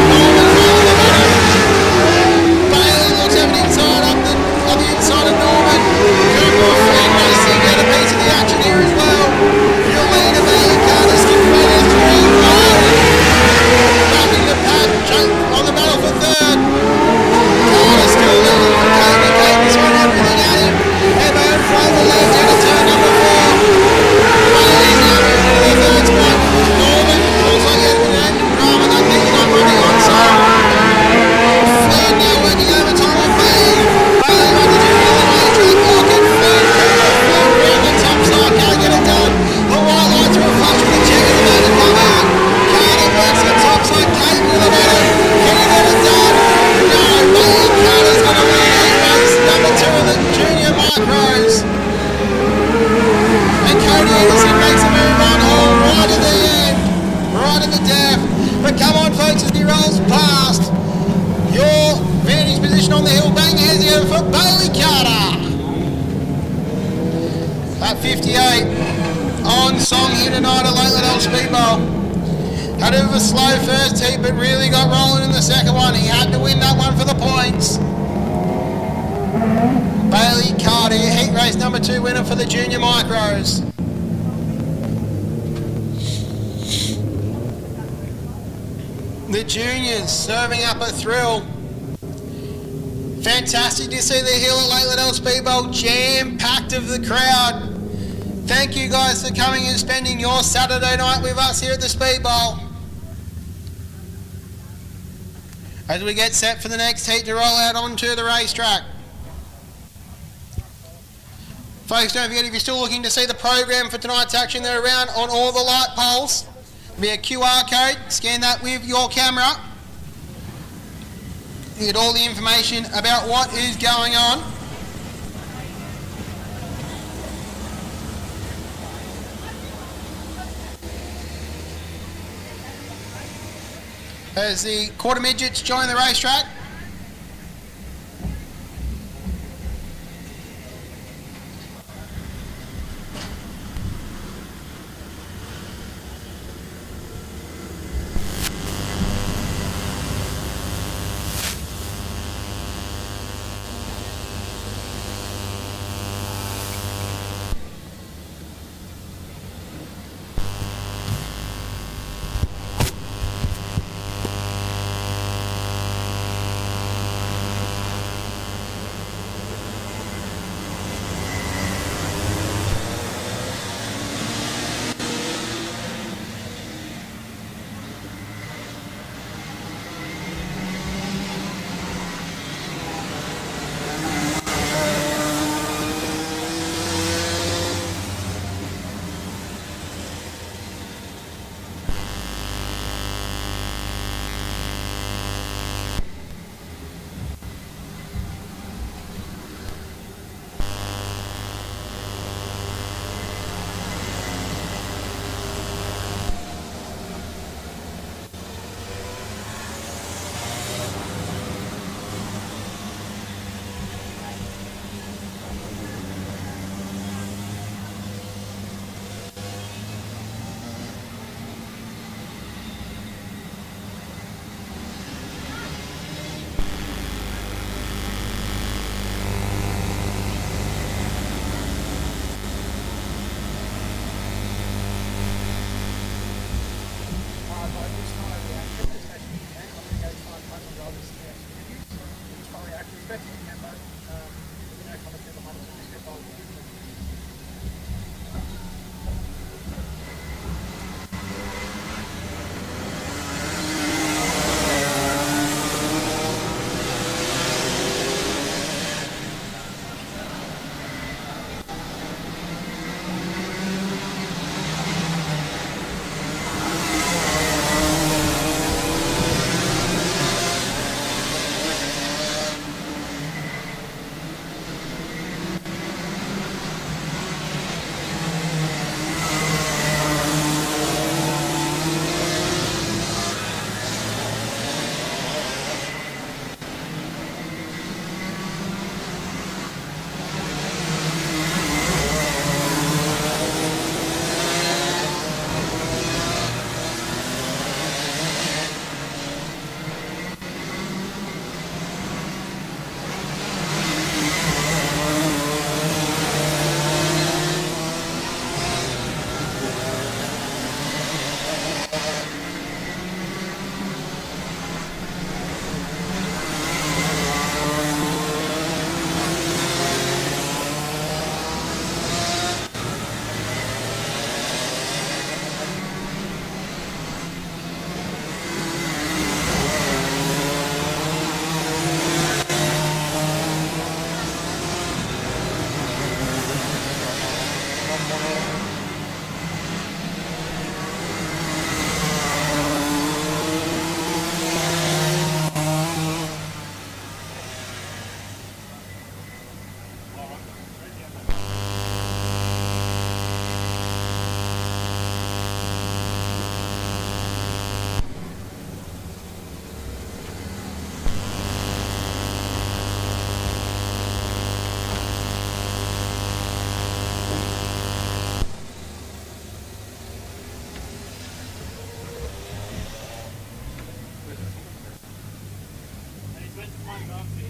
B: fast. Your vantage position on the hill, bang your hands together for Bailey Carter. At 58, on song here tonight at Liddell Speedbowl. Had a bit of a slow first heat, but really got rolling in the second one. He had to win that one for the points. Bailey Carter, heat race number 2 winner for the junior micros. The juniors serving up a thrill. Fantastic to see the hill at Liddell Speedbowl jam-packed of the crowd. Thank you guys for coming and spending your Saturday night with us here at the Speedbowl. As we get set for the next heat to roll out onto the racetrack. Folks, don't forget, if you're still looking to see the program for tonight's action, they're around on all the light poles. There'll be a QR code, scan that with your camera. You get all the information about what is going on. As the quarter midgets join the racetrack. Oh.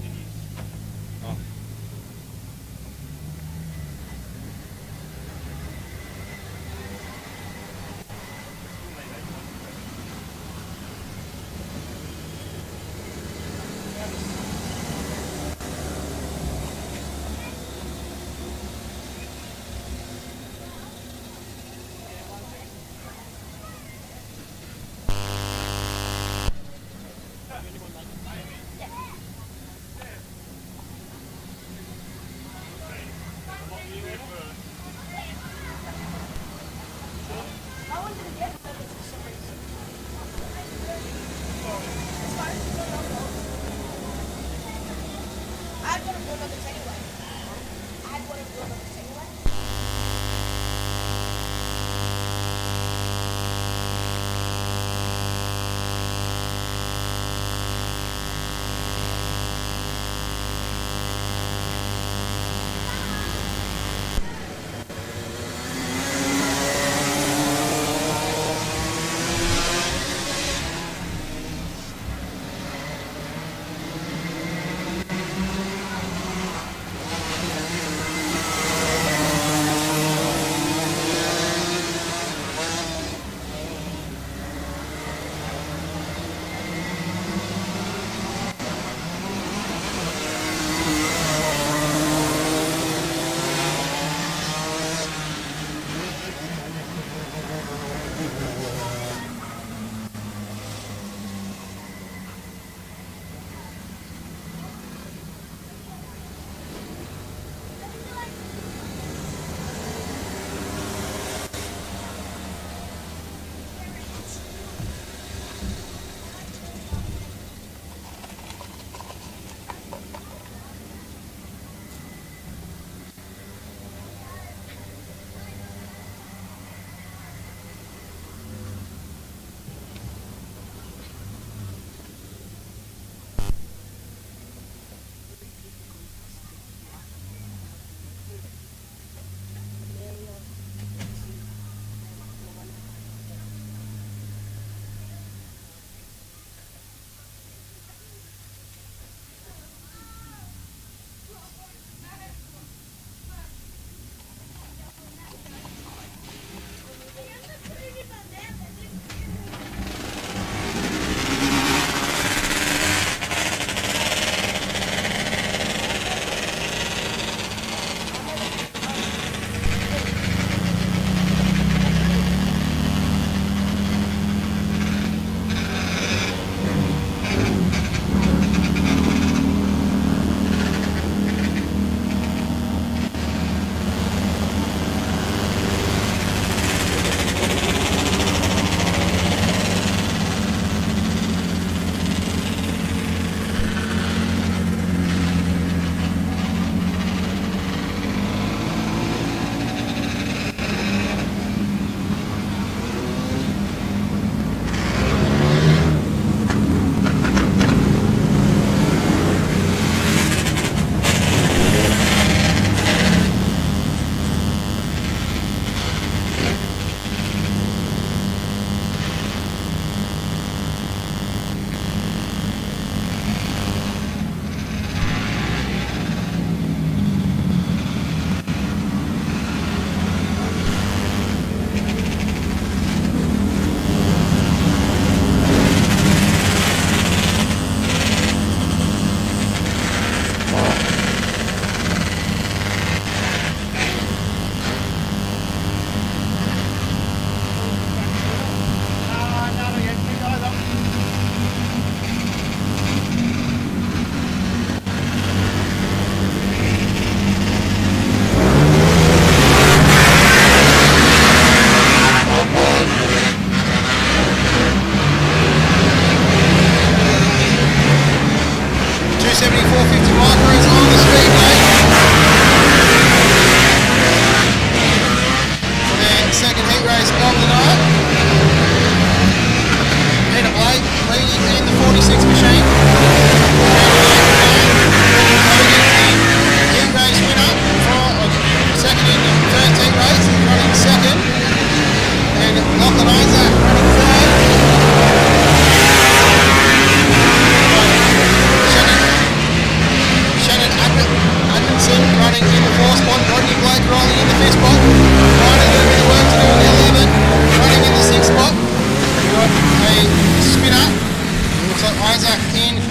B: back in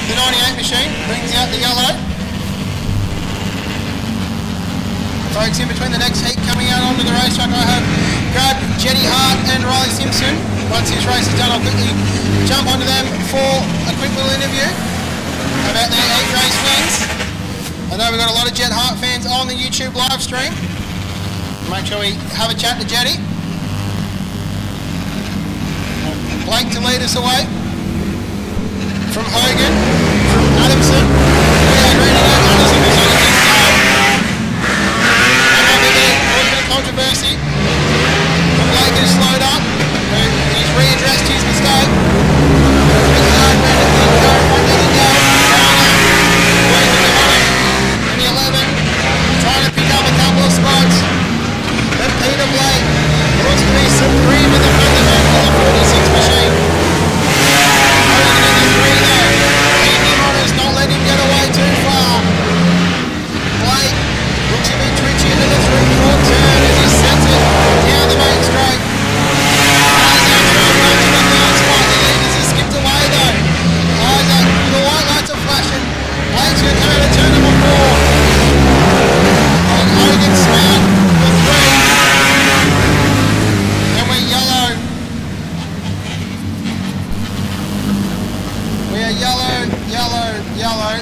B: the 98 machine, brings out the yellow. Folks, in between the next heat coming out onto the racetrack, I have grabbed Jetty Hart and Riley Simpson. Once this race is done, I'll quickly jump onto them for a quick little interview about their 8 race wins. I know we've got a lot of Jet Hart fans on the YouTube live stream. Make sure we have a chat to Jetty. Blake to lead us away. From Hogan, from Adamson. Controversy. Blake has slowed up. He's readdressed his mistake. And the 11 trying to pick up a couple of spots. But Peter Blake looks to be supreme in the front of the 46 machine. Hogan in the 3 though. Keep him honest, not let him get away too far. Blake looks a bit twitchy into the 3/4 turn as he sets it down the main straight. Isaac trying to the third spot. The leaders have skipped away though. Isaac, the white lights are flashing. Blake's going to come out of turn number 4. And Hogan Smart for 3. And we're yellow. We are yellow, yellow, yellow.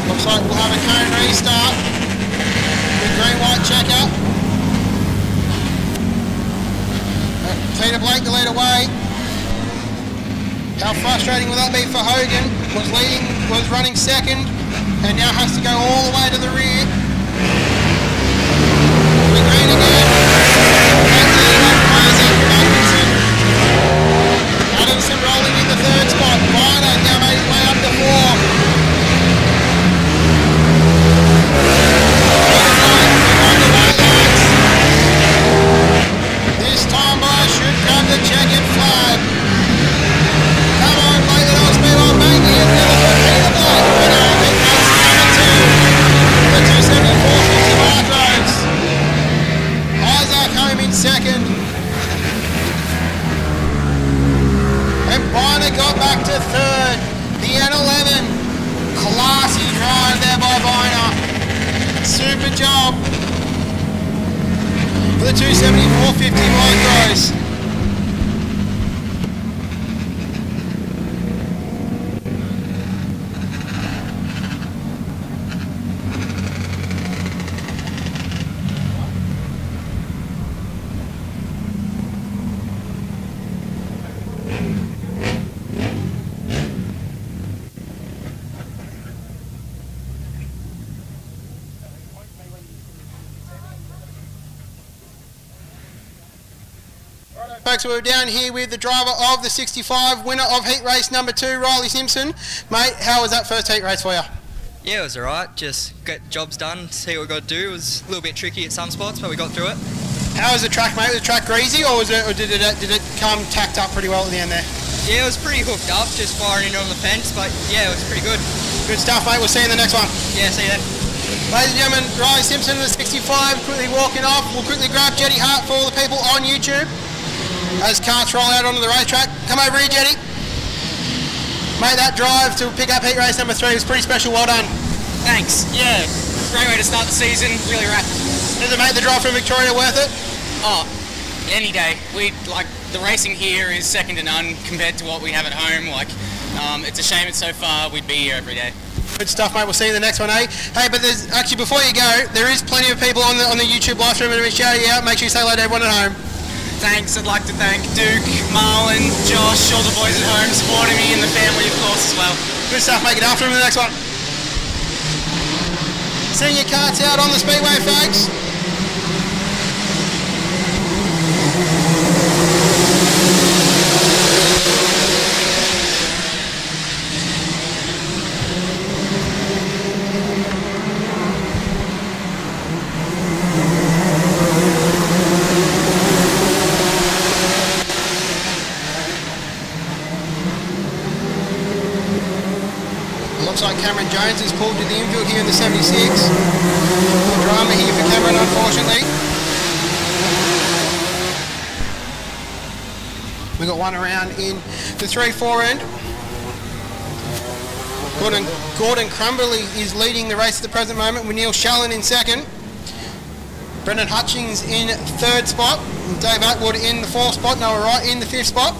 B: Looks like we'll have a cone restart with green-white checker. Peter Blake to lead away. How frustrating will that be for Hogan? Was running second, and now has to go all the way to the rear. With green again. Adamson rolling in the 3rd spot. Ryder now made his way up to 4. This time by should grab the checkered flag. Come on, Blake, Liddell Speedbowl, make it in the Peter Blake. Winner of it, race number 2. The 274 Micros. Isaac home in 2nd. And Biner got back to 3rd. The N11. Classy drive there by Biner. Super job for the 274.50 Micros. Folks, we're down here with the driver of the 65, winner of heat race number 2, Riley Simpson. Mate, how was that first heat race for you?
E: Yeah, it was alright. Just get jobs done, see what we got to do. It was a little bit tricky at some spots, but we got through it.
B: How was the track, mate? Was the track greasy, or did it come tacked up pretty well at the end there?
E: Yeah, it was pretty hooked up, just firing in on the fence, but yeah, it was pretty good.
B: Good stuff, mate. We'll see you in the next one.
E: Yeah, see you then.
B: Ladies and gentlemen, Riley Simpson, the 65, quickly walking off. We'll quickly grab Jetty Hart for all the people on YouTube as carts roll out onto the racetrack. Come over here, Jetty. Mate, that drive to pick up heat race number 3 was pretty special. Well done.
F: Thanks. Yeah, great way to start the season. Really wrapped.
B: Does it make the drive from Victoria worth it?
F: Oh, any day. The racing here is second to none compared to what we have at home. It's a shame it's so far. We'd be here every day.
B: Good stuff, mate. We'll see you in the next one, eh? Hey, but there's actually, before you go, there is plenty of people on the YouTube live stream and we shout you out. Make sure you say hello to everyone at home.
F: Thanks. I'd like to thank Duke, Marlon, Josh, all the boys at home supporting me, and the family, of course, as well.
B: Good stuff, mate. Get after him in the next one. Seeing your carts out on the speedway, folks. Looks like Cameron Jones has pulled to the infield here in the 76. Drama here for Cameron, unfortunately. We got one around in the 3-4 end. Gordon Crumberly is leading the race at the present moment with Neil Shallon in second. Brendan Hutchings in third spot. Dave Atwood in the fourth spot. Noah Wright in the fifth spot.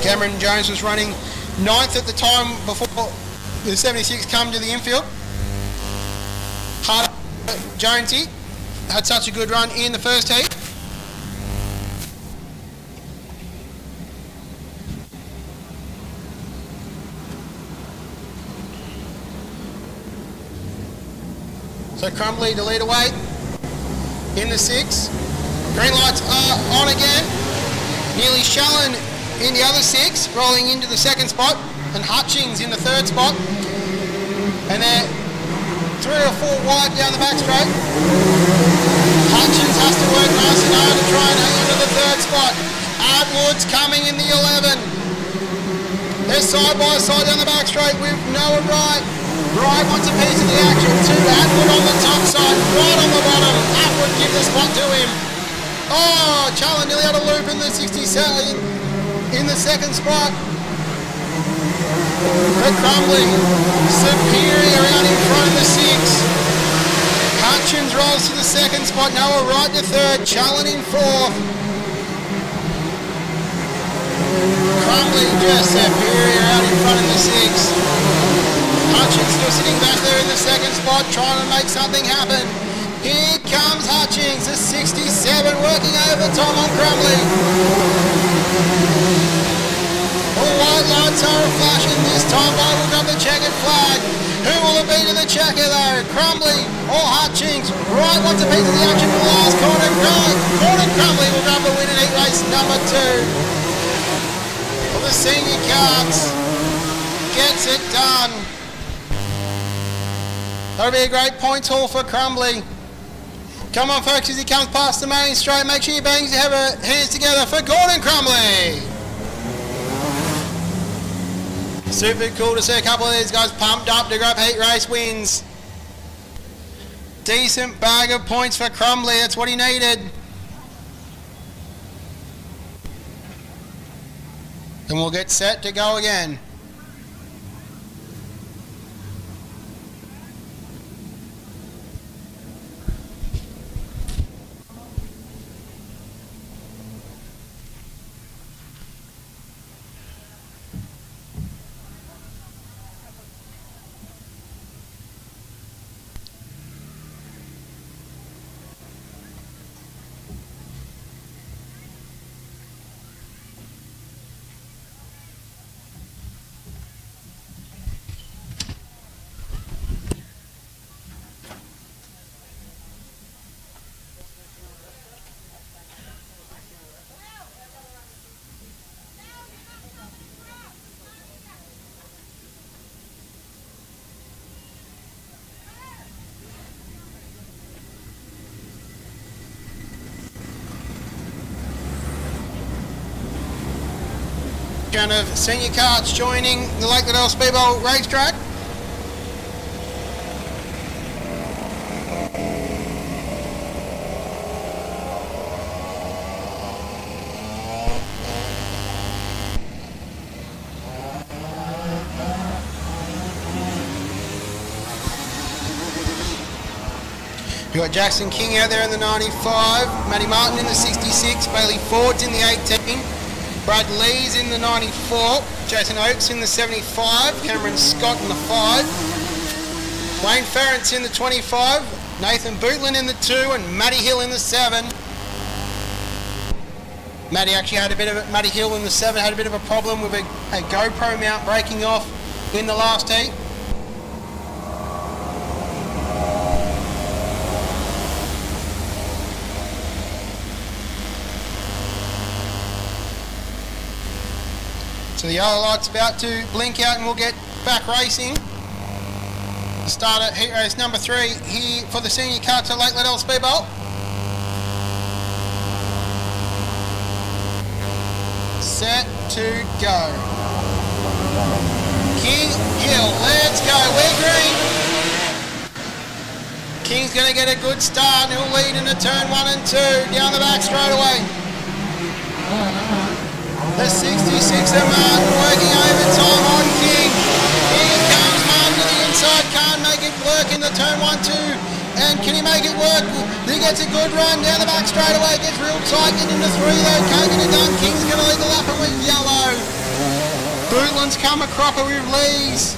B: Cameron Jones was running ninth at the time before the 76 come to the infield. Hard Jonesy had such a good run in the first heat. So Crumbly to lead away in the 6. Green lights are on again. Nearly Shallon in the other 6, rolling into the second spot, and Hutchings in the third spot. And they're 3 or 4 wide down the back straight. Hutchings has to work nice and hard to try and hang on to the third spot. Atwood's coming in the 11. They're side by side down the back straight with Noah Wright. Wright wants a piece of the action too. Atwood on the top side, right on the bottom. Atwood gives the spot to him. Oh, Challen nearly had a loop in the 67 in the second spot. But Crumbly, superior out in front of the 6. Hutchins rolls to the second spot. Noah Wright to third. Challen in fourth. Crumbly just superior out in front of the 6. Hutchins still sitting back there in the second spot, trying to make something happen. Here comes Hutchins, the 67, working over Tom on Crumbly. All white lights are flashing this time. Boy will grab the checkered flag. Who will it be to the checker though? Crumbly or Hutchins? Wright wants a piece of the action for the last corner. Gordon Crumbly will grab the win in heat race number 2. For the senior carts, gets it done. That'll be a great points haul for Crumbly. Come on folks, as he comes past the main straight, make sure you bangs have your hands together for Gordon Crumbly. Super cool to see a couple of these guys pumped up to grab heat race wins. Decent bag of points for Crumbly, that's what he needed. And we'll get set to go again. Of senior carts joining the Liddell Speedbowl racetrack. We've got Jackson King out there in the 95, Matty Martin in the 66, Bailey Ford's in the 18, Brad Lee's in the 94, Jason Oakes in the 75, Cameron Scott in the 5, Wayne Ferrance in the 25, Nathan Bootland in the 2, and Matty Hill in the 7. Matty Hill in the 7 had a bit of a problem with a GoPro mount breaking off in the last heat. So the yellow light's about to blink out and we'll get back racing. Start at heat race number 3 here for the senior carts at Liddell Speedbowl. Set to go. King Hill, let's go, we're green. King's going to get a good start and he'll lead into turn 1 and 2 down the back straight away. and can he make it work? He gets a good run down the back straight away, gets real tight, getting into 3 though, can't get it done. King's going to lead the lap and with yellow. Bootland's come a cropper with Lees.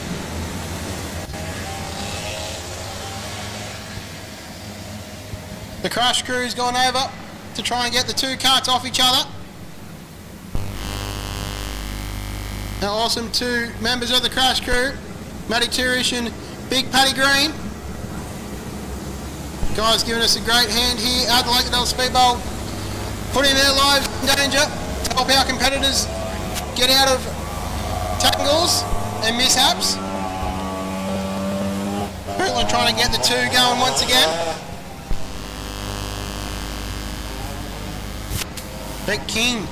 B: The crush crew's gone over to try and get the 2 carts off each other. Now awesome 2 members of the crush crew, Matty Tirish and Big Paddy Green. Guys giving us a great hand here at the Liddell Speedbowl, putting their lives in danger to help our competitors get out of tangles and mishaps. Bootland trying to get the 2 going once again. But King,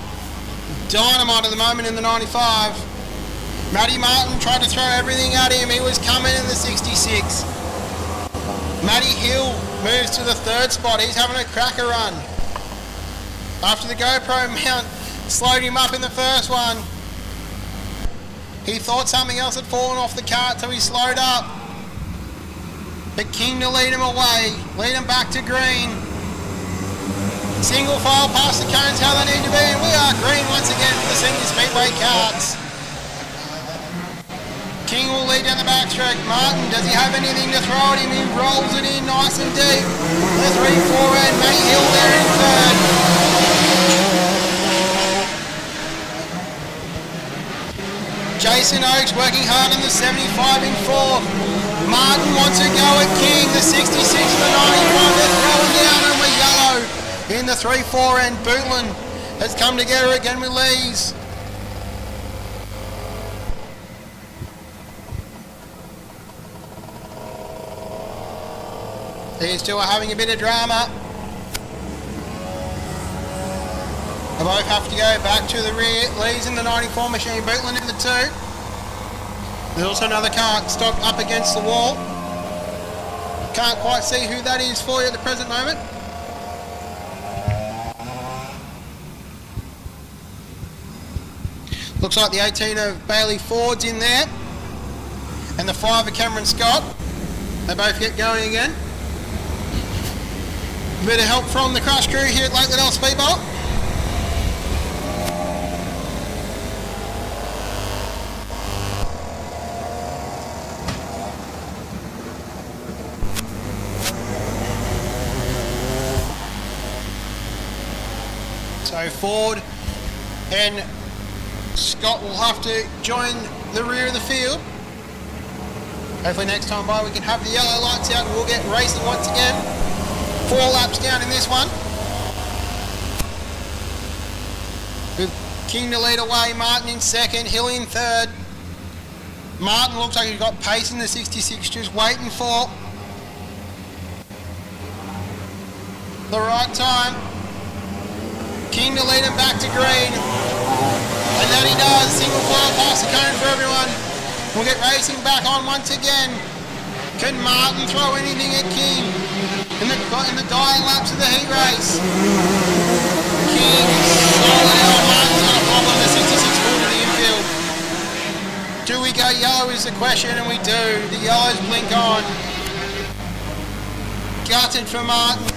B: dynamite at the moment in the 95. Matty Martin tried to throw everything at him. He was coming in the 66. Matty Hill moves to the 3rd spot. He's having a cracker run. After the GoPro mount slowed him up in the first one. He thought something else had fallen off the cart, so he slowed up. But King to lead him away, lead him back to green. Single file past the cones how they need to be, and we are green once again for the senior speedway carts. King will lead down the backstretch. Martin, does he have anything to throw at him? He rolls it in nice and deep. The 3-4 and Matty Hill there in 3rd. Jason Oakes working hard in the 75 in 4th. Martin wants to go at King, the 66 and the 95. They're throwing down and we're yellow in the 3-4 and Bootland has come together again with Lees. These 2 are having a bit of drama. They both have to go back to the rear. Lees in the 94 machine, Bootland in the 2. There's also another car stopped up against the wall. Can't quite see who that is for you at the present moment. Looks like the 18 of Bailey Ford's in there. And the 5 of Cameron Scott. They both get going again. A bit of help from the crush crew here at Liddell Speedbowl. So Ford and Scott will have to join the rear of the field. Hopefully next time by we can have the yellow lights out and we'll get racing once again. 4 laps down in this one. With King to lead away, Martin in 2nd, Hill in 3rd. Martin looks like he's got pace in the 66, just waiting for the right time. King to lead him back to green. And that he does. Single file past the cone for everyone. We'll get racing back on once again. Can Martin throw anything at King in the dying laps of the heat race? King solid out. Martin's got a problem. The 66 full to the infield. Do we go yellow is the question, and we do. The yellows blink on. Gutted for Martin.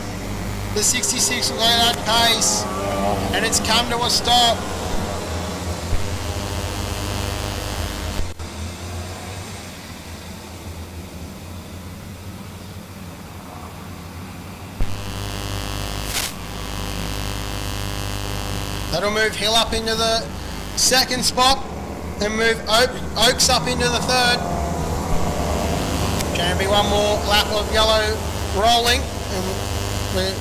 B: The 66 will go that pace. And it's come to a stop. That'll move Hill up into the 2nd spot and move Oakes up into the 3rd. Going to be one more lap of yellow rolling. And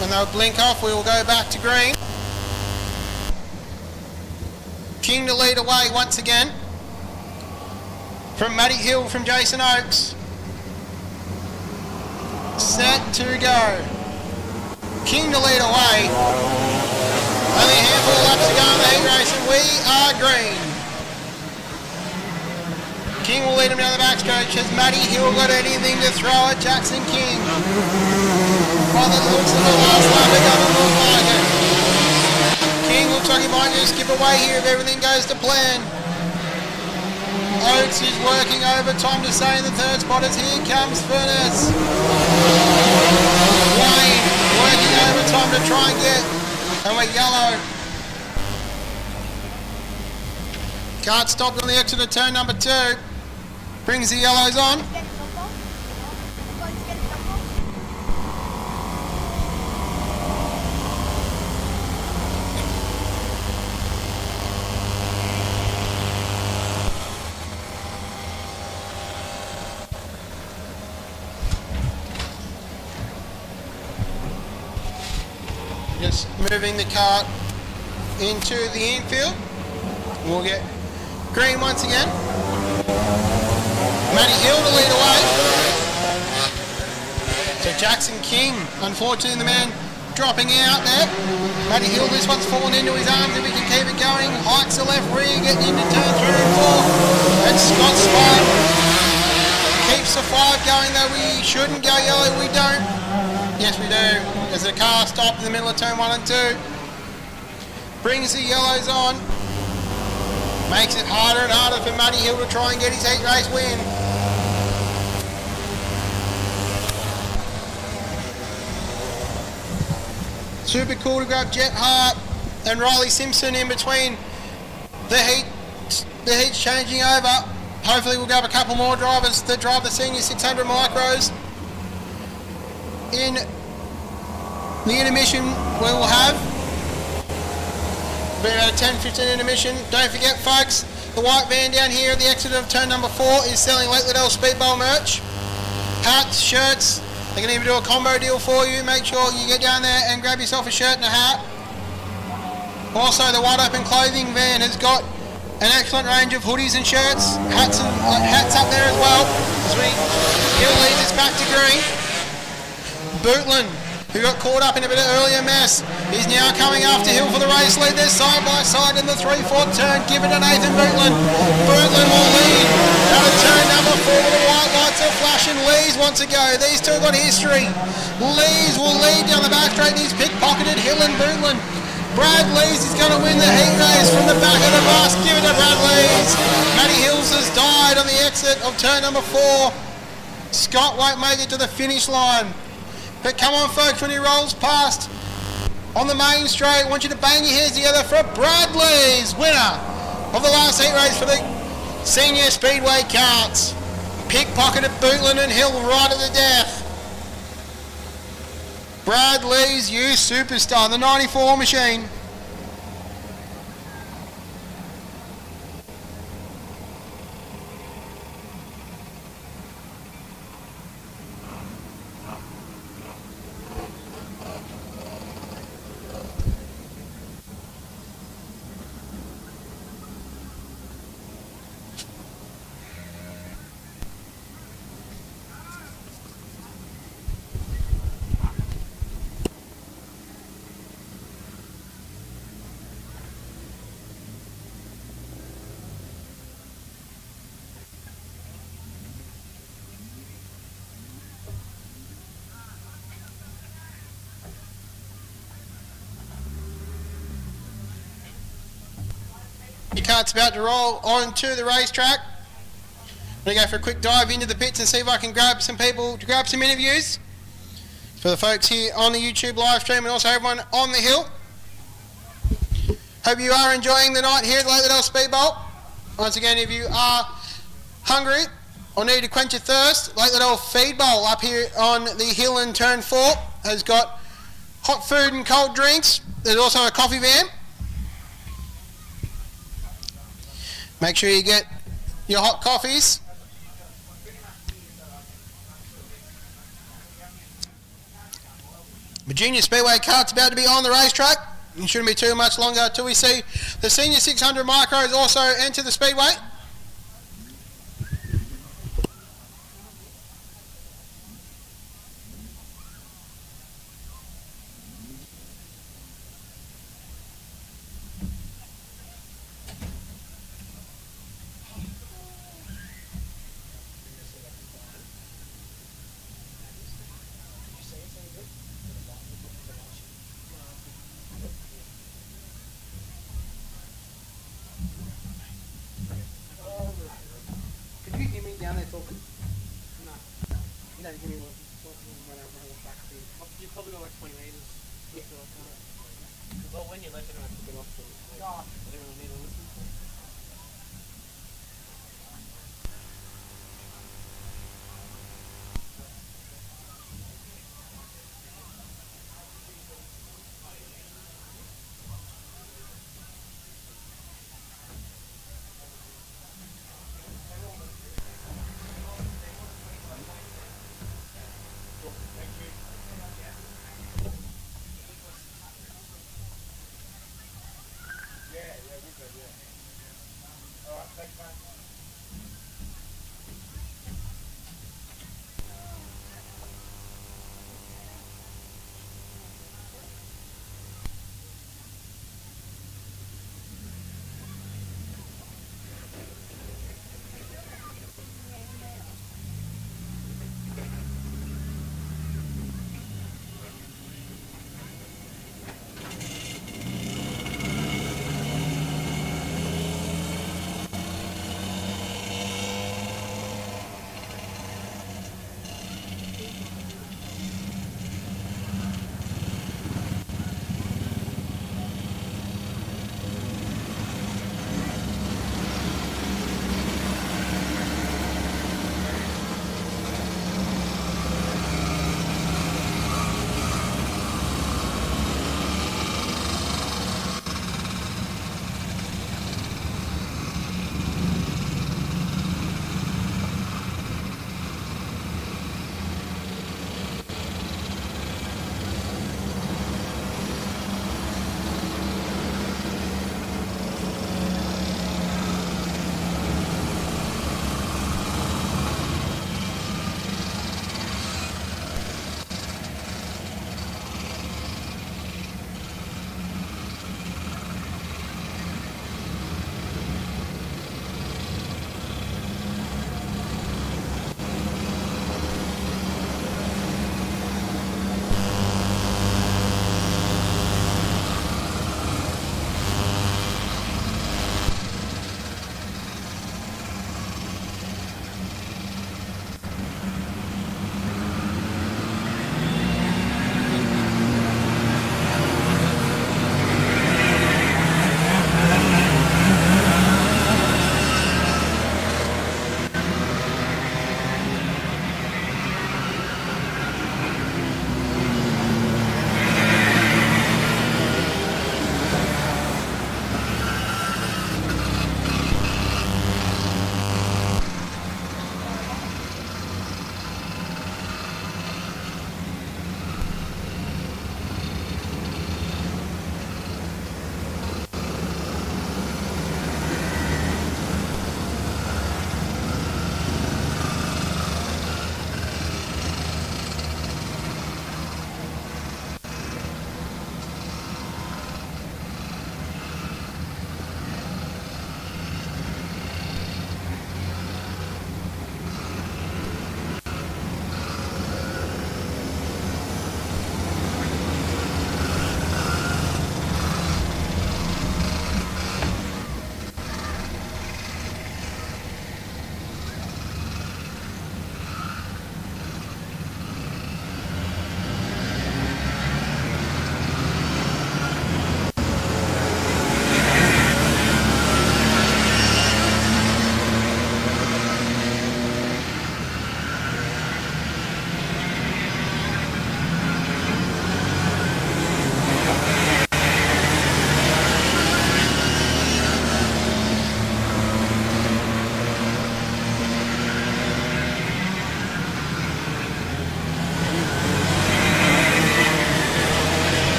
B: when they'll blink off, we will go back to green. King to lead away once again. From Matty Hill from Jason Oakes. Set to go. King to lead away. Only a handful of laps to go in the heat race and we are green. King will lead him down the backstretch. Has Matty Hill got anything to throw at Jackson King? By the looks of the last lap, it doesn't look like it. King looks like he might just skip away here if everything goes to plan. Oates is working overtime to stay in the 3rd spot as here comes Furness. overtime to try and get. And we're yellow. Kart stopped on the exit of turn number 2. Brings the yellows on. Just moving the cart into the infield. We'll get green once again. Matty Hill to lead away. So Jackson King, unfortunately the man dropping out there. Matty Hill, this one's fallen into his arms if we can keep it going. Hikes the left rear, getting into turn 3 and 4. And Scott Spike keeps the 5 going, though we shouldn't go yellow, we don't. Yes, we do, as the car stopped in the middle of turn 1 and 2. Brings the yellows on. Makes it harder and harder for Matty Hill to try and get his heat race win. Super cool to grab Jet Hart and Riley Simpson in between the heat's changing over. Hopefully we'll grab a couple more drivers that drive the senior 600 micros. In the intermission we will have about a 10-15 intermission. Don't forget folks, the white van down here at the exit of turn number 4 is selling Liddell Speedbowl merch. Hats, shirts, they can even do a combo deal for you. Make sure you get down there and grab yourself a shirt and a hat. Also the wide open clothing van has got an excellent range of hoodies and shirts, hats up there as well. As Hill leads us back to green. Bootland, who got caught up in a bit of earlier mess, is now coming after Hill for the race lead. They're side by side in the 3/4 turn. Give it to Nathan Bootland. Bootland will lead out of turn number 4. The white lights are flashing. Lees wants to go. These two got history. Lees will lead down the back straight. He's pickpocketed Hill and Bootland. Brad Lees is going to win the heat race from the back of the bus. Give it to Brad Lees. Matty Hills has died on the exit of turn number 4. Scott won't make it to the finish line. But come on folks, when he rolls past on the main straight, I want you to bang your heads together for Brad Lees, winner of the last heat race for the senior speedway karts. Pickpocketed Bootland and Hill right at the death. Brad Lees, you superstar, the 94 machine. Your cart's about to roll onto the racetrack. I'm going to go for a quick dive into the pits and see if I can grab some people to grab some interviews for the folks here on the YouTube live stream and also everyone on the hill. Hope you are enjoying the night here at Liddell Speedbowl. Once again, if you are hungry or need to quench your thirst, Liddell Speedbowl up here on the hill in turn 4 has got hot food and cold drinks. There's also a coffee van. Make sure you get your hot coffees. Virginia Speedway kart's about to be on the racetrack. It shouldn't be too much longer until we see the senior 600 micros also enter the speedway. Down there talking. No. You don't give me one over the back speed.
G: You probably got like 20 metres. when you left it, I took it off. So, I didn't really need to listen.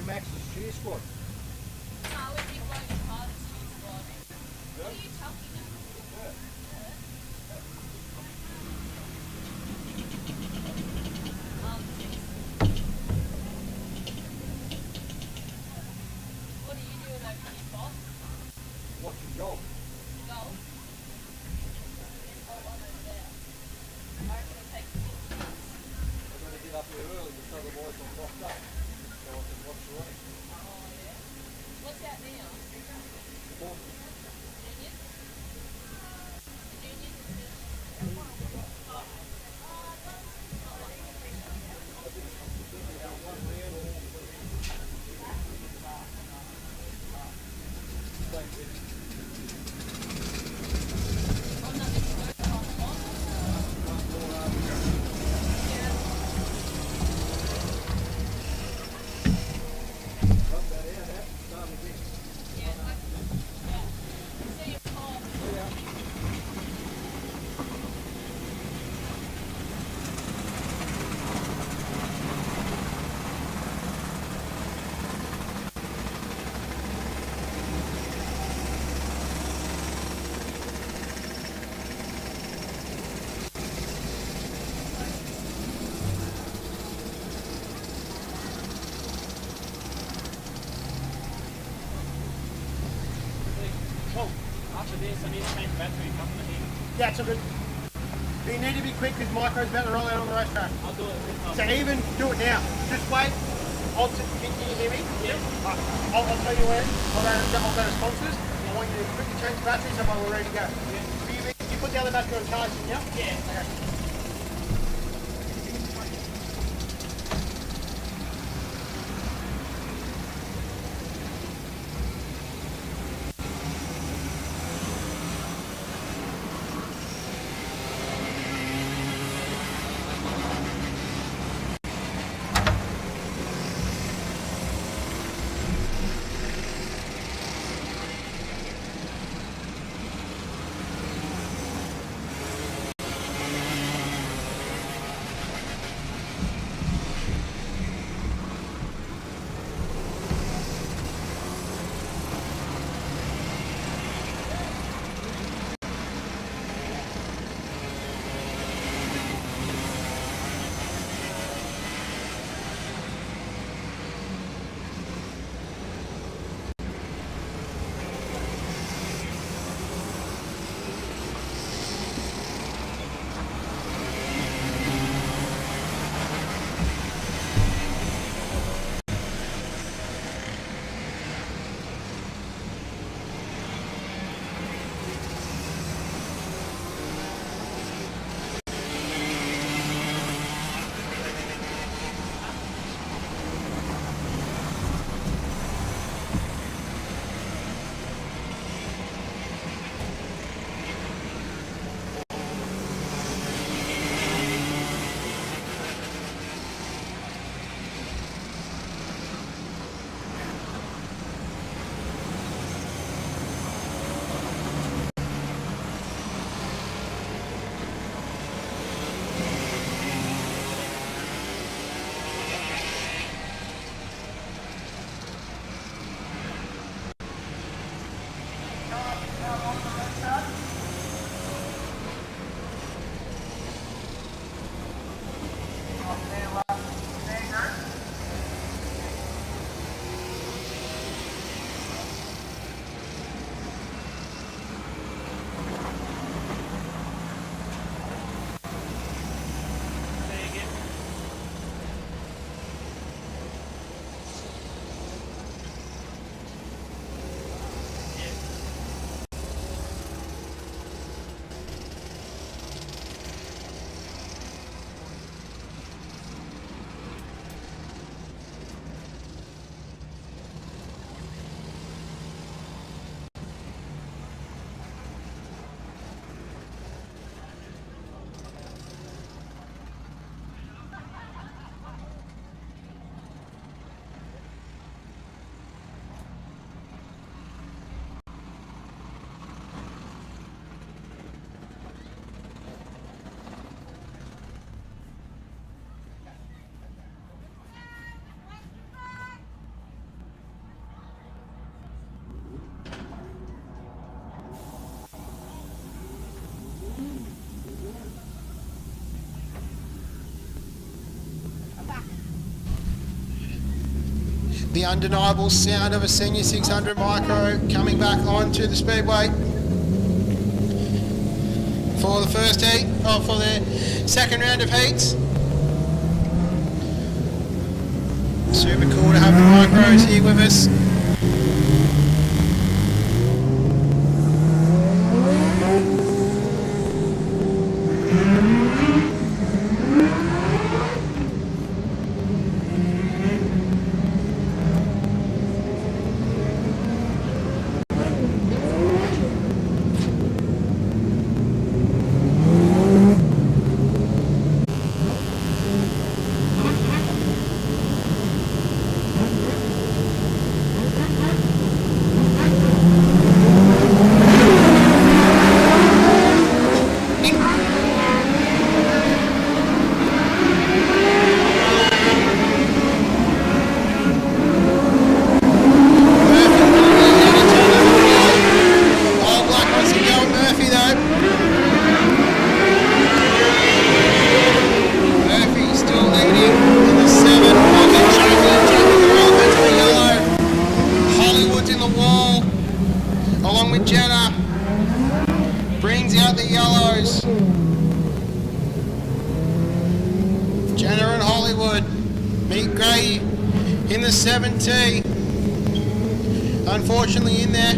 G: Max's cheer squad.
C: No, it'd be like the hardest cheese squad. What are you talking about? What are you doing over here, Bob?
G: Watching golf.
C: Golf? There's a hole over there. I reckon it'll take 15 minutes.
G: I'm going to get up here early so the boys will locked up. So I can watch the race.
C: Oh, yeah. What's that now? Juniors? Juniors and seniors? Oh, nothing to go on, Bob. See you, Paul.
G: Oh, after this, I need to change the battery and come in here.
H: Yeah, it's all good. But you need to be quick because Micro's about to roll out on the racetrack.
G: I'll do it.
H: So even do it now. Just wait. Can you hear me?
G: Yeah.
H: I'll tell you when. I'll go to sponsors. I want you to quickly change the battery so we're ready to go. You put the other battery on charge, yeah? Yeah. Okay.
B: The undeniable sound of a senior 600 micro coming back onto the speedway for the first heat, or for the second round of heats. Super cool to have the micros here with us. In the 7T, unfortunately in there.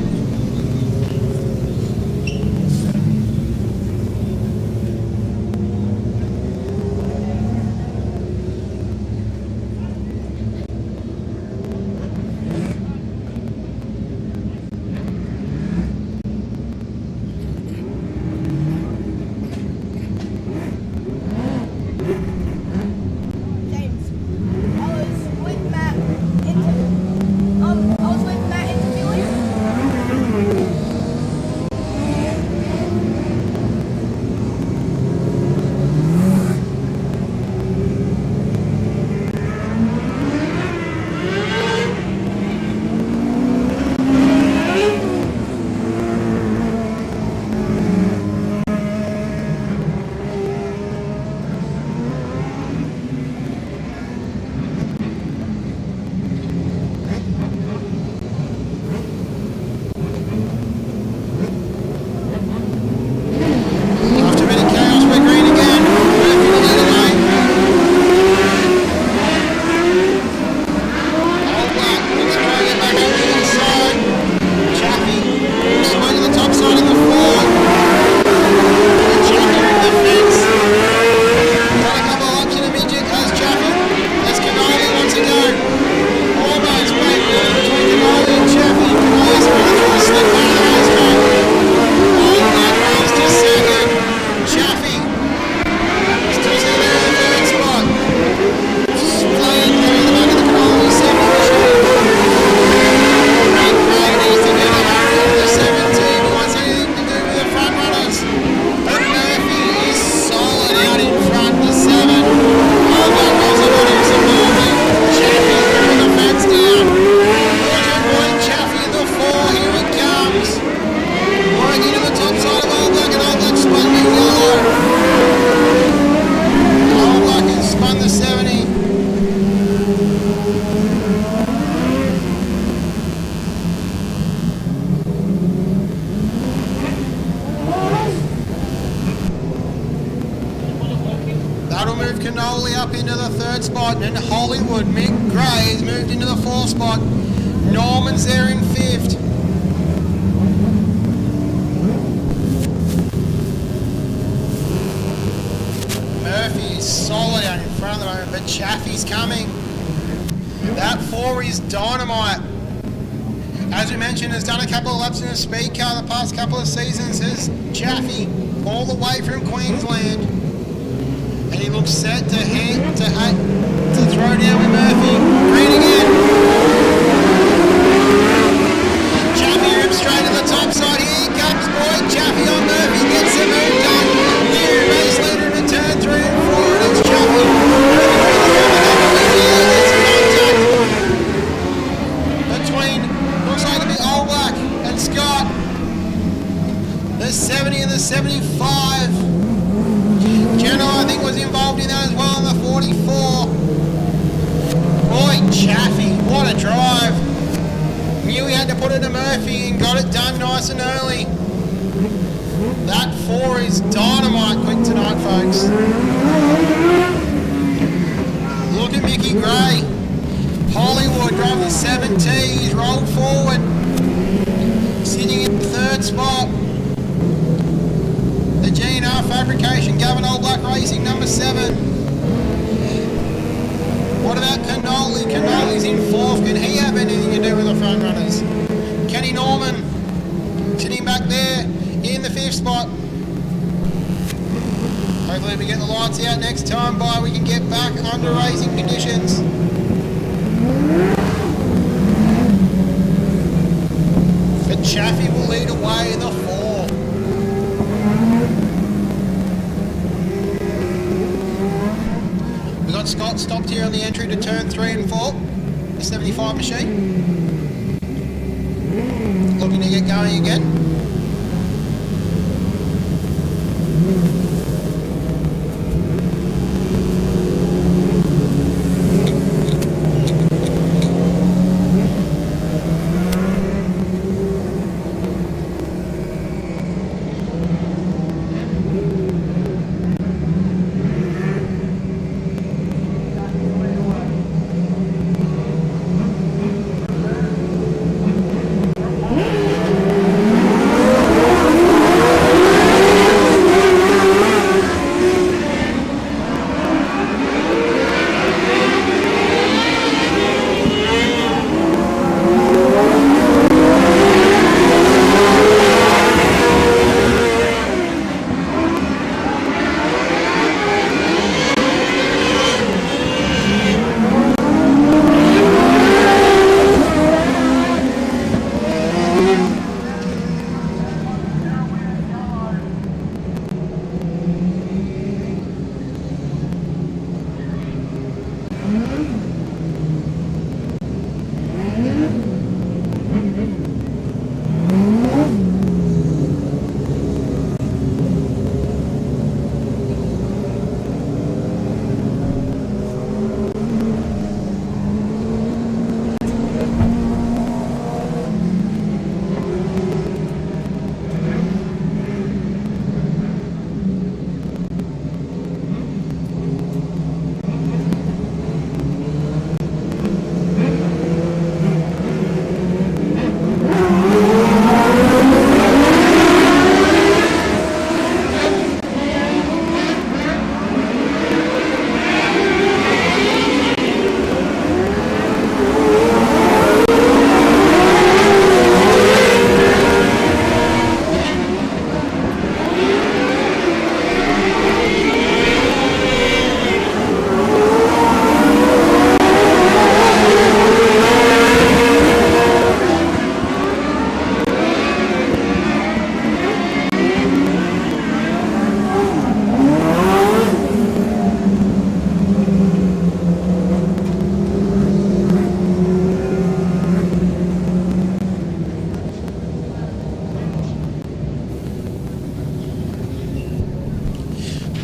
B: Up into the third spot, and Hollywood, Mick Gray has moved into the fourth spot. Norman's there in fifth. Murphy's solid out in front of the moment, but Chaffee's coming. That 4 is dynamite. As we mentioned, has done a couple of laps in a speed car the past couple of seasons. Is Chaffee all the way from Queensland. And he looks set to throw down with Murphy. Green again. Chaffee rips straight to the top side. Here he comes, boy. Chaffee on Murphy gets the move done. New race leader in turn 3 and 4, and it's Chaffee. Between, looks like to be Old Black and Scott. The 70 and the 75. Jenna, I think, was involved in that as well in the 44. Boy, Chaffee, what a drive. Knew he had to put it to Murphy and got it done nice and early. That 4 is dynamite quick tonight, folks. Look at Mickey Gray. Hollywood drove the 7T. He's rolled forward. Sitting in the 3rd spot. The G&R Fabrication, Gavin All Black Racing, number 7. What about Cannoli? Cannoli's in 4th. Can he have anything to do with the front runners? Kenny Norman sitting back there in the 5th spot. Hopefully if we get the lights out next time by, we can get back under racing conditions. But Chaffee will lead away in the 4. We've got Scott stopped here on the entry to turn 3 and 4. The 75 machine. Looking to get going again.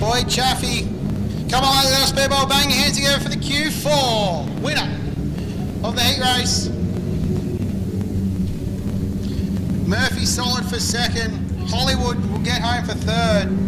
B: Boy, Chaffee. Come on, Liddell Speedbowl, bang your hands together for the Q4 winner of the heat race. Murphy solid for 2nd. Hollywood will get home for 3rd.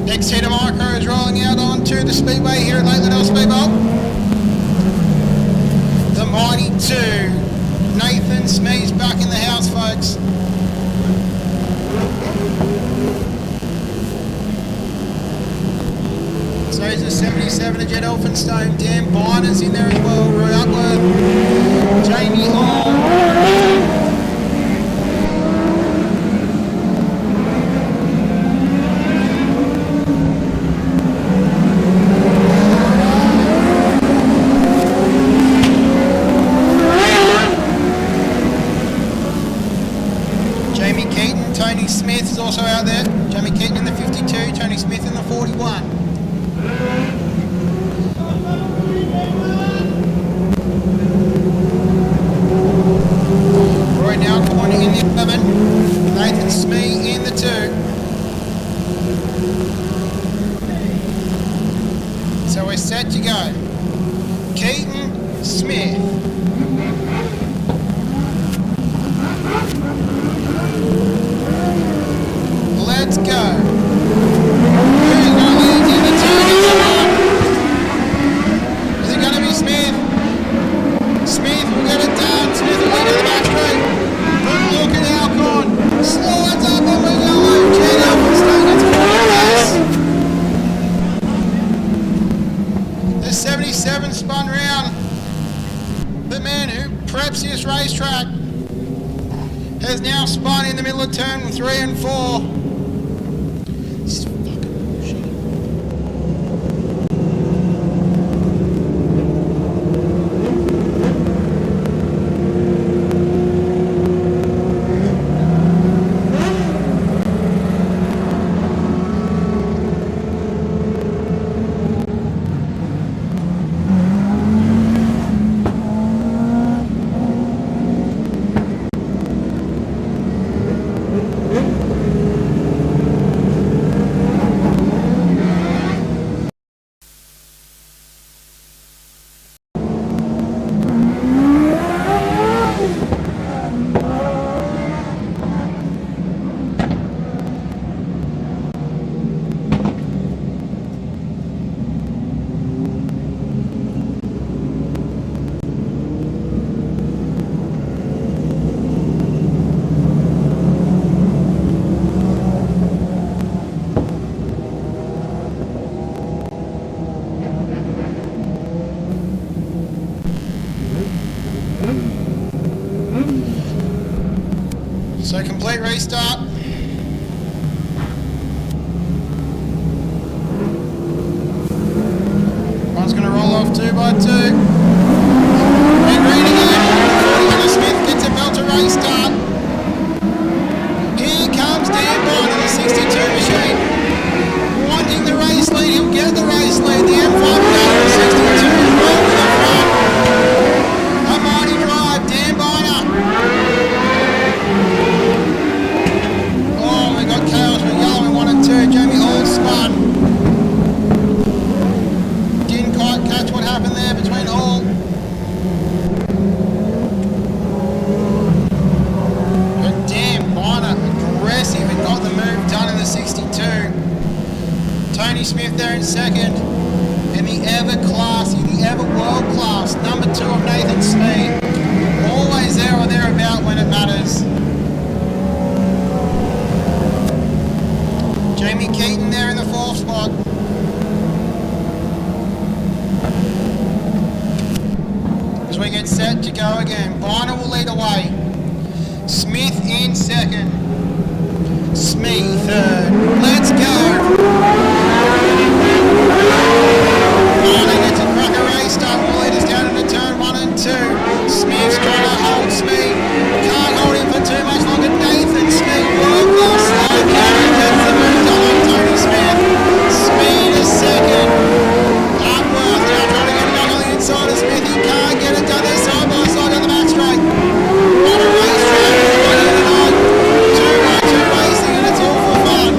B: Next heat of micro is rolling out onto the speedway here at Liddell Speedbowl. The mighty 2. Nathan Smee's back in the house, folks. So is the 77 of Jed Elphinstone. Dan Byner's in there as well. Roy Upworth. Jamie Hall. one. Roy now cornering in the 11. Nathan Smee in the 2. So we're set to go. Keaton Smith. Let's go. Who's going to lead in the 2? Is it going to be Smith? Smith will get it done. Smith will lead to the back straight. Good look at Alcorn. Slow it up and we go. Jet Alcorn staying at 4 The 77 spun round. The man who preps this racetrack has now spun in the middle of turn 3 and 4. This is fucking bullshit. So complete restart. One's going to roll off 2 by 2. And reading it. Smith gets a belter restart. Here comes Dan Bond in the 62 machine. Wanting the race lead. He'll get the race lead. The M5 down the 62 is well to the front. A mighty drive. Dan Bonner. Oh, we got chaos with yellow in 1 and 2. Jamie Hall spun. Didn't quite catch what happened there between Hall. But damn, Bonner aggressive and got the move done in the 62. Tony Smith there in second. And the ever classy, the ever world class number 2 of Nathan Smee. Always there or thereabout when it matters. Jamie Keaton there in the 4th spot. As we get set to go again, Bonner will lead away. Smith in second. Smee third. Let's go. Bonner gets a cracker race start. Will lead us down into turn 1 and 2. Smith's trying to hold Smee. Can't hold him for too much longer. Nathan Smee, world class slow carry. Gets the move done on Tony Smith. Speed is second. Upworth now trying to get it back on the inside of Smith. He can't get it done there side by side on the back straight. What a racetrack. 2 by 2 racing and it's all for fun.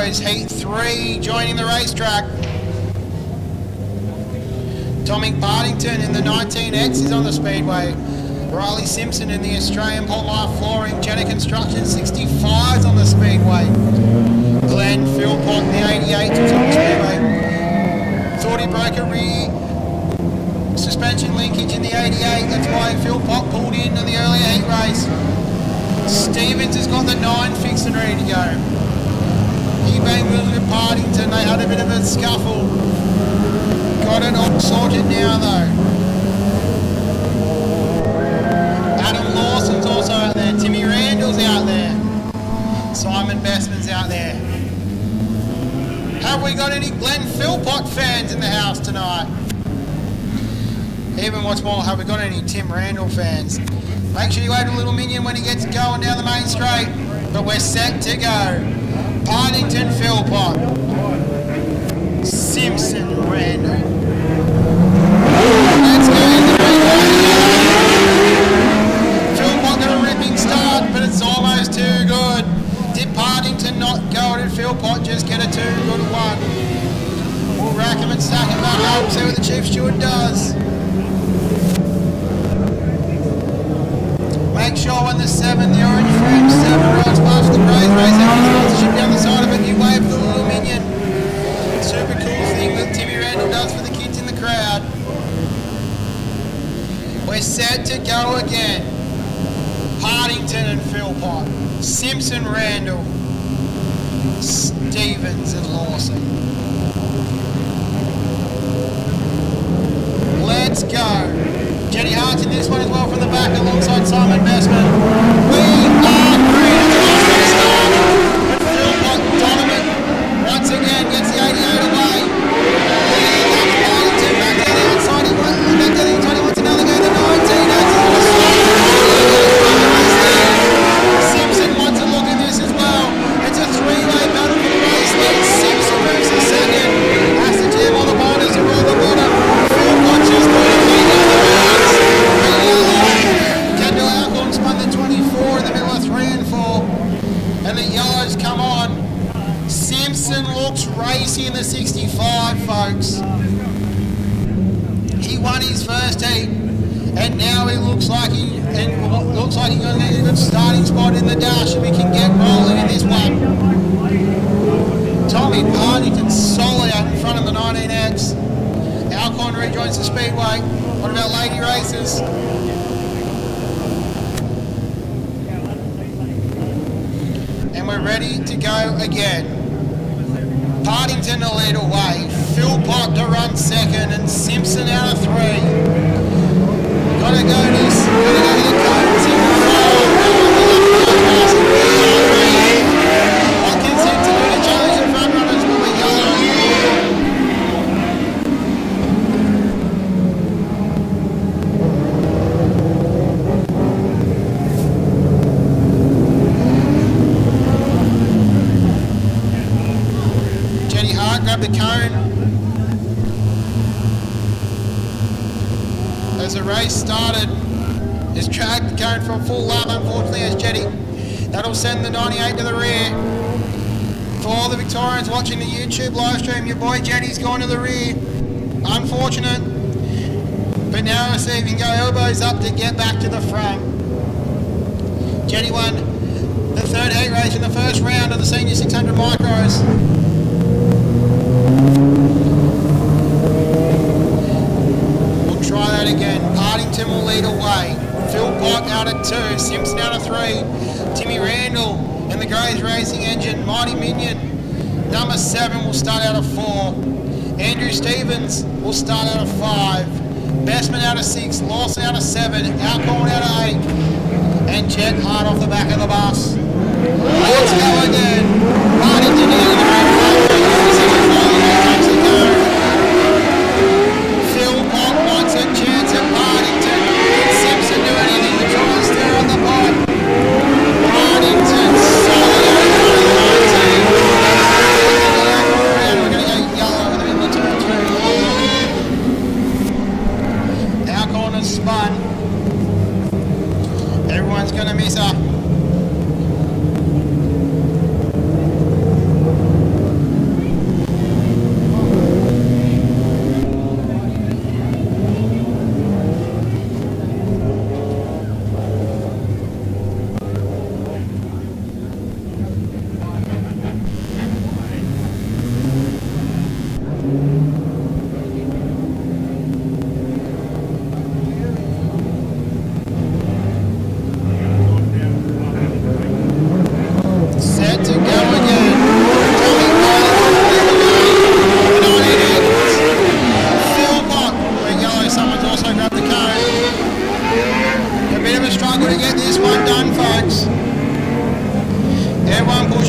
B: boys. Heat 3 joining the racetrack. Tommy Partington in the 19X is on the speedway. Riley Simpson in the Australian Polymer Flooring Jenner Construction 65's on the speedway. Glenn Philpott in the 88 is on the speedway. Thought he broke a rear suspension linkage in the 88. That's why Philpott pulled in the earlier heat race. Stevens has got the 9 fixed and ready to go. He banged with Partington. They had a bit of a scuffle. Got it all sorted now though. Adam Lawson's also out there. Timmy Randall's out there. Simon Bestman's out there. Have we got any Glenn Philpott fans in the house tonight? Even what's more, have we got any Tim Randall fans? Make sure you wait a little minion when he gets going down the main straight. But we're set to go. Partington, Philpott. Simpson, Randall. Let's go. Philpott got a ripping start, but it's almost too good. Did Partington not go? Did Philpott just get a too good one? We'll rack him and stack him back up, see what the Chief Steward does. Make sure when the 7, the orange frame 7 rolls past the Braze Race, having sponsorship down the side of it, you wave the little minion. Super cool thing that Timmy Randall does for the kids in the crowd. We're set to go again. Partington and Philpott. Simpson, Randall. Stevens and Lawson. Let's go. Jenny Hart's in this one as well from the back alongside Simon Bestman. We are green. It's a start. But Philpott Donovan once again gets the 88 away. Partington back to the outside. He wants another go to 19. Simpson wants a look at this as well. It's a 3-way battle for the race lead. Simpson moves to second. Has to jam all the borders to roll the bottom. Philpott just got a feet down the rounds. Kendall Alcorn spun the 24 in the middle of 3 and 4. And the yellows come on. Simpson looks racy in the 65, folks. He won his first heat. And now he looks like he's going to get a good starting spot in the dash if we can get rolling in this one. Tommy Partington solid out in front of the 19X. Alcorn rejoins the speedway. What about lady races? And we're ready to go again. Partington to lead away. Philpott to run second and Simpson out of 3. Gotta go to the cones in 4. Watkins in to challenge the front runners with the yellow. Jenny Hart grabbed the cone. As the race started, his track going for a full lap, unfortunately, as Jetty. That'll send the 98 to the rear. For all the Victorians watching the YouTube live stream, your boy Jetty's gone to the rear. Unfortunate. But now I see if he can go elbows up to get back to the front. Jetty won the 3rd heat race in the first round of the senior 600 micros. Try that again. Partington will lead away. Philpott out at 2. Simpson out of 3. Timmy Randall in the Grays Racing Engine. Mighty Minion. Number 7 will start out of 4. Andrew Stevens will start out of 5. Bestman out of 6. Lawson out of 7. Alcorn out of 8. And Jet Hart off the back of the bus. Let's go again. Partington out of the red flag. Philpott wants a chance at Partington. Can Simpson do anything to try and stir on the pipe? Partington solid out of the 19. We're going to go yellow in the middle of turn 2. Alcorn has spun. Everyone's going to miss her.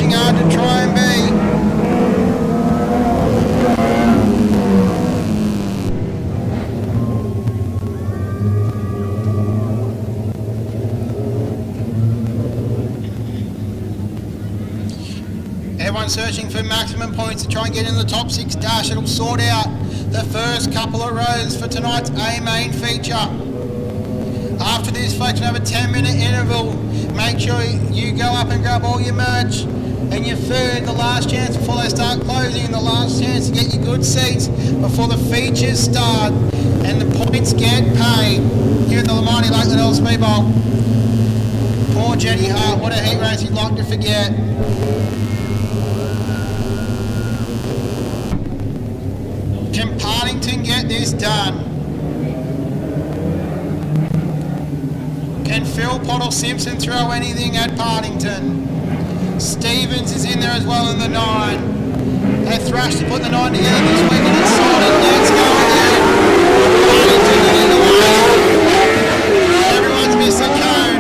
B: working hard to try and be. Everyone's searching for maximum points to try and get in the top 6 dash. It'll sort out the first couple of rows for tonight's A main feature. After this, folks, we have a 10-minute interval. Make sure you go up and grab all your merch and your food. The last chance before they start closing. The last chance to get your good seats before the features start. And the points get paid here at the Liddell Liddell Speedbowl. Poor Jenny Hart, what a heat race you'd like to forget. Can Partington get this done? Can Phil Pottle Simpson throw anything at Partington? Stevens is in there as well in the 9. They thrashed to put the 9 together this week and it's solid. Let's go again. Partington in the way. Everyone's missed a cone.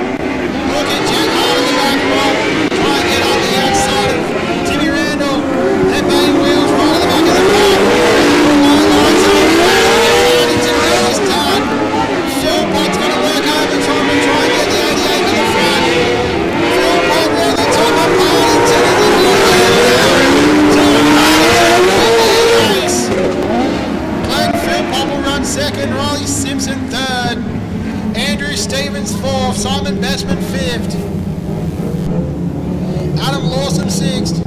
B: Look at Jet Hart in the back row. Try and get on the outside of Timmy Randall. They're banging wheels right at the back of the car. Philpott's going to work overtime and try and get the 88 to the front. Philpott round the top of Partington in the race. Glenn Philpott will run second, Riley Simpson third, Andrew Stevens fourth, Simon Bestman fifth, Adam Lawson sixth.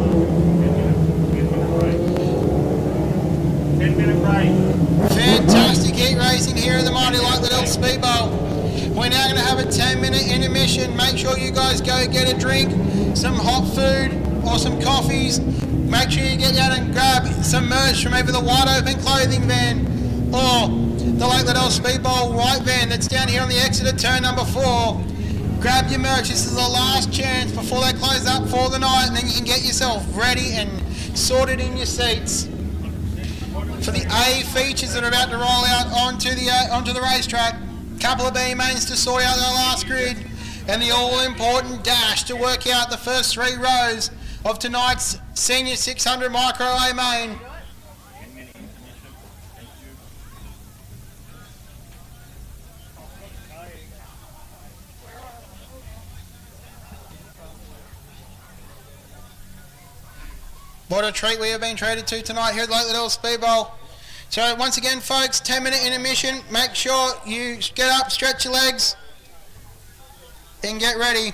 H: 10-minute break.
B: Fantastic heat racing here in the mighty Liddell Speedbowl. We're now going to have a 10-minute intermission. Make sure you guys go get a drink, some hot food or some coffees. Make sure you get out and grab some merch from either the wide open clothing van or the Liddell Speedbowl white van that's down here on the exit of turn number 4. Grab your merch. This is the last chance before they close up for the night, and then you can get yourself ready and sorted in your seats for the A features that are about to roll out onto the racetrack. Couple of B mains to sort out their last grid, and the all-important dash to work out the first 3 rows of tonight's Senior 600 Micro A main. What a treat we have been treated to tonight here at Liddell Speedbowl. So once again, folks, 10-minute intermission. Make sure you get up, stretch your legs, and get ready.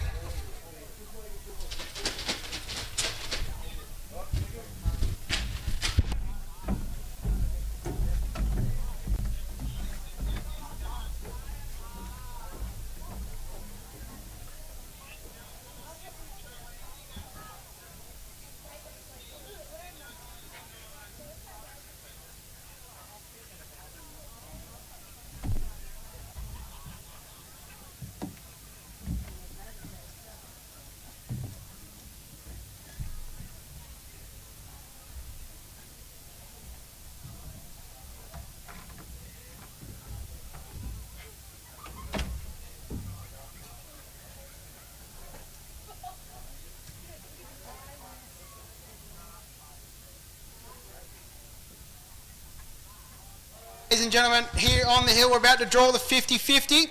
B: Ladies and gentlemen, here on the hill we're about to draw the 50-50.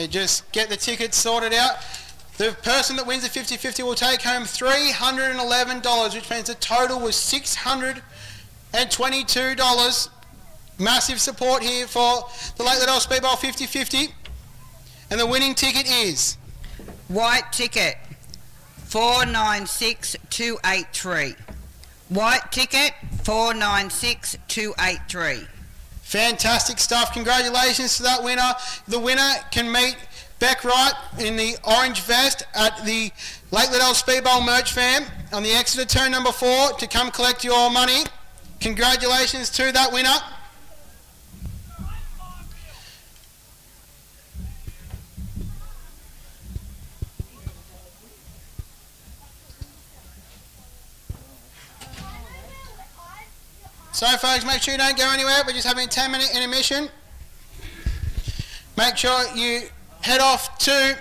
B: Just get the tickets sorted out. The person that wins the 50-50 will take home $311, which means the total was $622. Massive support here for the Liddell Speedbowl 50-50. And the winning ticket is...
I: White ticket, 496283. White ticket, 496283.
B: Fantastic stuff. Congratulations to that winner. The winner can meet Beck Wright in the orange vest at the Liddell Speedbowl merch fan on the exit of turn number 4 to come collect your money. Congratulations to that winner. So folks, make sure you don't go anywhere. We're just having a 10-minute intermission. Make sure you head off to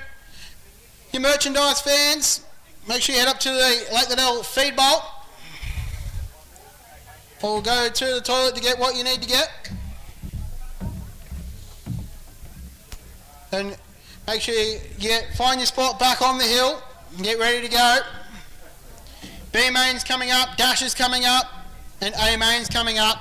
B: your merchandise fans. make sure you head up to the Lake Liddell Speedbowl. Or go to the toilet to get what you need to get. And make sure you find your spot back on the hill and get ready to go. B main's coming up, dash is coming up, and A main's coming up.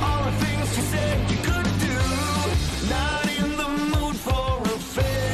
J: All the things you said you could do, not in the mood for affair.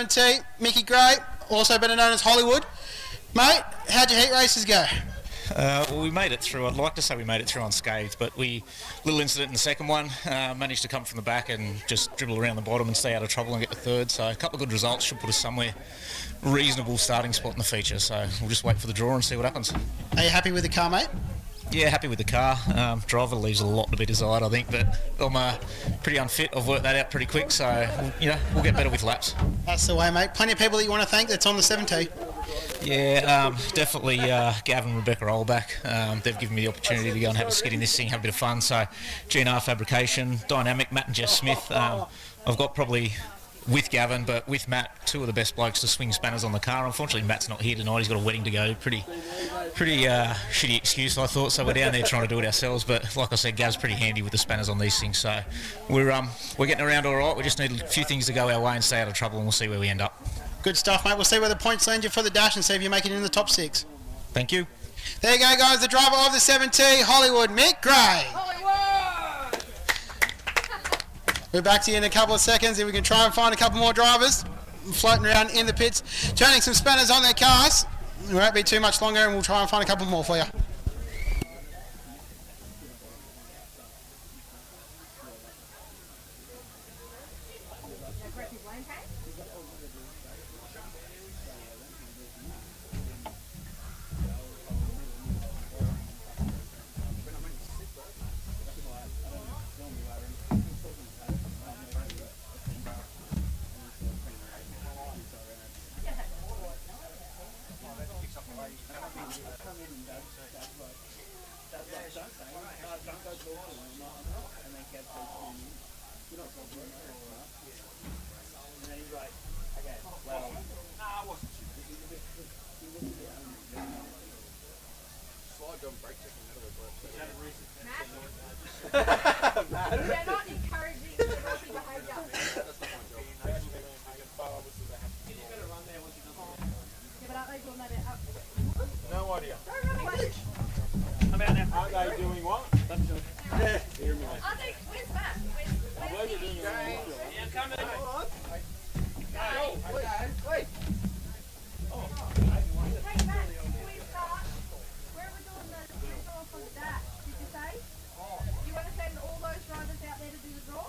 B: 70, Mickey Gray, also better known as Hollywood. Mate, how'd your heat races go?
J: Well, we made it through. I'd like to say we made it through unscathed, but little incident in the second one, managed to come from the back and just dribble around the bottom and stay out of trouble and get to third. So a couple of good results should put us somewhere reasonable starting spot in the feature. So we'll just wait for the draw and see what happens.
B: Are you happy with the car, mate?
J: Yeah, happy with the car. Driver leaves a lot to be desired, I think, but I'm pretty unfit. I've worked that out pretty quick, so we'll get better with laps.
B: That's the way, mate. Plenty of people that you want to thank that's on the 70.
J: Yeah, definitely Gavin and Rebecca Olback. They've given me the opportunity to go and have a skid in this thing, have a bit of fun. So GNR Fabrication, Dynamic, Matt and Jess Smith. I've got probably, with Gavin, but with Matt, two of the best blokes to swing spanners on the car. Unfortunately, Matt's not here tonight. He's got a wedding to go. Pretty shitty excuse, I thought. So we're down there trying to do it ourselves. But like I said, Gav's pretty handy with the spanners on these things. So we're getting around all right. We just need a few things to go our way and stay out of trouble, and we'll see where we end up.
B: Good stuff, mate. We'll see where the points land you for the dash and see if you make it in the top 6.
J: Thank you.
B: There you go, guys. The driver of the 70, Hollywood, Mick Gray.
C: Hollywood!
B: We're back to you in a couple of seconds if we can try and find a couple more drivers floating around in the pits, turning some spanners on their cars. It won't be too much longer and we'll try and find a couple more for you.
C: They're not encouraging healthy behaviour. Yeah, but aren't they doing that out?
G: No idea.
C: Don't run away.
G: Aren't they doing what?
C: Aren't they? Where's Matt? Where's the...
G: Yeah, come in.
C: Hey, Matt, before we start, where are we doing the draw for the dash? Did you say? Do you want to send all those drivers out there to do the draw?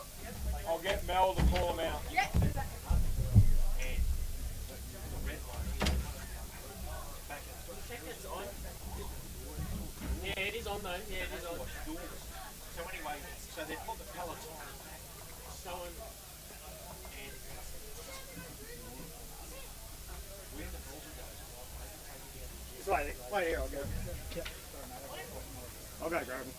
G: I'll get Mel to call them out.
C: Yep.
H: Yeah, it is on though. Yeah, it is on. So anyway, so they've put the pellets on. Someone and wait here, I'll go. Yeah. I'll go grab him.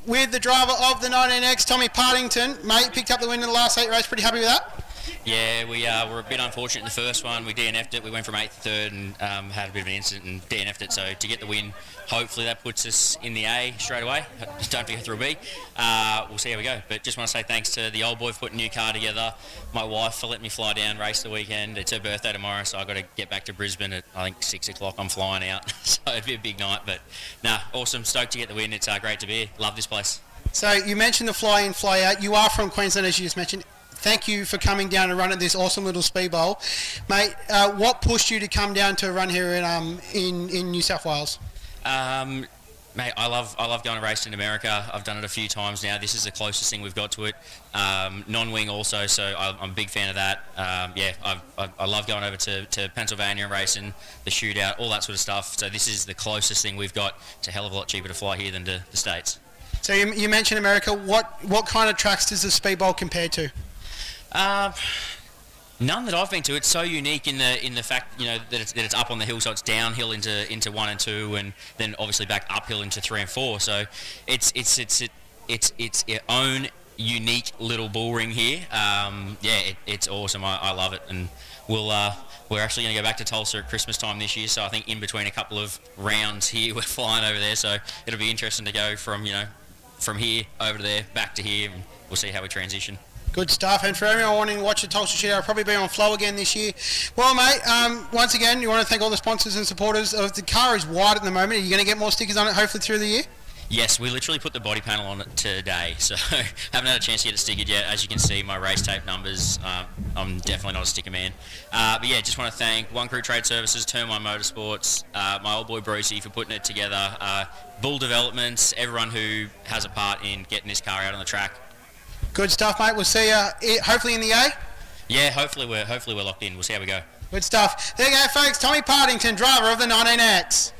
B: With the driver of the 19X, Tommy Partington, mate, picked up the win in the last 8 race. Pretty happy with that?
K: Yeah, we were a bit unfortunate in the first one. We DNF'd it. We went from 8th to 3rd and had a bit of an incident and DNF'd it. So to get the win, hopefully that puts us in the A straight away. Don't forget through B. We'll see how we go. But just want to say thanks to the old boy for putting a new car together. My wife for letting me fly down, race the weekend. It's her birthday tomorrow, so I've got to get back to Brisbane at, I think, 6 o'clock. I'm flying out. So it'd be a big night. But, awesome. Stoked to get the win. It's great to be here. Love this place.
B: So you mentioned the fly in, fly out. You are from Queensland, as you just mentioned. Thank you for coming down to run at this awesome little speedbowl. Mate, what pushed you to come down to run here in New South Wales?
K: Mate, I love going to race in America. I've done it a few times now. This is the closest thing we've got to it. Non-wing also, so I'm a big fan of that. I love going over to Pennsylvania and racing, the shootout, all that sort of stuff. So this is the closest thing we've got. It's a hell of a lot cheaper to fly here than to the States.
B: So you mentioned America. What kind of tracks does the speedbowl compare to?
K: None that I've been to. It's so unique in the fact that it's up on the hill, so it's downhill into 1 and 2, and then obviously back uphill into 3 and 4. So it's its own unique little bull ring here. It's awesome. I love it, and we're actually going to go back to Tulsa at Christmas time this year. So I think in between a couple of rounds here, we're flying over there. So it'll be interesting to go from here over to there, back to here, and we'll see how we transition.
B: Good stuff. And for everyone wanting to watch the Tulsa Shootout, I'll probably be on Flow again this year. Well, mate, once again, you want to thank all the sponsors and supporters. The car is white at the moment. Are you going to get more stickers on it, hopefully, through the year?
K: Yes, we literally put the body panel on it today, so haven't had a chance to get it stickered yet. As you can see, my race tape numbers, I'm definitely not a sticker man. But yeah, just want to thank One Crew Trade Services, Turn One Motorsports, my old boy Brucey for putting it together, Bull Developments, everyone who has a part in getting this car out on the track.
B: Good stuff, mate. We'll see you hopefully in the A.
K: Yeah, hopefully we're locked in. We'll see how we go.
B: Good stuff. There you go, folks. Tommy Partington, driver of the 19X.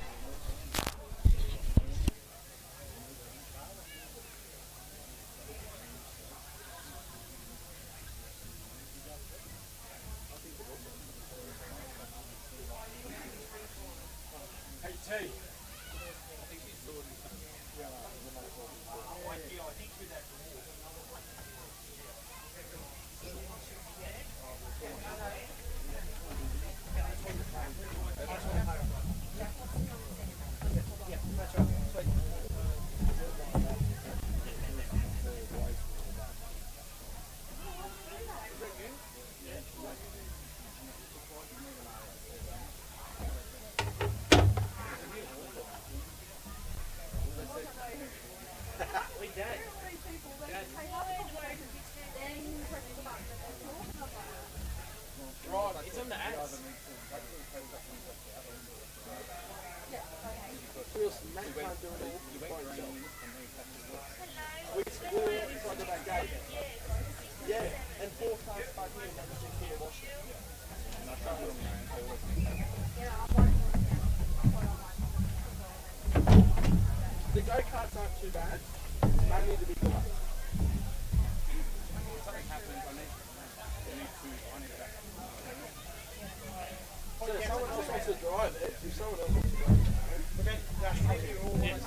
H: The go-karts aren't too bad. They need to be good. Something happens, I need to so if someone else wants to drive it, if someone else wants to drive it. Okay, Dash, thank you all. Yes.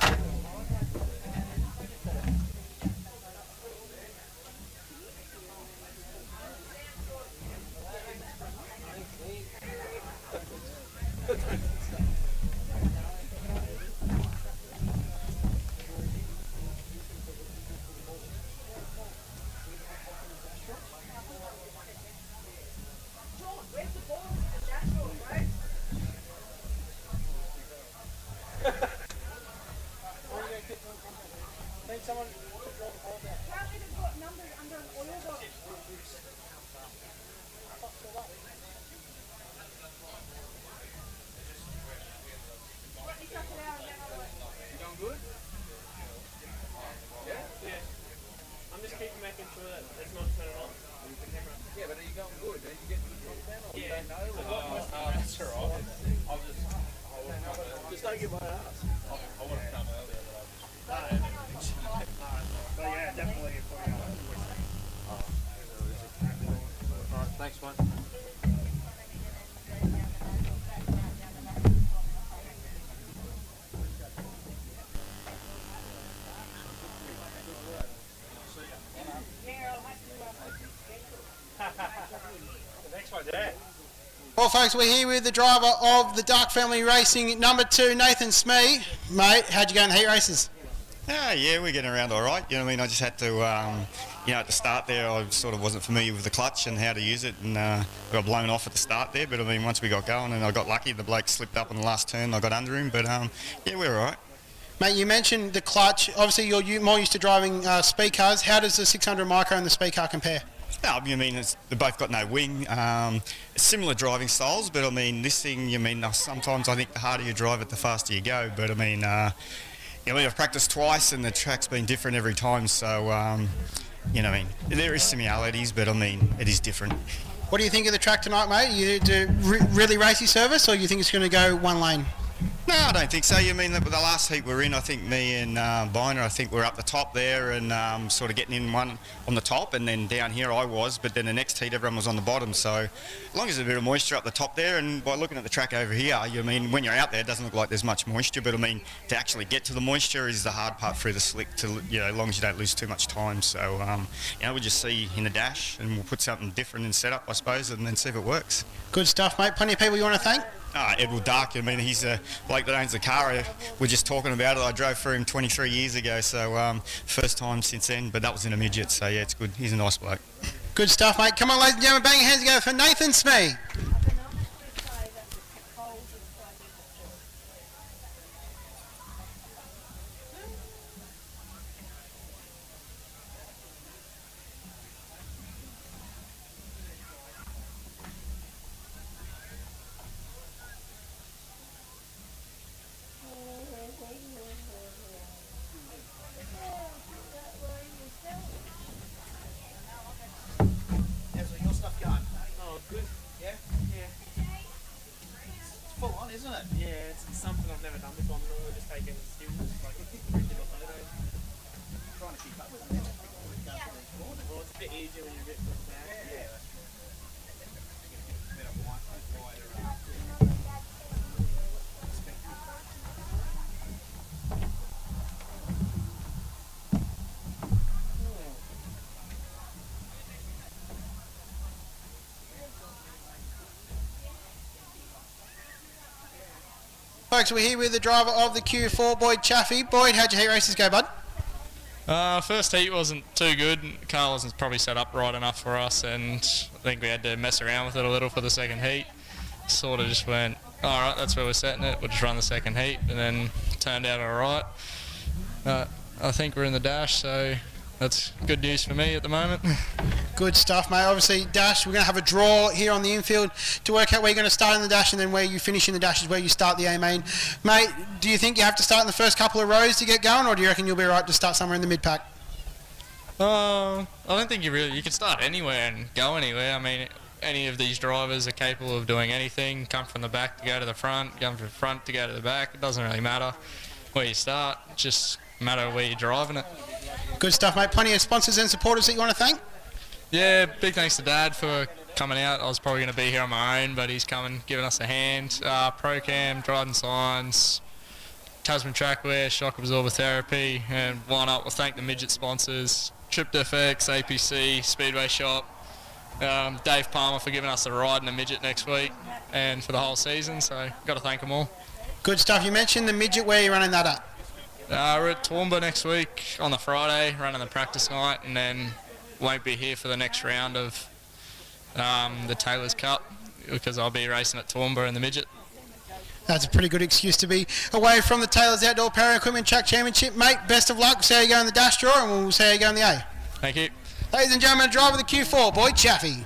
H: Someone draw the ball down.
C: Apparently they've got numbers under an oil box. Let me chuck it out and then I'll let
H: You going good? Yeah? Yeah. I'm just keeping making sure that it's not turned on. Yeah, but are you going good? Are you getting the drop down or you don't know? That's alright. Just don't get my ass. I would have come earlier, but I just... But yeah, definitely. Alright, thanks, mate.
B: Well, folks, we're here with the driver of the Dark Family Racing, number 2, Nathan Smee. Mate, how'd you go in the heat races?
L: Yeah, we're getting around all right. You know what I mean? I just had to, at the start there, I sort of wasn't familiar with the clutch and how to use it, and got blown off at the start there. But I mean, once we got going, and I got lucky, the bloke slipped up on the last turn. I got under him, but yeah, we're all right.
B: Mate, you mentioned the clutch. Obviously, you're more used to driving speed cars. How does the 600 micro and the speed car compare?
L: No, I mean, they've both got no wing. Similar driving styles, but I mean, this thing, sometimes I think the harder you drive it, the faster you go. But I mean, I've practiced twice and the track's been different every time. So, there is similarities, but I mean, it is different.
B: What do you think of the track tonight, mate? You do really racy service, or you think it's going to go one lane?
L: No, I don't think so. You mean the last heat we're in, I think me and Biner, I think we're up the top there and sort of getting in one on the top, and then down here I was, but then the next heat everyone was on the bottom. So as long as there's a bit of moisture up the top there, and by looking at the track over here, you mean when you're out there it doesn't look like there's much moisture, but I mean to actually get to the moisture is the hard part through the slick, to, you know, as long as you don't lose too much time. So you know, we'll just see in the dash and we'll put something different in setup, I suppose, and then see if it works.
B: Good stuff, mate. Plenty of people you want to thank?
L: Edward Dark, I mean, he's a bloke that owns the car. We're just talking about it. I drove through him 23 years ago, so first time since then, but that was in a midget, so yeah, it's good. He's a nice bloke.
B: Good stuff, mate. Come on, ladies and gentlemen, bang your hands together for Nathan Smee.
H: How's your stuff going? Oh, good. Yeah? Yeah. It's full on, isn't it?
M: Yeah, it's something I've never done before. I'm normally just taking stills, like regular photos.
H: Trying to keep up with them.
M: Well, it's a bit easier when you're a bit further back.
H: Yeah.
B: Folks, we're here with the driver of the Q4, Boyd Chaffee. Boyd, how'd your heat races go, bud?
N: First heat wasn't too good. The car wasn't probably set up right enough for us, and I think we had to mess around with it a little for the second heat. Sort of just went, all right, that's where we're setting it. We'll just run the second heat, and then turned out all right. I think we're in the dash, so that's good news for me at the moment.
B: Good stuff, mate. Obviously, dash, we're going to have a draw here on the infield to work out where you're going to start in the dash, and then where you finish in the dash is where you start the A main. Mate, do you think you have to start in the first couple of rows to get going, or do you reckon you'll be right to start somewhere in the mid-pack?
N: I don't think you can start anywhere and go anywhere. I mean, any of these drivers are capable of doing anything. Come from the back to go to the front, come from the front to go to the back. It doesn't really matter where you start. It's just a matter of where you're driving it.
B: Good stuff, mate. Plenty of sponsors and supporters that you want to thank?
N: Yeah, big thanks to Dad for coming out. I was probably going to be here on my own, but he's coming, giving us a hand. Procam, Dryden Signs, Tasman Trackware, Shock Absorber Therapy, and why not, we'll thank the midget sponsors, Tripped FX, APC, Speedway Shop, Dave Palmer for giving us the ride in the midget next week and for the whole season, so got to thank them all.
B: Good stuff. You mentioned the midget. Where are you running that at?
N: We're at Toowoomba next week on the Friday, running the practice night, and then won't be here for the next round of the Taylor's Cup because I'll be racing at Toowoomba in the midget.
B: That's a pretty good excuse to be away from the Taylor's Outdoor Power Equipment Track Championship. Mate, best of luck. We'll see how you go in the dash draw, and we'll see how you go in the A.
N: Thank you.
B: Ladies and gentlemen, driver of the Q4, Boyd Chaffee.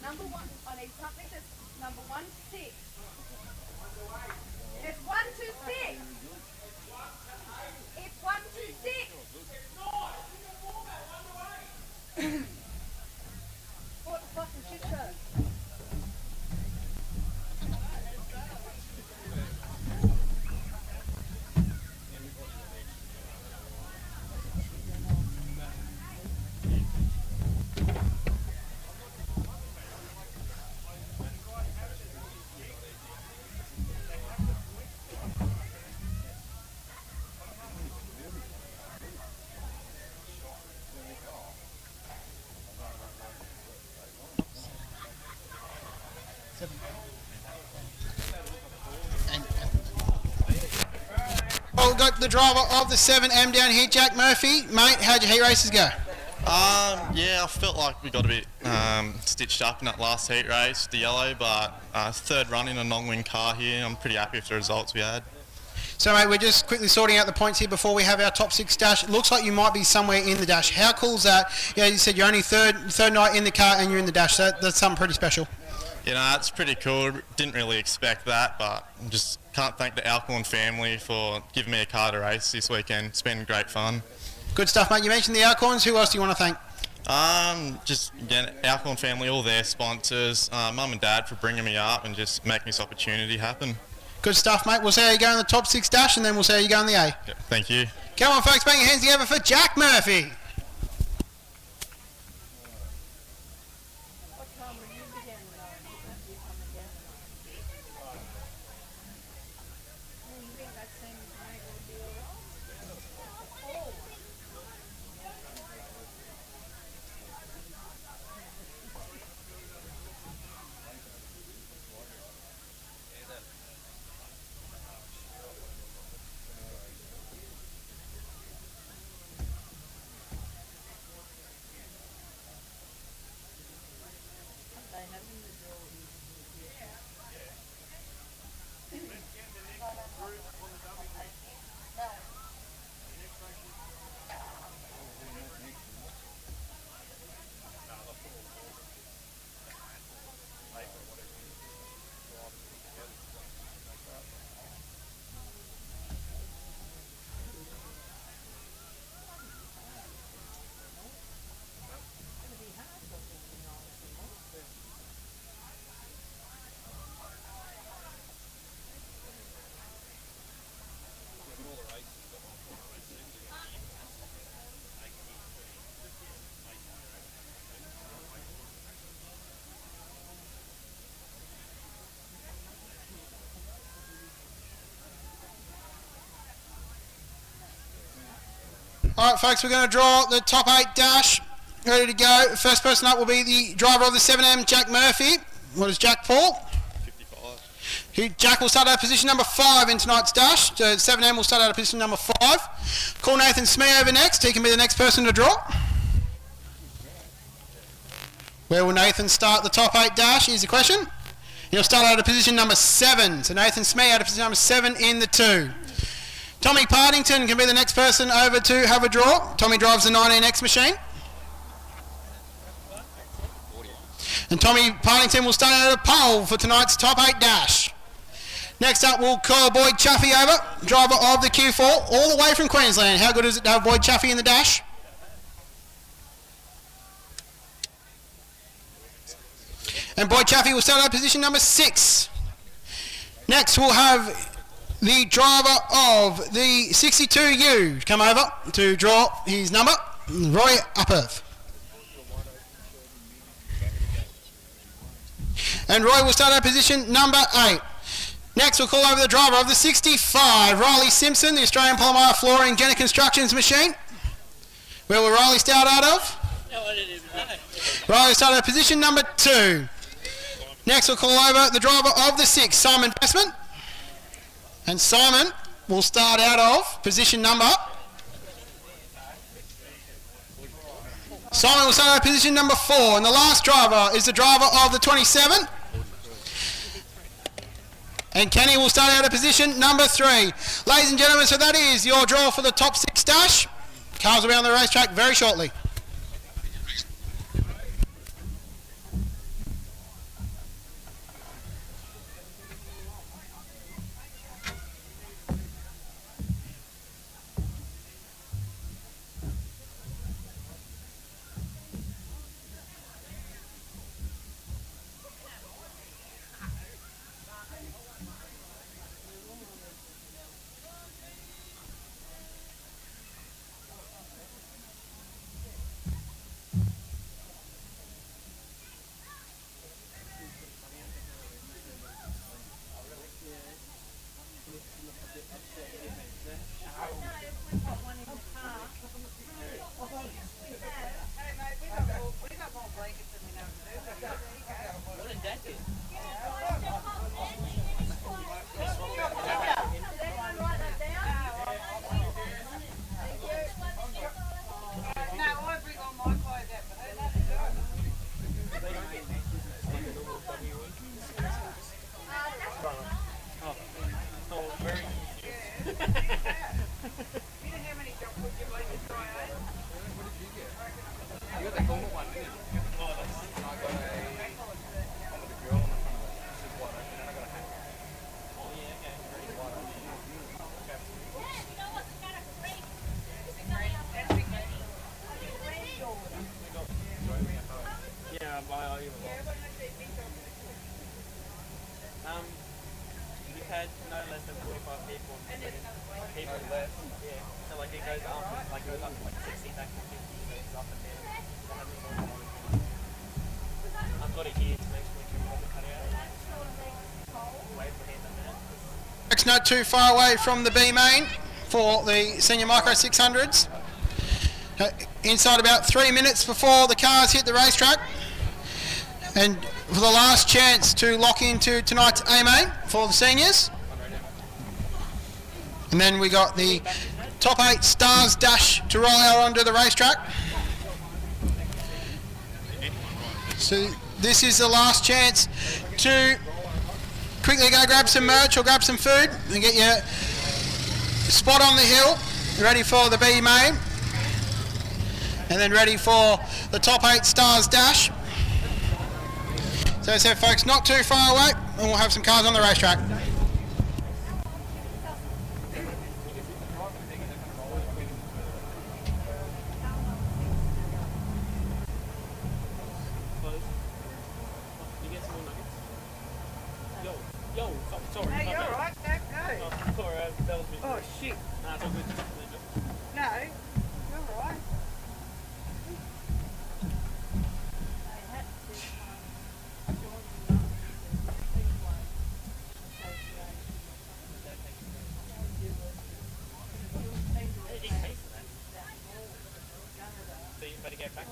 C: Number one, I need something that's number 1 to 6. It's 1 to 6. It's 1 to 6. What the fucking shit show?
B: Well, we've got the driver of the 7M down here, Jack Murphy. Mate, how'd your heat races go?
O: Yeah, I felt like we got a bit stitched up in that last heat race, the yellow, but third run in a non-wing car here. I'm pretty happy with the results we had.
B: So, mate, we're just quickly sorting out the points here before we have our top 6 dash. It looks like you might be somewhere in the dash. How cool is that? Yeah, you said you're only third night in the car and you're in the dash. So that's something pretty special.
O: You know, that's pretty cool. Didn't really expect that, but just can't thank the Alcorn family for giving me a car to race this weekend. It's been great fun.
B: Good stuff, mate. You mentioned the Alcorns. Who else do you want to thank?
O: Just again, Alcorn family, all their sponsors, mum and dad for bringing me up and just making this opportunity happen.
B: Good stuff, mate. We'll see how you go in the top 6 dash and then we'll see how you go in the A.
O: Yep, thank you.
B: Come on, folks, bang your hands together for Jack Murphy. All right, folks, we're going to draw the top 8 dash. Ready to go. First person up will be the driver of the 7M, Jack Murphy. What is Jack, Paul?
O: 55.
B: Jack will start out of position number 5 in tonight's dash. So 7M will start out of position number 5. Call Nathan Smee over next. He can be the next person to draw. Where will Nathan start the top 8 dash is the question. He'll start out of position number 7. So Nathan Smee out of position number 7 in the 2. Tommy Partington can be the next person over to have a draw. Tommy drives the 19X machine. And Tommy Partington will start out of pole for tonight's top 8 dash. Next up, we'll call Boyd Chaffee over, driver of the Q4, all the way from Queensland. How good is it to have Boyd Chaffee in the dash? And Boyd Chaffee will start out position number 6. Next, we'll have the driver of the 62U come over to draw his number, Roy Upperth. And Roy will start out position number 8. Next, we'll call over the driver of the 65, Riley Simpson, the Australian Polymer Flooring Jenner Constructions machine. Where will Riley start out of?
M: No, I didn't even know.
B: Riley will start out of position number 2. Next, we'll call over the driver of the 6, Simon Bestman. And Simon will start out of position number... Simon will start out of position number 4. And the last driver is the driver of the 27. And Kenny will start out of position number 3. Ladies and gentlemen, so that is your draw for the top 6 dash. Cars will be on the racetrack very shortly.
M: We've had no less than 45 people left. Yeah. So like it goes up, goes up to like 60 back to 50, so it's up and down. I've got it here to make sure we can probably cut it out. Wait for him a minute.
B: It's not too far away from the B main for the senior micro 600s. Inside about 3 minutes before the cars hit the racetrack. And for the last chance to lock into tonight's A main for the seniors. And then we got the top 8 stars dash to roll out onto the racetrack. So this is the last chance to quickly go grab some merch or grab some food and get your spot on the hill ready for the B main. And then ready for the top 8 stars dash. So as I said, folks, not too far away, and we'll have some cars on the racetrack.
M: Sorry.
C: No, you're alright, go. Oh shit.
M: Nah, it's all good.
C: No, you're alright.
M: So you better get back.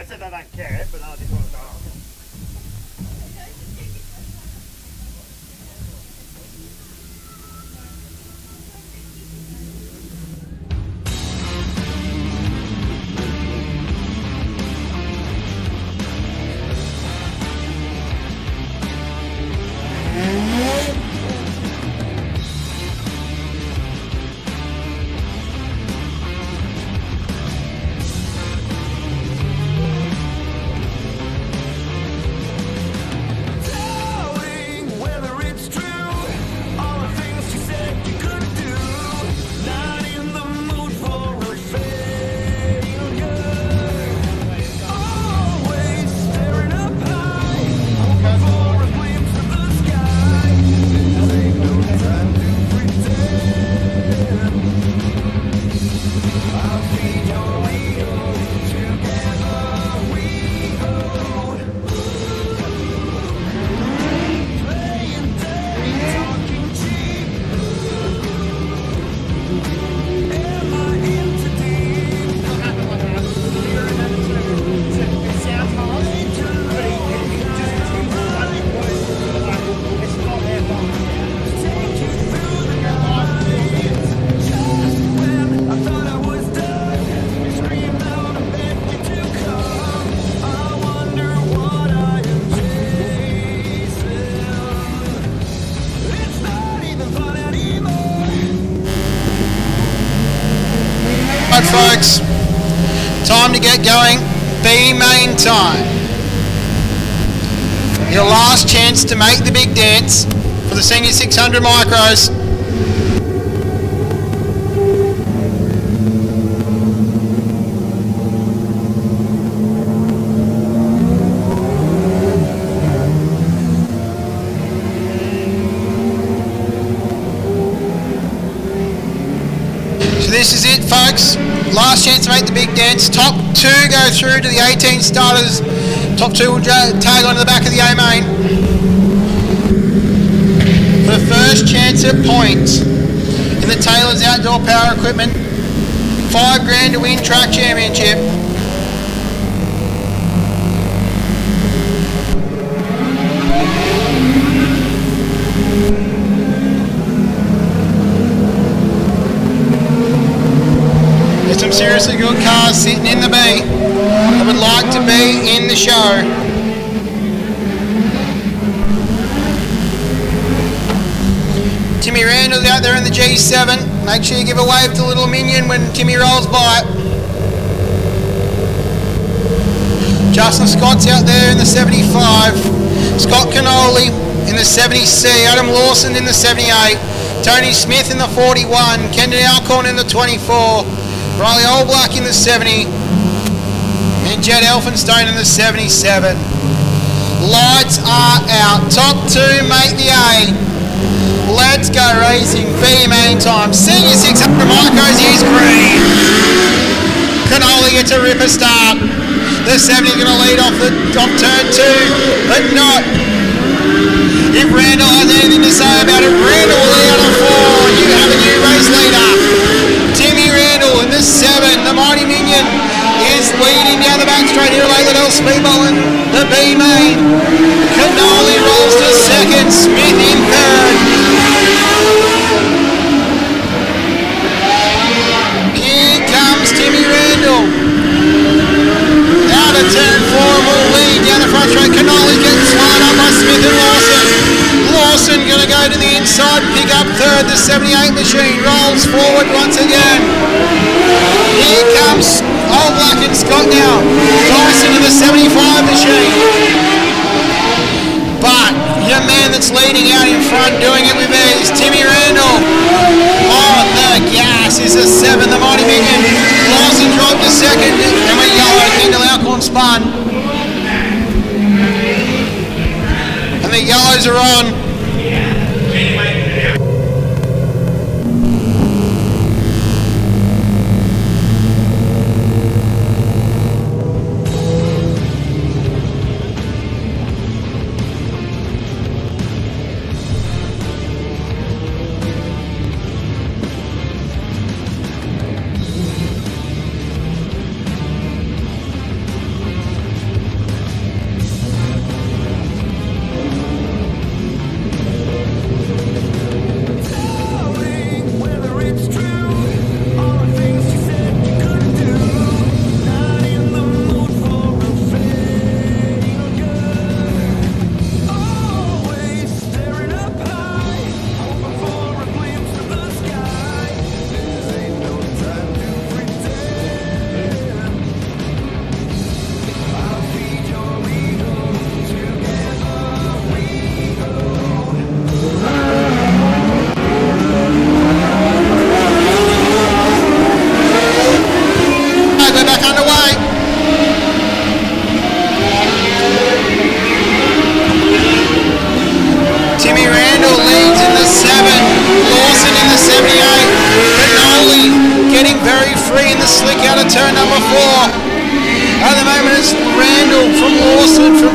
H: I said I don't care, but I just want to go on.
B: Right, folks, time to get going. B main time. Your last chance to make the big dance for the senior 600 micros. So this is it, folks. Last chance to make the big dance. Top two go through to the 18 starters. Top two will tag onto the back of the A main. For the first chance at points in the Taylor's Outdoor Power Equipment, $5,000 to win track championship. There's some seriously good cars sitting in the B that would like to be in the show. Timmy Randall's out there in the G7. Make sure you give a wave to little minion when Timmy rolls by. Justin Scott's out there in the 75. Scott Canoli in the 70C. Adam Lawson in the 78. Tony Smith in the 41. Kendon Alcorn in the 24. Riley Oldblack in the 70. And Jed Elphinstone in the 77. Lights are out. Top two make the A. Let's go racing. B main time. Senior 600 micros is green. Canoli gets a ripper start. The 70 going to lead off turn two, but not. If Randall has anything to say about it, Randall will lead out on 4. You have a new race leader. Timmy Randall in the 7. The Mighty Minion is leading down the back straight here. Liddell Speedbowl in the B main. Canoli rolls to second. Smith in third. Here comes Timmy Randall. Out of turn 4 will lead down the front straight. Canoli gets swallowed up by Smith and Lawson. Lawson going to go to the inside, pick up third. The 78 machine rolls forward once again. Here comes Oldblack and Scott now. Dyson to the 75 machine. But your man that's leading out in front, doing it with ease, Timmy Randall. On the gas is the 7, the Mighty Minion. Lawson dropped to second, and we go. Kendall Alcorn spun. And the yellows are on.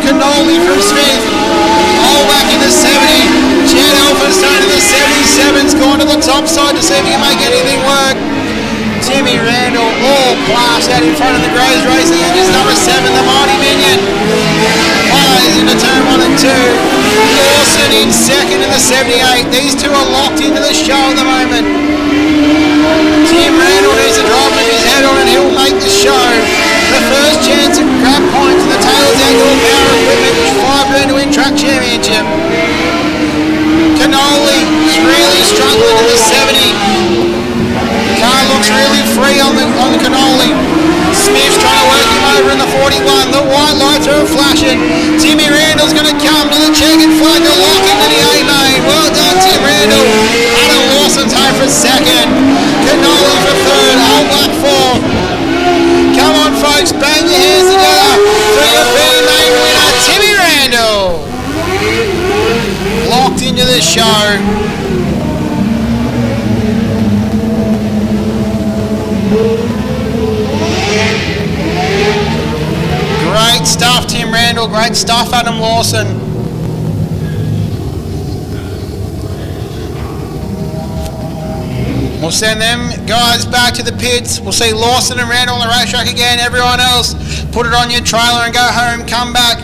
B: Cannoli from Smith. All back in the 70. Chad Elphinstone in the 77's gone to the top side to see if he can make anything work. Timmy Randall all class out in front of the Grays Racing engines. Number 7, the Mighty Minion. Follows into turn 1 and 2. Lawson in second in the 78. These two are locked into the show at the moment. Tim Randall needs to drive with his head on and he'll make the show. The first chance to grab points in the Taylor's Outdoor Power Equipment $5 to win track championship. Cannoli is really struggling in the 70. Car looks really free on the Cannoli. Smith's trying to work him over in the 41. The white lights are flashing. Timmy Randall's going to come to the checkered flag to lock into the A main. Well done, Tim Randall. Adam Lawson's home for second. Cannoli for third. All black fourth. Come on, folks, bang your hands together for your B main winner, Timmy Randall. Locked into the show. Great stuff, Tim Randall. Great stuff, Adam Lawson. We'll send them guys back to the pits. We'll see Lawson and Randall on the racetrack again. Everyone else, put it on your trailer and go home. Come back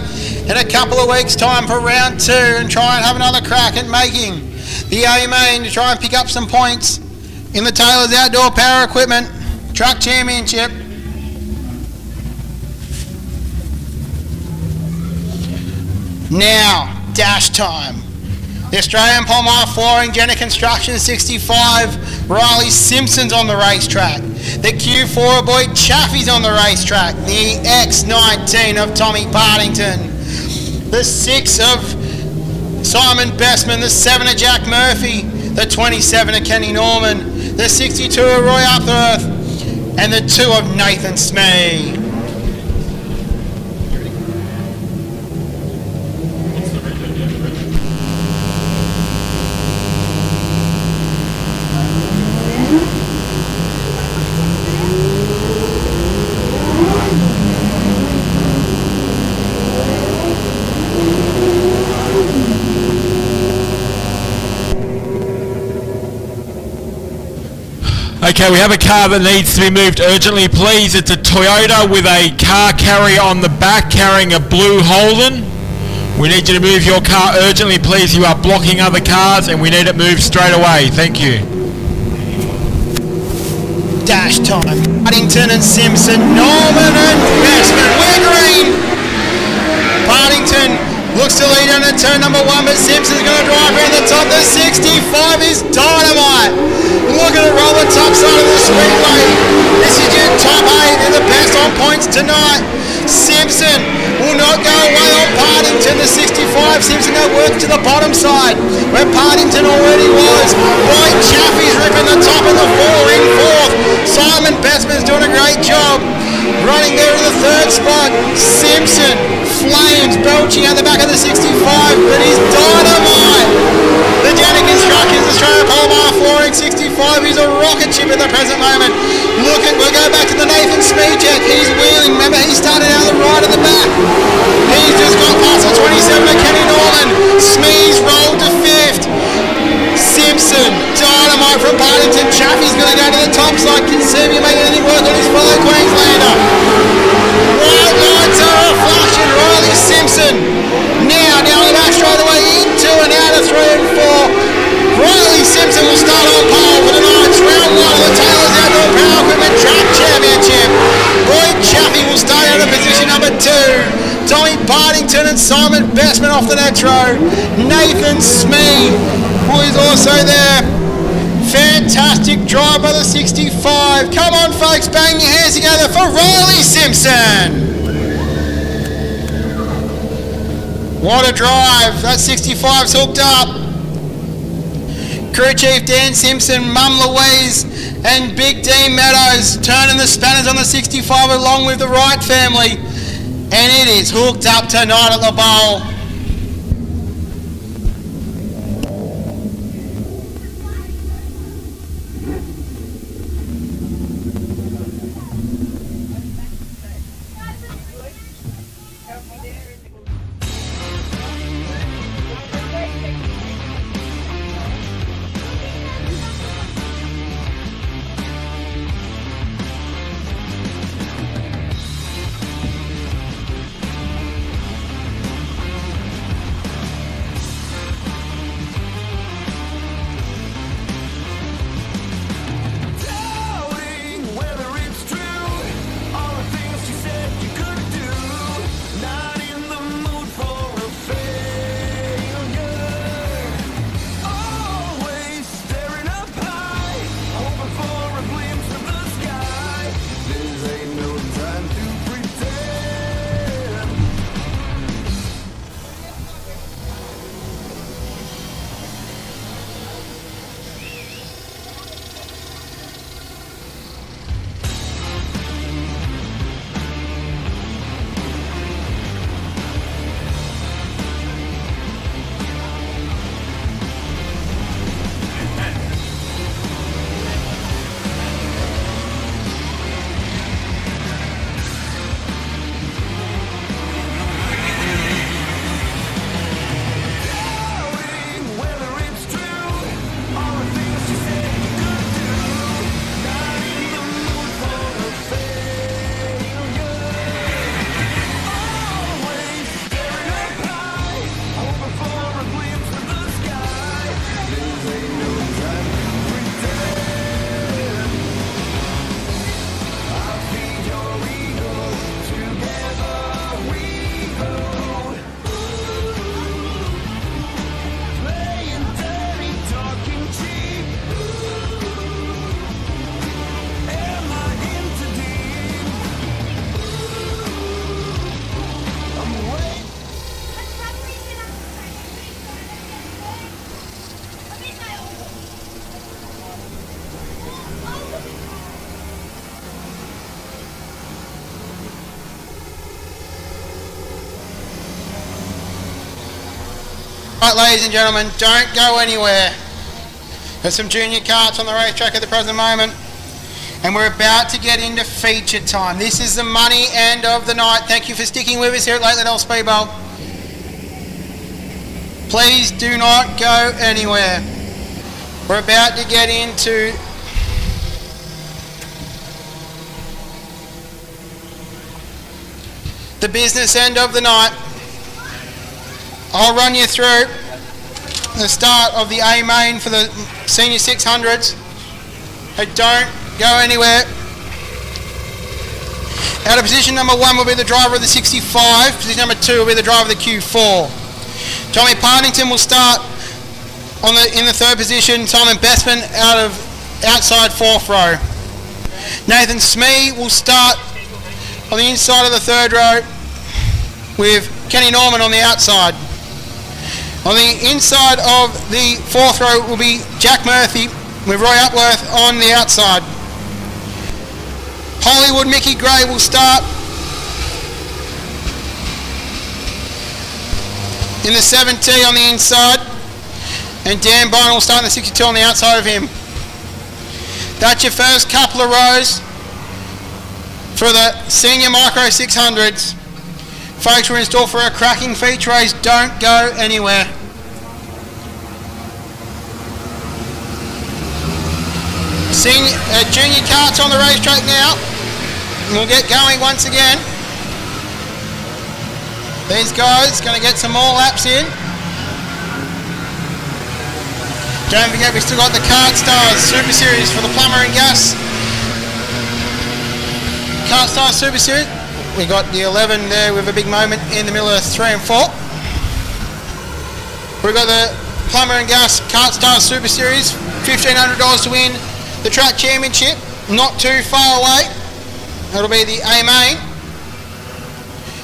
B: in a couple of weeks' time for round 2 and try and have another crack at making the A main to try and pick up some points in the Taylor's Outdoor Power Equipment Truck Championship. Now, dash time. The Australian Palmyra Flooring, Jenner Construction 65, Riley Simpson's on the racetrack. The Q4 Boyd Chaffee's on the racetrack. The X19 of Tommy Partington. The 6 of Simon Bestman. The 7 of Jack Murphy. The 27 of Kenny Norman. The 62 of Roy Upworth. And the 2 of Nathan Smee.
P: Okay, we have a car that needs to be moved urgently, please. It's a Toyota with a car carrier on the back carrying a blue Holden. We need you to move your car urgently, please. You are blocking other cars and we need it moved straight away. Thank you.
B: Dash time. Partington and Simpson, Norman and Bestman. We're green. Partington looks to lead on turn number 1, but Simpson's going to drive around the top. The 65 is dynamite. Look at it roll the top side of the speedway. This is your top 8 and the best on points tonight. Simpson will not go away on Partington. The 65, Simpson going to work to the bottom side where Partington already was. Boyd Chaffee's ripping the top of the 4 in 4th. Simon Bestman's doing a great job. Running there in the 3rd spot. Simpson, flames belching out the back of the 65, but he's dynamite. The Jenner Constructions Australia Palmyra Flooring 65 is a rocket ship at the present moment. We'll go back to the Nathan Smee check. He's wheeling. Remember, he started out the right at the back. He's just got past the 27 of Kenny Norman. Smee's rolled to 5th. Simpson, dynamite from Partington. Chaffee's going to go to the top side. Can see if he make anything work on his fellow Queenslander. White lights are flashing. Riley Simpson now down the back straight away into and out of 3 and 4. Riley Simpson will start on pole for tonight's round 1 of the Taylor's Outdoor Power Equipment Track Championship. Boyd Chaffee will start out of position number 2. Tommy Partington and Simon Bestman off the next row. Nathan Smee, who is also there. Fantastic drive by the 65. Come on, folks, bang your hands together for Riley Simpson. What a drive. That 65's hooked up. Crew Chief Dan Simpson, Mum Louise and Big Dean Meadows turning the spanners on the 65 along with the Wright family. And it is hooked up tonight at the bowl. Right, ladies and gentlemen, don't go anywhere. There's some junior karts on the racetrack at the present moment, and we're about to get into feature time. This is the money end of the night. Thank you for sticking with us here at Liddell Speedbowl. Please do not go anywhere. We're about to get into the business end of the night. I'll run you through the start of the A main for the senior 600s. Hey, don't go anywhere. Out of position number 1 will be the driver of the 65. Position number 2 will be the driver of the Q4. Tommy Partington will start in the 3rd position. Simon Bestman outside 4th row. Nathan Smee will start on the inside of the 3rd row with Kenny Norman on the outside. On the inside of the 4th row will be Jack Murphy with Roy Upworth on the outside. Hollywood Mickey Gray will start in the 7T on the inside, and Dan Bynum will start in the 62 on the outside of him. That's your first couple of rows for the senior micro 600s. Folks, we're in store for a cracking feature race. Don't go anywhere. Junior karts on the racetrack now. We'll get going once again. These guys going to get some more laps in. Don't forget, we've still got the Kart Stars Super Series for the plumber and gas. Kart Stars Super Series. We got the 11 there with a big moment in the middle of 3 and 4. We've got the plumber and gas Kart Stars Super Series, $1,500 to win the track championship. Not too far away. It'll be the A main.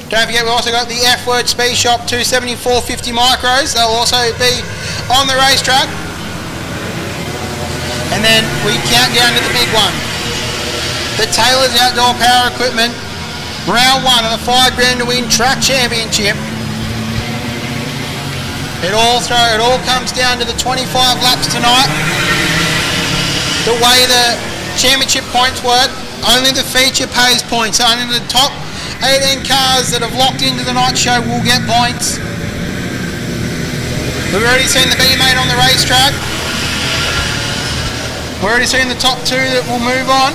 B: Don't forget, we've also got the F-Word Speed Shop 274.50 micros. They'll also be on the racetrack. And then we count down to the big one. The Taylor's Outdoor Power Equipment, round 1 of the $5,000 to win track championship. It all comes down to the 25 laps tonight. The way the championship points work, only the feature pays points. Only the top 18 cars that have locked into the night show will get points. We've already seen the B main on the racetrack. We've already seen the top 2 that will move on.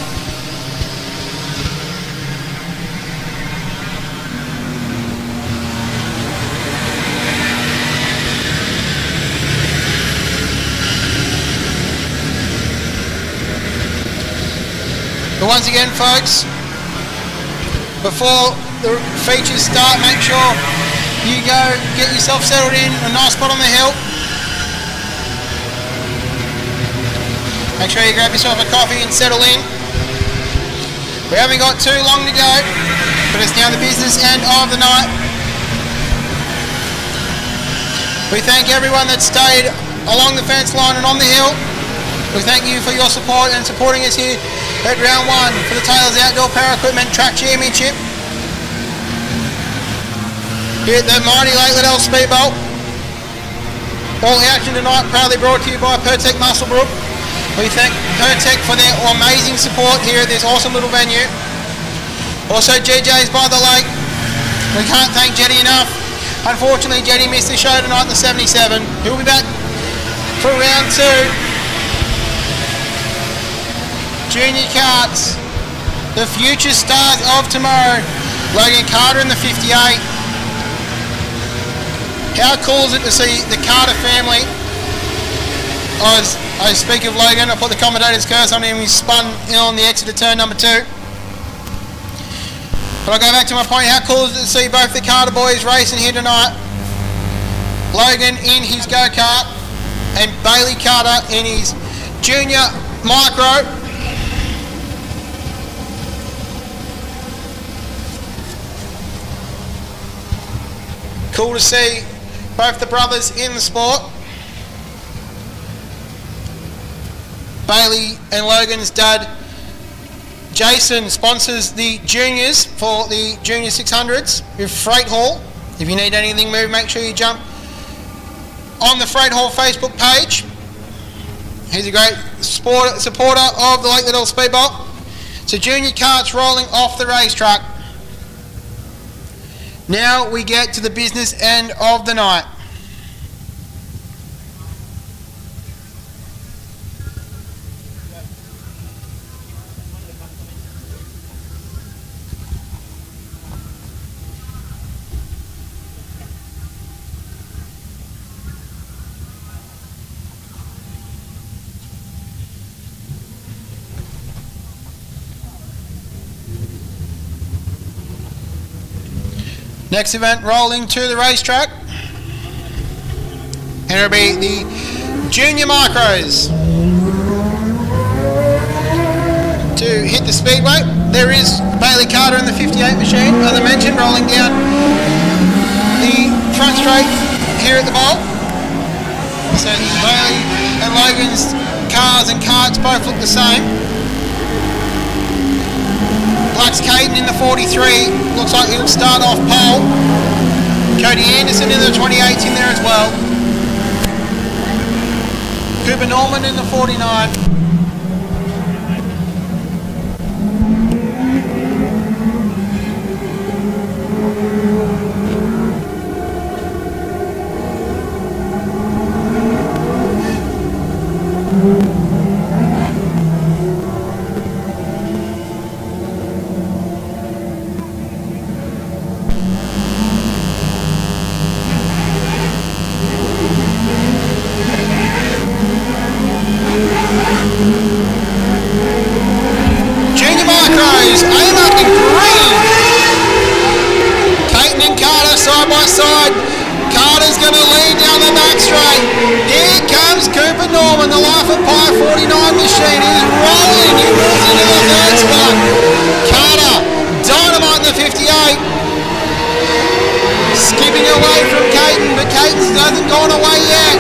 B: But once again, folks, before the features start, make sure you go get yourself settled in a nice spot on the hill. Make sure you grab yourself a coffee and settle in. We haven't got too long to go, but it's now the business end of the night. We thank everyone that stayed along the fence line and on the hill. We thank you for your support and supporting us here at round 1 for the Taylor's Outdoor Power Equipment Track Championship here at the mighty Liddell Speedbowl. All action tonight proudly brought to you by Pertec Musselbrook. We thank Pertec for their amazing support here at this awesome little venue. Also GJ's by the Lake. We can't thank Jetty enough. Unfortunately, Jetty missed the show tonight in the 77. He'll be back for round 2. Junior karts, the future stars of tomorrow. Logan Carter in the 58. How cool is it to see the Carter family? I speak of Logan, I put the commentator's curse on him, he spun in on the exit of turn number 2. But I'll go back to my point, how cool is it to see both the Carter boys racing here tonight? Logan in his go-kart and Bailey Carter in his junior micro. Cool to see both the brothers in the sport. Bailey and Logan's dad, Jason, sponsors the juniors for the junior 600s with Freight Hall. If you need anything moved, make sure you jump on the Freight Hall Facebook page. He's a great supporter of the Lake Liddell Speedbowl. So junior karts rolling off the racetrack. Now we get to the business end of the night. Next event rolling to the racetrack, and it'll be the junior micros. To hit the speedway, there is Bailey Carter in the 58 machine, as I mentioned, rolling down the front straight here at the bowl. So Bailey and Logan's cars and karts both look the same. Black's Caden in the 43, looks like he'll start off pole. Cody Anderson in the 28's in there as well. Cooper Norman in the 49. Junior micros, Ayla in green. Caton and Carter side by side. Carter's going to lead down the back straight. Here comes Cooper Norman, the Life of Pi 49 machine. He's rolling. He moves into the third spot. Carter, dynamite in the 58. Skipping away from Caton, but Caton's hasn't gone away yet.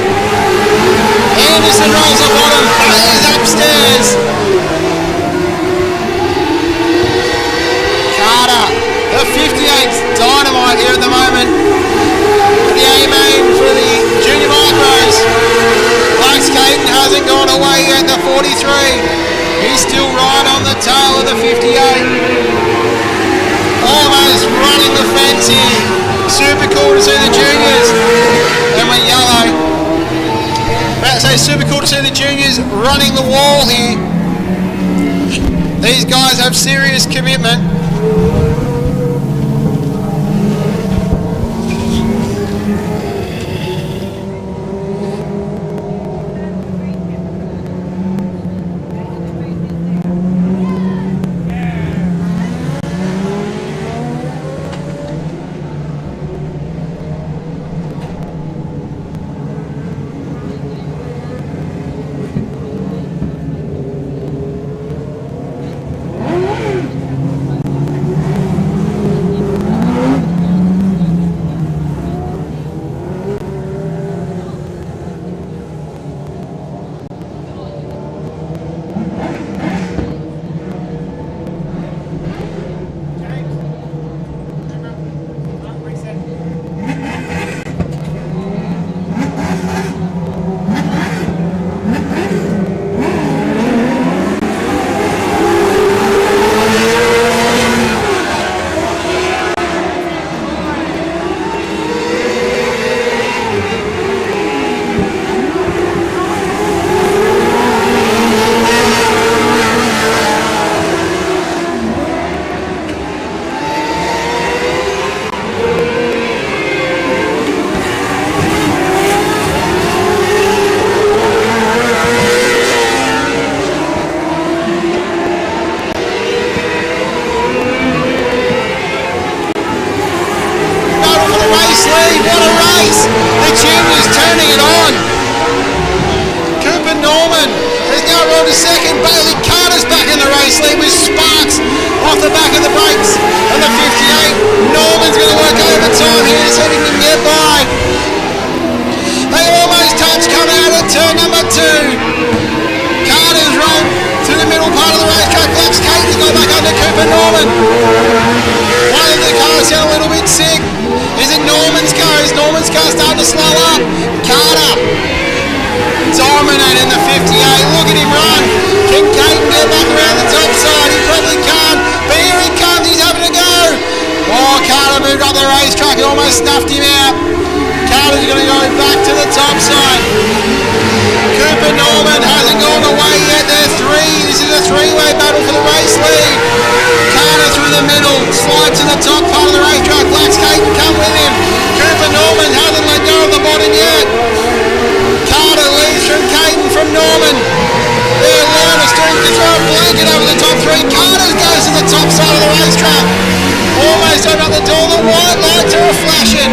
B: Anderson rolls the bottom. Bailey's upstairs. Carter, the 58's dynamite here at the moment. The A-main for the junior micros. Black's Caton hasn't gone away yet, the 43. He's still right on the tail of the 58. Almost running the fence here. Super cool to see the juniors. And we're yellow. About to say super cool to see the juniors running the wall here. These guys have serious commitment. Second, Bailey Carter's back in the race lead with Sparks off the back of the brakes. And the 58, Norman's going to work overtime here to see if he can get by. They almost touch coming out of turn number 2. Carter's run to the middle part of the racetrack. Black's Caton's got back under Cooper Norman. One of the cars sound a little bit sick. Is it Norman's car? Is Norman's car starting to slow up? Carter dominating the 58. Look at him run. Can Caden get back around the top side? He probably can't. But here he comes. He's having a go. Oh, Carter moved up the racetrack. He almost snuffed him out. Carter's going to go back to the top side. Cooper Norman hasn't gone away yet. There's three. This is a three-way battle for the race lead. Carter through the middle, slides to the top part of the racetrack. Black's Caden come with him. Cooper Norman hasn't let go of the bottom yet. Carter leads from Caden from Norman. Their line is starting to throw a blanket over the top three. Carter goes to the top side of the racetrack. Almost opened up the door. The white lights are flashing.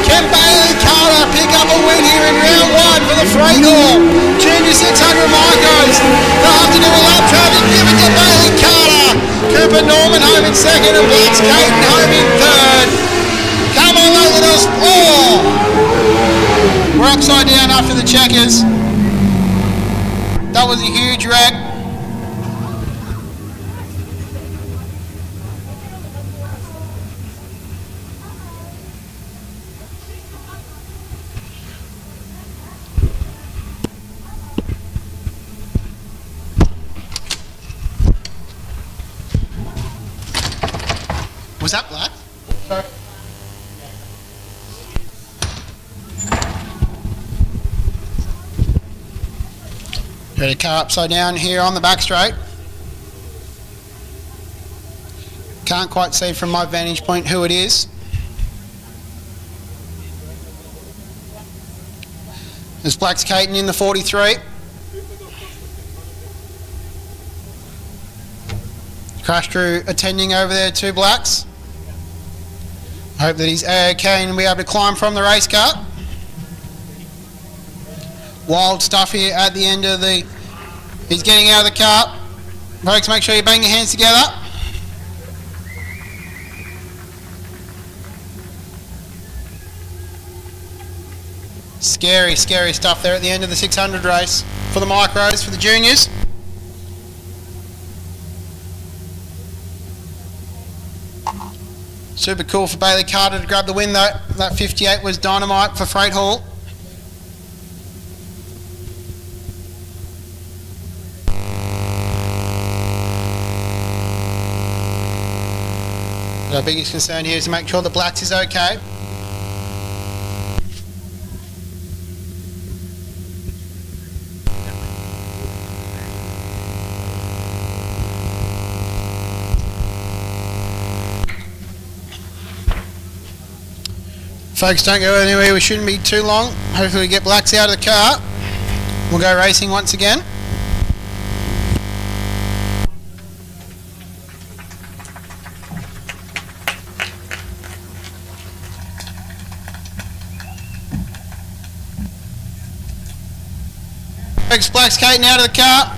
B: Can Bailey Carter pick up a win here in round one for the freight hall? Junior 600 micros. They'll have to do a lap traffic. Give it to Bailey Carter. Cooper Norman home in second and Black's Caden home in third. Come on, Liddell. Oh! We're upside down after the checkers. That was a huge wreck. Was that Black? Sorry. Got a car upside down here on the back straight. Can't quite see from my vantage point who it is. There's Black's Caden in the 43. Crash crew attending over there, two Blacks. I hope that he's okay and will be able to climb from the race car. Wild stuff here at the end of the... He's getting out of the car. Folks, make sure you bang your hands together. Scary, scary stuff there at the end of the 600 race for the micros, for the juniors. Super cool for Bailey Carter to grab the win though. That 58 was dynamite for Freight Hall. Our biggest concern here is to make sure the Blacks is okay. Folks, don't go anywhere, we shouldn't be too long. Hopefully we get Blacks out of the car. We'll go racing once again. Folks, Black's Caden out of the car.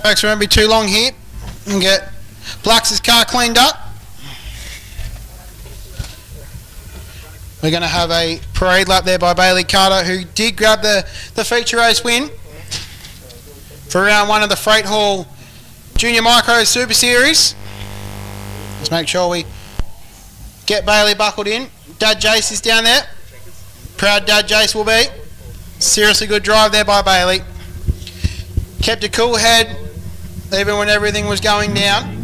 B: Folks, we won't be too long here and get Blacks' car cleaned up. We're going to have a parade lap there by Bailey Carter, who did grab the feature race win for round one of the Freight Hall Junior Micro Super Series. Let's make sure we get Bailey buckled in. Dad Jace is down there. Proud Dad Jace will be. Seriously good drive there by Bailey. Kept a cool head even when everything was going down.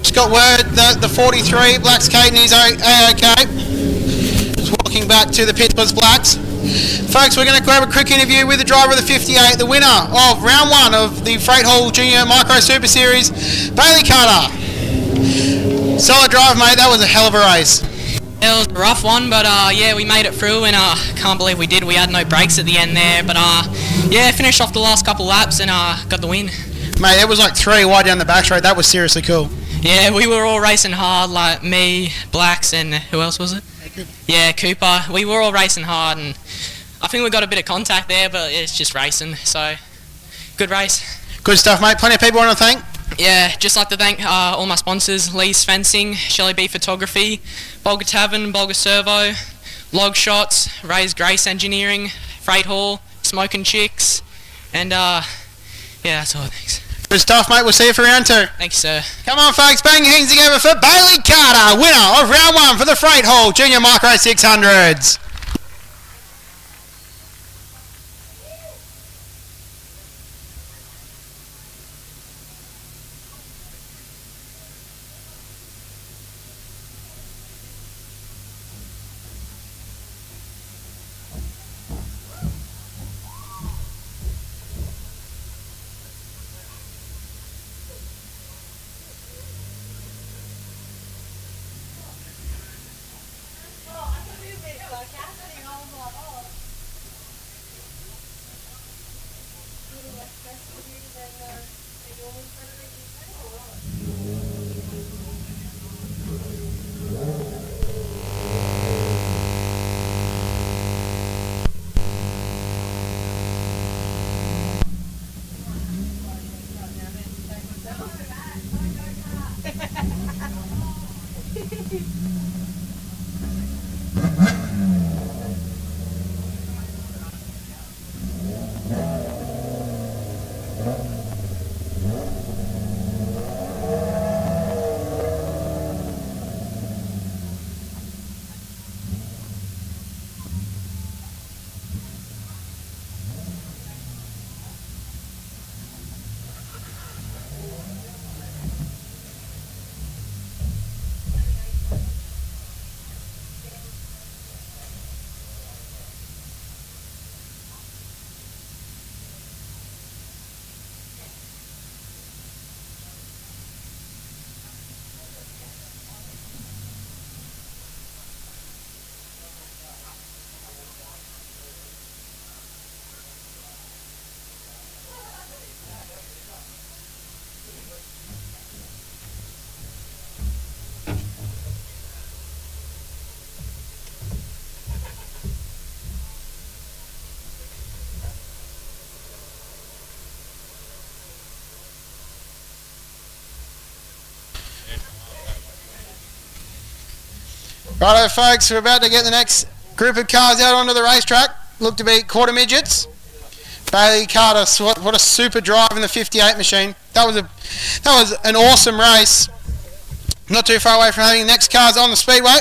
B: Just got word that the 43, Blacks Caden, is A-OK. Just walking back to the pit was Blacks. Folks, we're going to grab a quick interview with the driver of the 58, the winner of round 1 of the Freight Hall Junior Micro Super Series, Bailey Carter. Solid drive, mate. That was a hell of a race.
Q: It was a rough one, but yeah, we made it through, and can't believe we did. We had no brakes at the end there, but yeah, finished off the last couple laps and got the win.
B: Mate, it was like 3 wide down the back straight. That was seriously cool.
Q: Yeah, we were all racing hard, like me, Blacks, and who else was it? Yeah, Cooper. We were all racing hard, and I think we got a bit of contact there, but it's just racing, so good race.
B: Good stuff, mate. Plenty of people want to thank.
Q: Yeah, just like to thank all my sponsors, Lee's Fencing, Shelley B Photography, Bulga Tavern, Bulga Servo, Log Shots, Ray's Grace Engineering, Freight Hall, Smoking Chicks, and yeah, that's all, thanks.
B: Good stuff, mate. We'll see you for round 2.
Q: Thank you, sir.
B: Come on, folks. Bang your hands together for Bailey Carter, winner of round 1 for the Freight Hall Junior Micro 600s. Righto, folks, we're about to get the next group of cars out onto the racetrack. Look to be quarter midgets. Bailey Carter, what a super drive in the 58 machine. That was an awesome race. Not too far away from having the next cars on the speedway,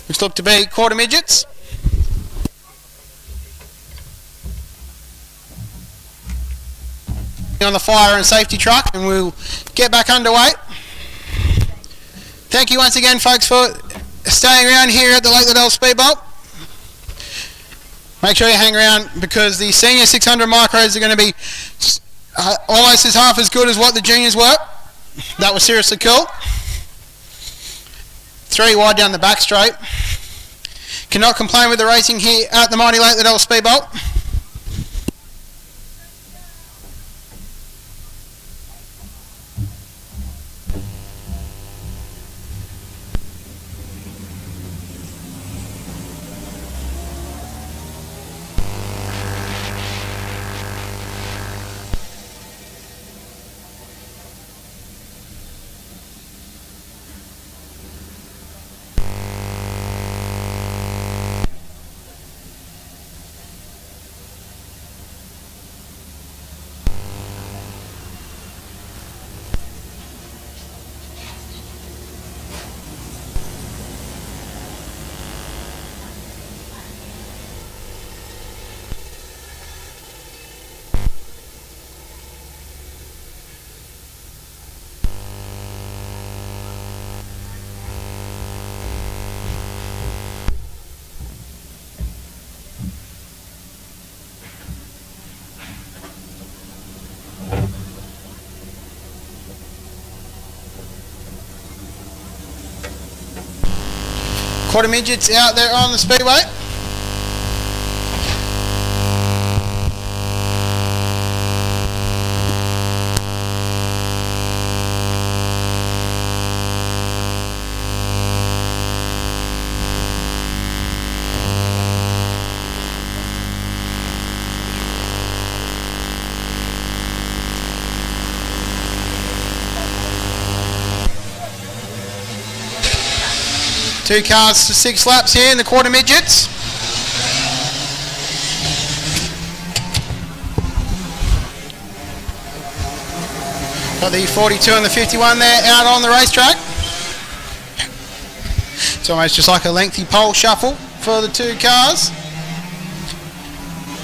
B: which look to be quarter midgets. On the fire and safety truck, and we'll get back underway. Thank you once again, folks, for staying around here at the Liddell Speedbowl. Make sure you hang around because the senior 600 micros are going to be almost half as good as what the juniors were. That was seriously cool. 3 wide down the back straight. Cannot complain with the racing here at the mighty Liddell Speedbowl. Quarter midgets out there on the speedway. Two cars to 6 laps here in the quarter midgets. Got the 42 and the 51 there out on the racetrack. It's almost just like a lengthy pole shuffle for the two cars.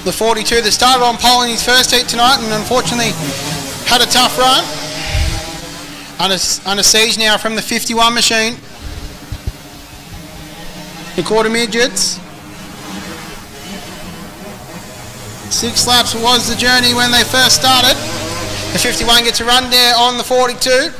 B: The 42 that started on pole in his first heat tonight and unfortunately had a tough run. Under siege now from the 51 machine. The quarter midgets. 6 laps was the journey when they first started. The 51 gets a run there on the 42.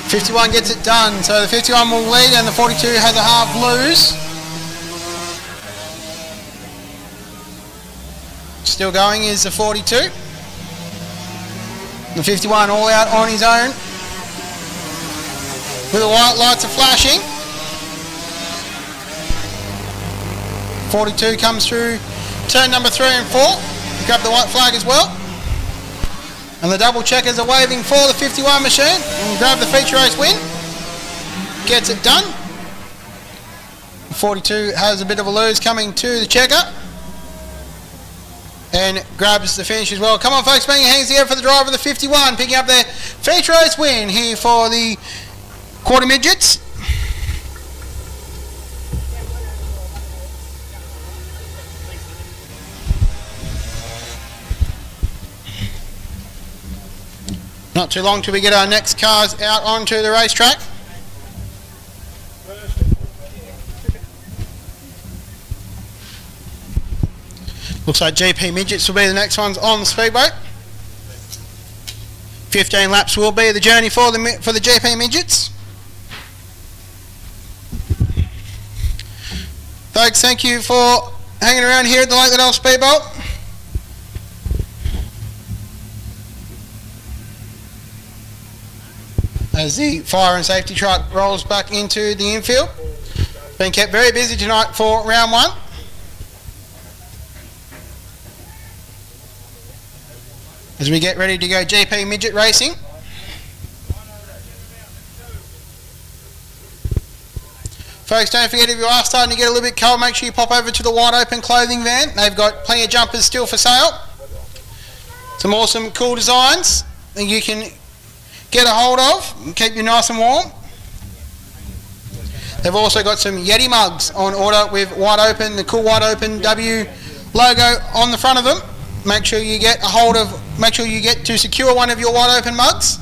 B: '51 gets it done, so the 51 will lead and the 42 has a half lose. Still going is the 42. The 51 all out on his own. With the white lights are flashing. 42 comes through turn number 3 and 4. Grab the white flag as well. And the double checkers are waving for the 51 machine. And grab the feature race win. Gets it done. 42 has a bit of a lose coming to the checker. And grabs the finish as well. Come on folks, bang your hands together for the driver of the 51. Picking up their feature race win here for the quarter midgets. Not too long till we get our next cars out onto the racetrack. Looks like GP midgets will be the next ones on the speedway. 15 laps will be the journey for the GP midgets. Folks, thank you for hanging around here at the Liddell Speedbowl. As the fire and safety truck rolls back into the infield. Been kept very busy tonight for round 1. As we get ready to go GP midget racing. Folks, don't forget if you are starting to get a little bit cold, make sure you pop over to the wide open clothing van. They've got plenty of jumpers still for sale. Some awesome cool designs that you can get a hold of and keep you nice and warm. They've also got some Yeti mugs on order with wide open, the cool wide open W logo on the front of them. Make sure you get to secure one of your wide open mugs.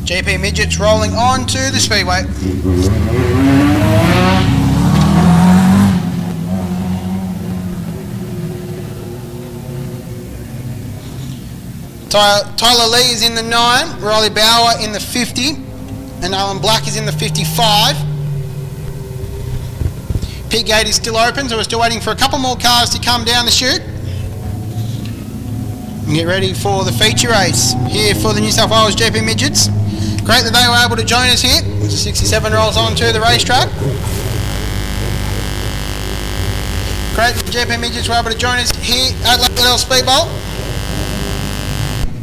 B: GP midgets rolling on to the speedway. Tyler Lee is in the 9, Riley Bauer in the 50, and Alan Black is in the 55. Pit gate is still open, so we're still waiting for a couple more cars to come down the chute. And get ready for the feature race here for the New South Wales GP midgets. Great that they were able to join us here. The 67 rolls on to the racetrack. Great that the GP midgets were able to join us here at Liddell Speedbowl.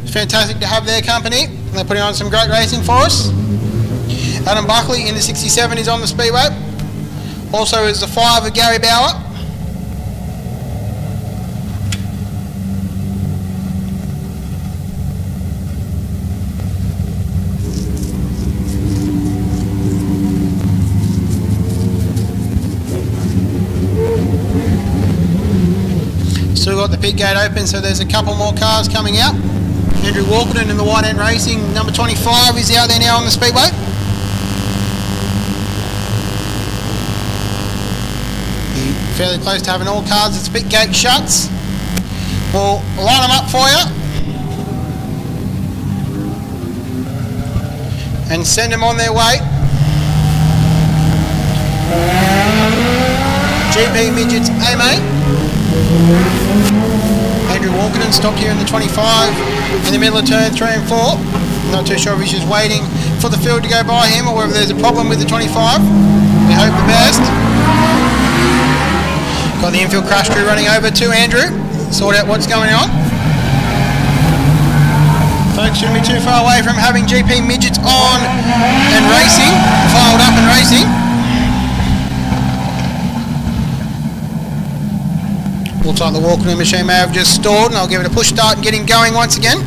B: It's fantastic to have their company. They're putting on some great racing for us. Adam Buckley in the 67 is on the speedway. Also is the 5 of Gary Bauer. Still got the pit gate open, so there's a couple more cars coming out. Andrew Walkerton in the White End Racing, number 25, is out there now on the speedway. Fairly close to having all cars as pit gate shuts. We'll line them up for you and send them on their way. GP Midgets AMA. Andrew Walkenden stopped here in the 25 in the middle of turn 3 and 4. Not too sure if he's just waiting for the field to go by him or whether there's a problem with the 25. We hope the best. Got the infield crash crew running over to Andrew, sort out what's going on. Folks shouldn't be too far away from having GP Midgets on and racing, filed up and racing. Looks like the walking machine may have just stalled, and I'll give it a push start and get him going once again.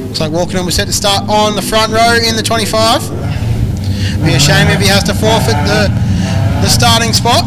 B: Looks like Walkenden was set to start on the front row in the 25. Be a shame if he has to forfeit the starting spot.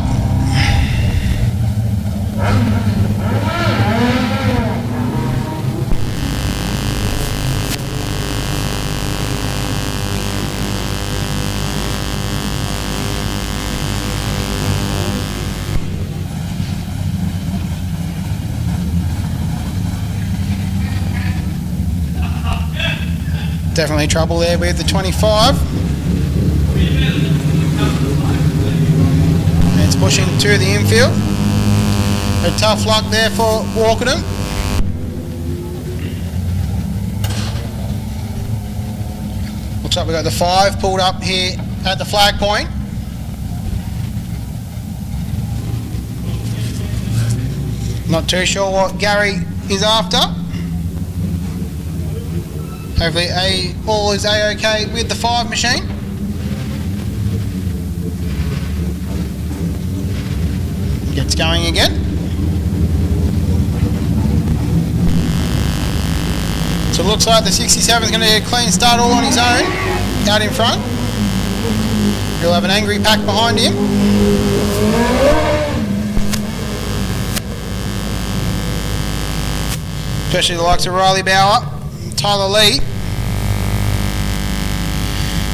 B: Definitely trouble there with the 25. It's pushing to the infield. A tough luck there for Walkenden. Looks like we've got the 5 pulled up here at the flag point. Not too sure what Gary is after. Hopefully all is A-OK with the 5 machine. Gets going again. So it looks like the 67 is going to get a clean start all on his own, out in front. He'll have an angry pack behind him. Especially the likes of Riley Bauer, Tyler Lee,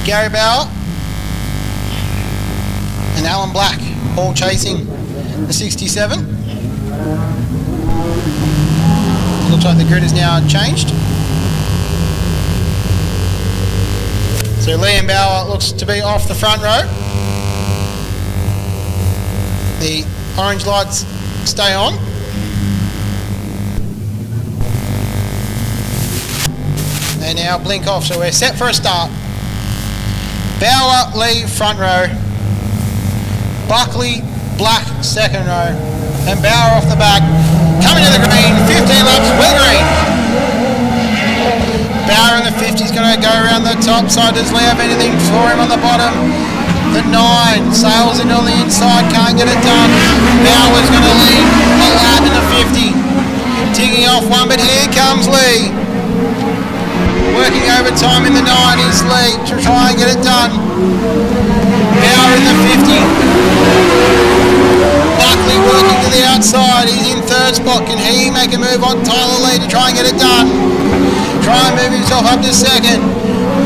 B: Gary Bauer and Alan Black, all chasing the 67. Looks like the grid is now changed. So Liam Bauer looks to be off the front row. The orange lights stay on. They now blink off, so we're set for a start. Bauer, Lee, front row. Buckley, Black, second row. And Bauer off the back. Coming to the green, 15 laps, we're green. Bauer in the 50 is going to go around the top side. Does Lee have anything for him on the bottom? The 9 sails in on the inside, can't get it done. Bauer's going to lead a lap in the 50. Ticking off one, but here comes Lee. Working overtime in the 90s, Lee, to try and get it done. Bauer in the 50. Buckley working to the outside. He's in third spot. Can he make a move on Tyler Lee to try and get it done? Try and move himself up to second.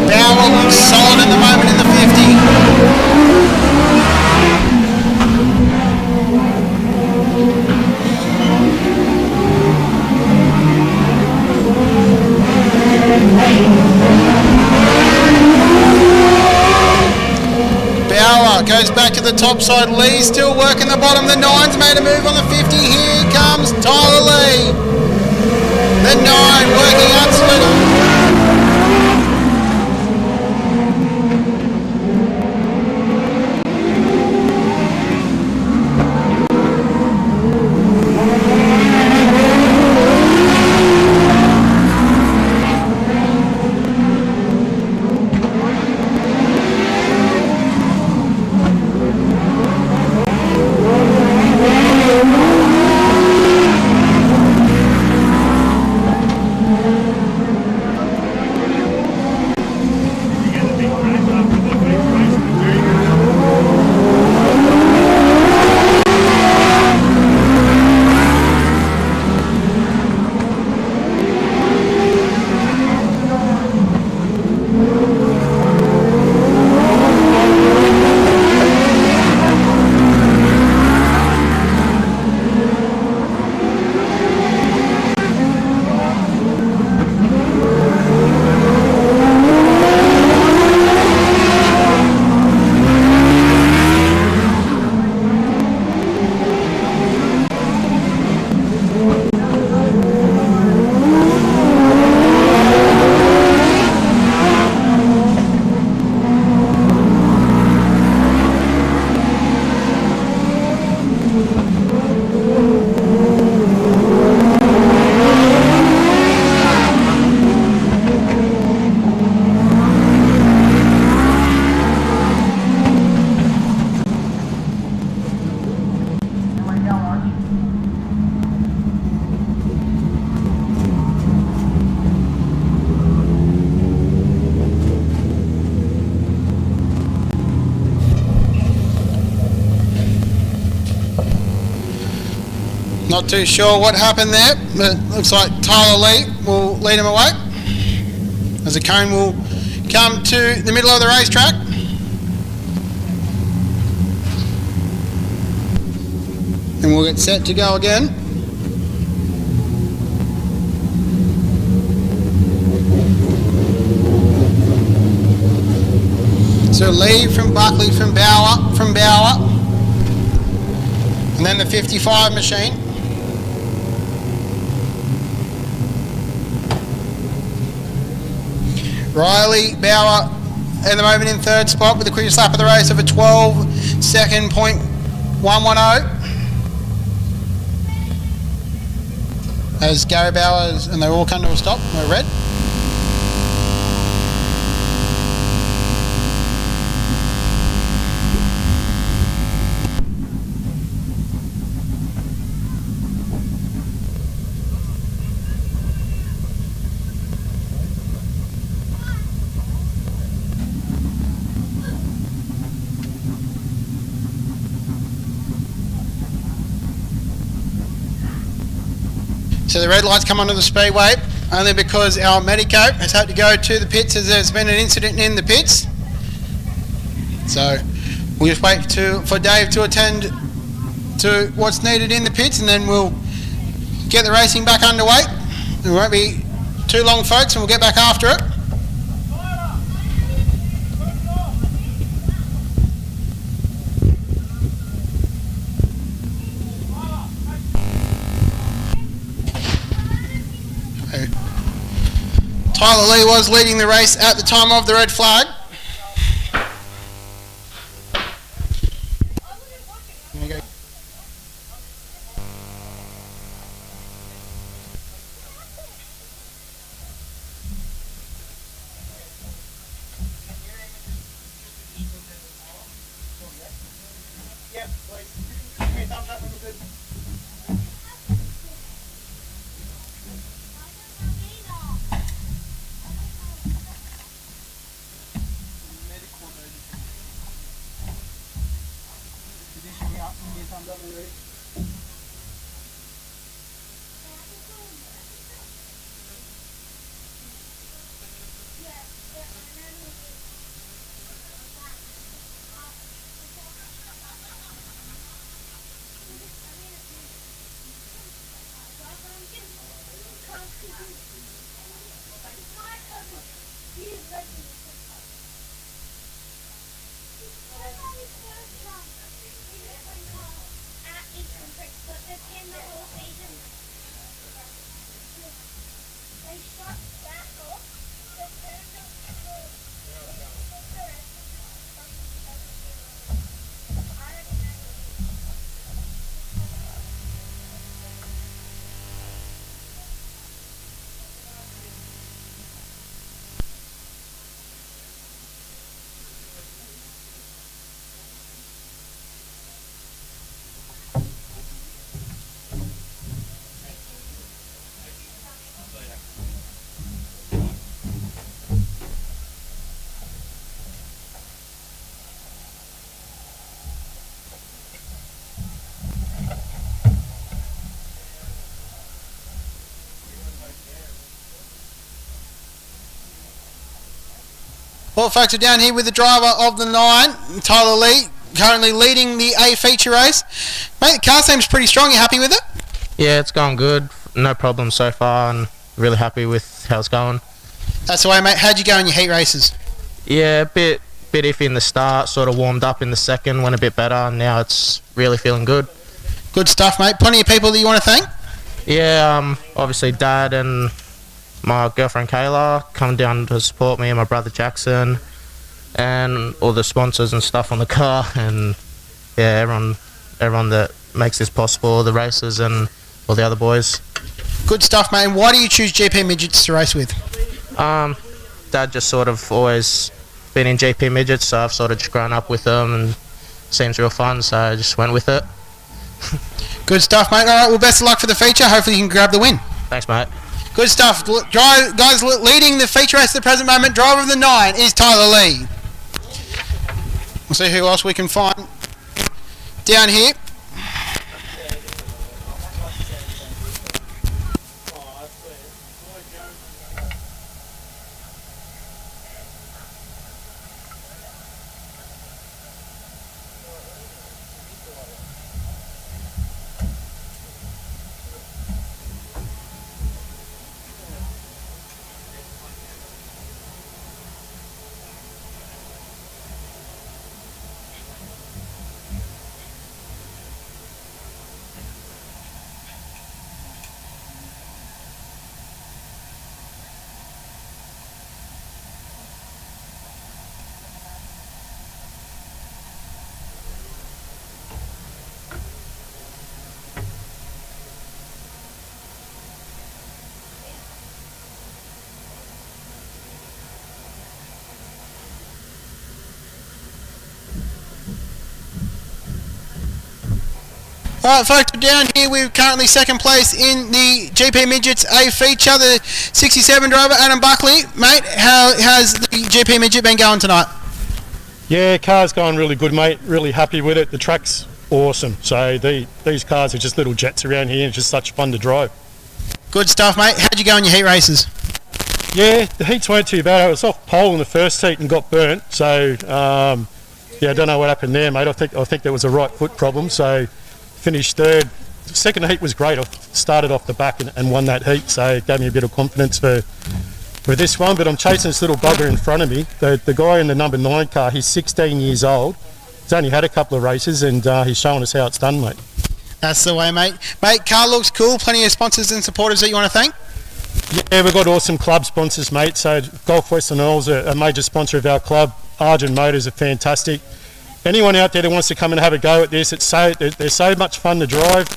B: Bauer looks solid at the moment in the 50. Bauer goes back to the top side. Lee still working the bottom. The 9's made a move on the 50. Here comes Tyler Lee. The 9 working absolutely. Not too sure what happened there, but looks like Tyler Lee will lead him away as the cone will come to the middle of the racetrack. And we'll get set to go again. So Lee from Buckley from Bauer, and then the 55 machine. Riley Bauer at the moment in third spot with the quickest lap of the race of a 12.110. As Gary Bauer and they all come to a stop, they're red. So the red lights come onto the speedway only because our medico has had to go to the pits as there's been an incident in the pits. So we'll just wait for Dave to attend to what's needed in the pits, and then we'll get the racing back underway. It won't be too long, folks, and we'll get back after it. Tyler Lee was leading the race at the time of the red flag. Well, folks, we're down here with the driver of the 9, Tyler Lee, currently leading the A feature race. Mate, the car seems pretty strong. You happy with it?
R: Yeah, it's going good. No problems so far, and really happy with how it's going.
B: That's the way, mate. How'd you go in your heat races?
R: Yeah, a bit iffy in the start, sort of warmed up in the second, went a bit better, and now it's really feeling good.
B: Good stuff, mate. Plenty of people that you want to thank?
R: Yeah, obviously Dad and my girlfriend Kayla coming down to support me, and my brother Jackson, and all the sponsors and stuff on the car, and yeah, everyone that makes this possible, the racers and all the other boys.
B: Good stuff, mate. And why do you choose GP Midgets to race with?
R: Dad just sort of always been in GP Midgets, so I've sort of just grown up with them, and it seems real fun, so I just went with it.
B: Good stuff, mate. All right, well, best of luck for the feature. Hopefully you can grab the win.
R: Thanks, mate.
B: Good stuff. Guys, leading the feature race at the present moment, driver of the 9 is Tyler Lee. We'll see who else we can find down here. Alright folks, we're down here with currently second place in the GP Midgets A feature, the 67 driver Adam Buckley. Mate, how has the GP Midget been going tonight?
S: Yeah, car's going really good, mate. Really happy with it. The track's awesome. So these cars are just little jets around here. It's just such fun to drive.
B: Good stuff, mate. How'd you go in your heat races?
S: Yeah, the heats weren't too bad. I was off pole in the first heat and got burnt. So yeah, I don't know what happened there, mate. I think there was a right foot problem. So finished third. The second heat was great. I started off the back and won that heat. So it gave me a bit of confidence for this one. But I'm chasing this little bugger in front of me. The guy in the number 9 car, he's 16 years old. He's only had a couple of races and he's showing us how it's done, mate.
B: That's the way, mate. Mate, car looks cool. Plenty of sponsors and supporters that you want to thank?
S: Yeah, we've got awesome club sponsors, mate. So Golf Western Isles are a major sponsor of our club. Argent Motors are fantastic. Anyone out there that wants to come and have a go at this, they're so much fun to drive.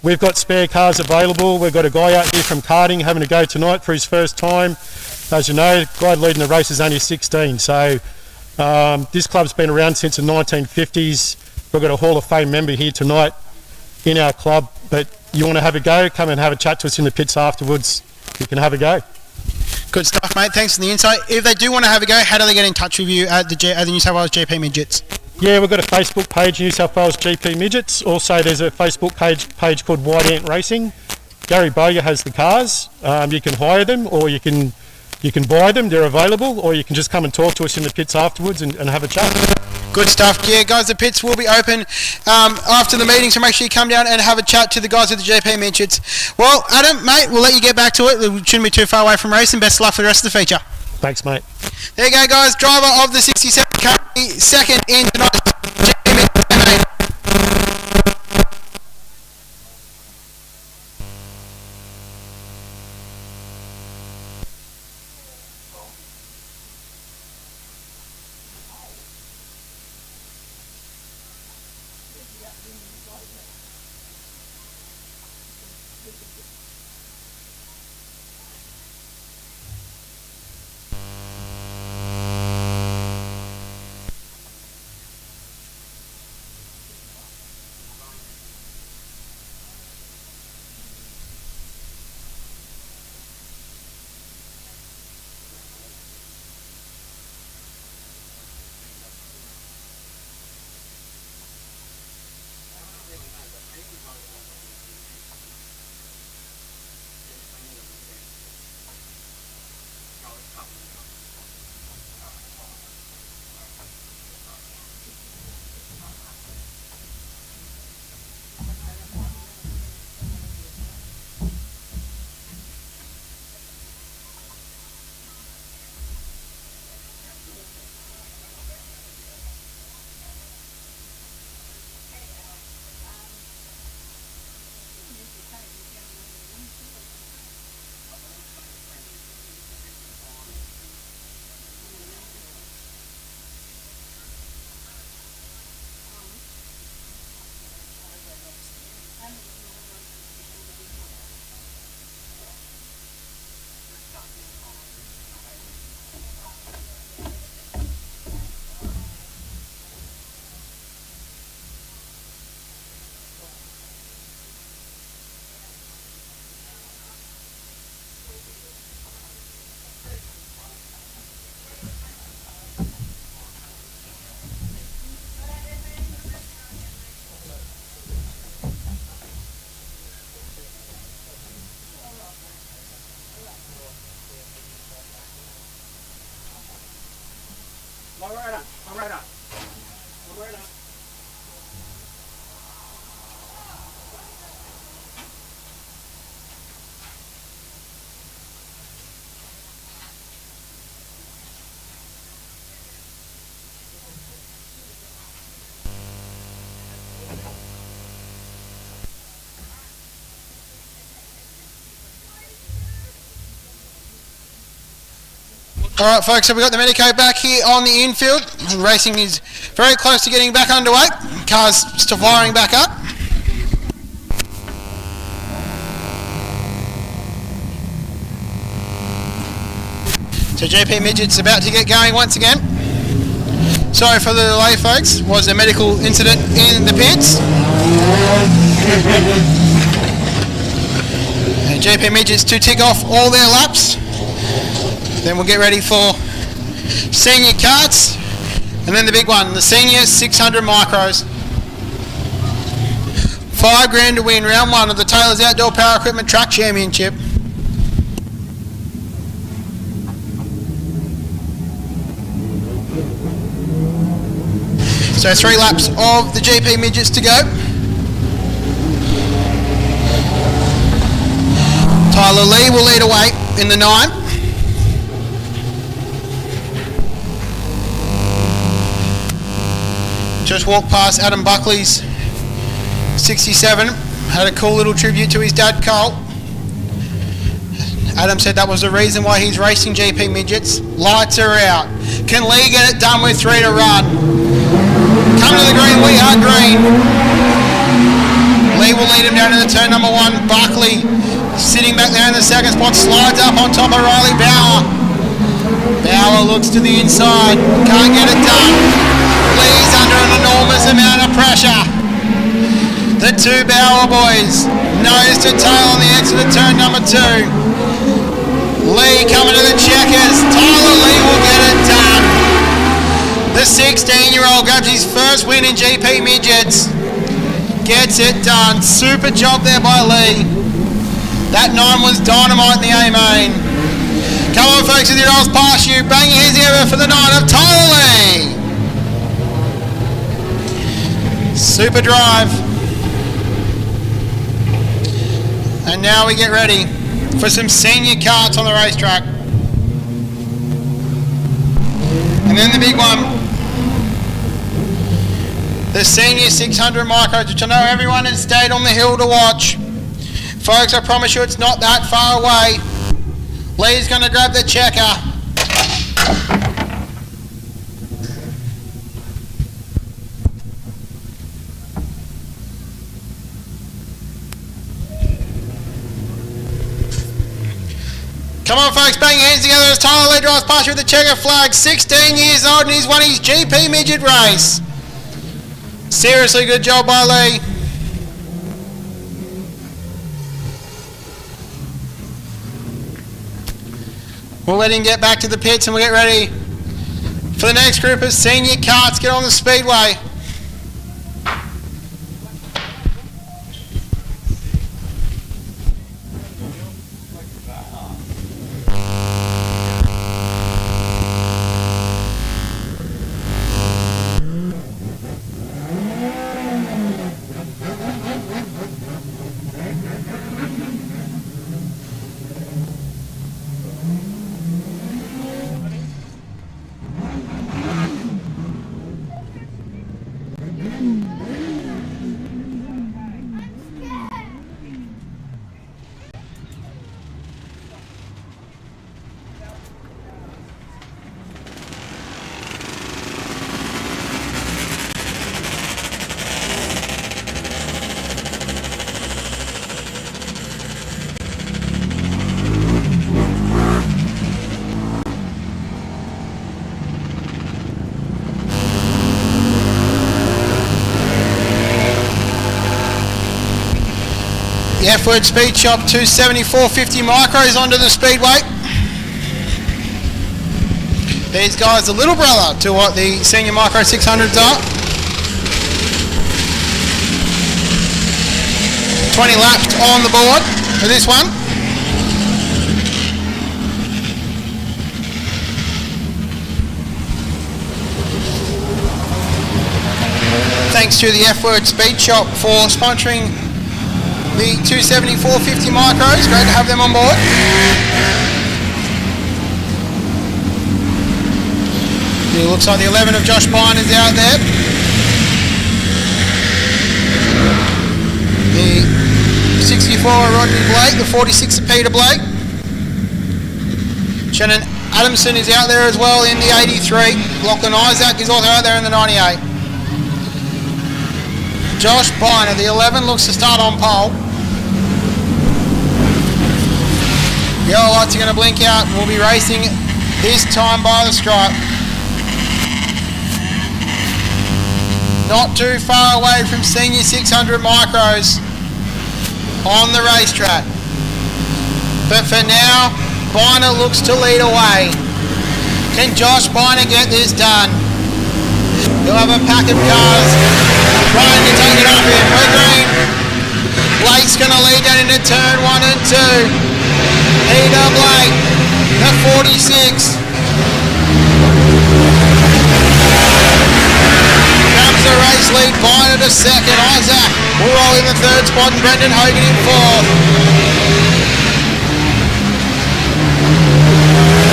S: We've got spare cars available. We've got a guy out here from karting having a go tonight for his first time. As you know, the guy leading the race is only 16. So this club's been around since the 1950s. We've got a Hall of Fame member here tonight in our club. But you want to have a go, come and have a chat to us in the pits afterwards. You can have a go.
B: Good stuff, mate. Thanks for the insight. If they do want to have a go, how do they get in touch with you at the New South Wales GP Midgets?
S: Yeah, we've got a Facebook page, New South Wales GP Midgets. Also, there's a Facebook page called White Ant Racing. Gary Bowyer has the cars. You can hire them, or you can buy them. They're available, or you can just come and talk to us in the pits afterwards and have a chat.
B: Good stuff. Yeah, guys, the pits will be open after the meeting, so make sure you come down and have a chat to the guys at the GP Midgets. Well, Adam, mate, we'll let you get back to it. We shouldn't be too far away from racing. Best of luck for the rest of the feature.
S: Thanks, mate.
B: There you go, guys. Driver of the 67 currently second in tonight's GP Midgets. Alright folks, so we've got the Medico back here on the infield. Racing is very close to getting back underway. Cars still firing back up. So GP Midget's about to get going once again. Sorry for the delay folks, was a medical incident in the pits. And GP Midgets to tick off all their laps. Then we'll get ready for senior karts. And then the big one, the senior 600 micros. $5,000 to win round one of the Taylor's Outdoor Power Equipment Truck Championship. So 3 laps of the GP Midgets to go. Tyler Lee will lead away in the 9. Just walked past Adam Buckley's 67. Had a cool little tribute to his dad, Carl. Adam said that was the reason why he's racing GP Midgets. Lights are out. Can Lee get it done with 3 to run? Come to the green, we are green. Lee will lead him down into turn number 1. Buckley sitting back there in the second spot, slides up on top of Riley Bauer. Bauer looks to the inside, can't get it done. Lee's under an enormous amount of pressure. The 2 Bauer boys, nose to tail on the exit of turn number 2. Lee coming to the checkers. Tyler Lee will get it done. The 16-year-old grabs his first win in GP Midgets. Gets it done. Super job there by Lee. That 9 was dynamite in the A-main. Come on folks, as he rolls past you, bang your heads together for the 9 of Tyler Lee. Super drive. And now we get ready for some senior karts on the racetrack. And then the big one, the senior 600 micros, which I know everyone has stayed on the hill to watch. Folks, I promise you it's not that far away. Lee's going to grab the checker. Come on folks, bang your hands together as Tyler Lee drives past you with the checker flag. 16 years old and he's won his GP Midget race. Seriously good job by Lee. We'll let him get back to the pits and we'll get ready for the next group of senior karts. Get on the speedway. The F-Word Speed Shop 274.50 micros onto the speedway. These guys are the little brother to what the senior micro 600s are. 20 laps on the board for this one. Thanks to the F-Word Speed Shop for sponsoring the 274.50 micros. Great to have them on board. It looks like the 11 of Josh Pine is out there. The 64 of Rodney Blake, the 46 of Peter Blake. Shannon Adamson is out there as well in the 83. Lachlan Isaac is also out there in the 98. Josh Pine of the 11 looks to start on pole. Yellow lights are going to blink out and we'll be racing this time by the stripe. Not too far away from senior 600 micros. on the racetrack. But for now, Biner looks to lead away. Can Josh Biner get this done? He'll have a pack of cars trying to take it up here. We're green. Blake's going to lead down into turn 1 and 2. Peter Blake, the 46. Comes the race lead, Biner to second. Isaac will roll in the third spot and Brendan Hogan in fourth.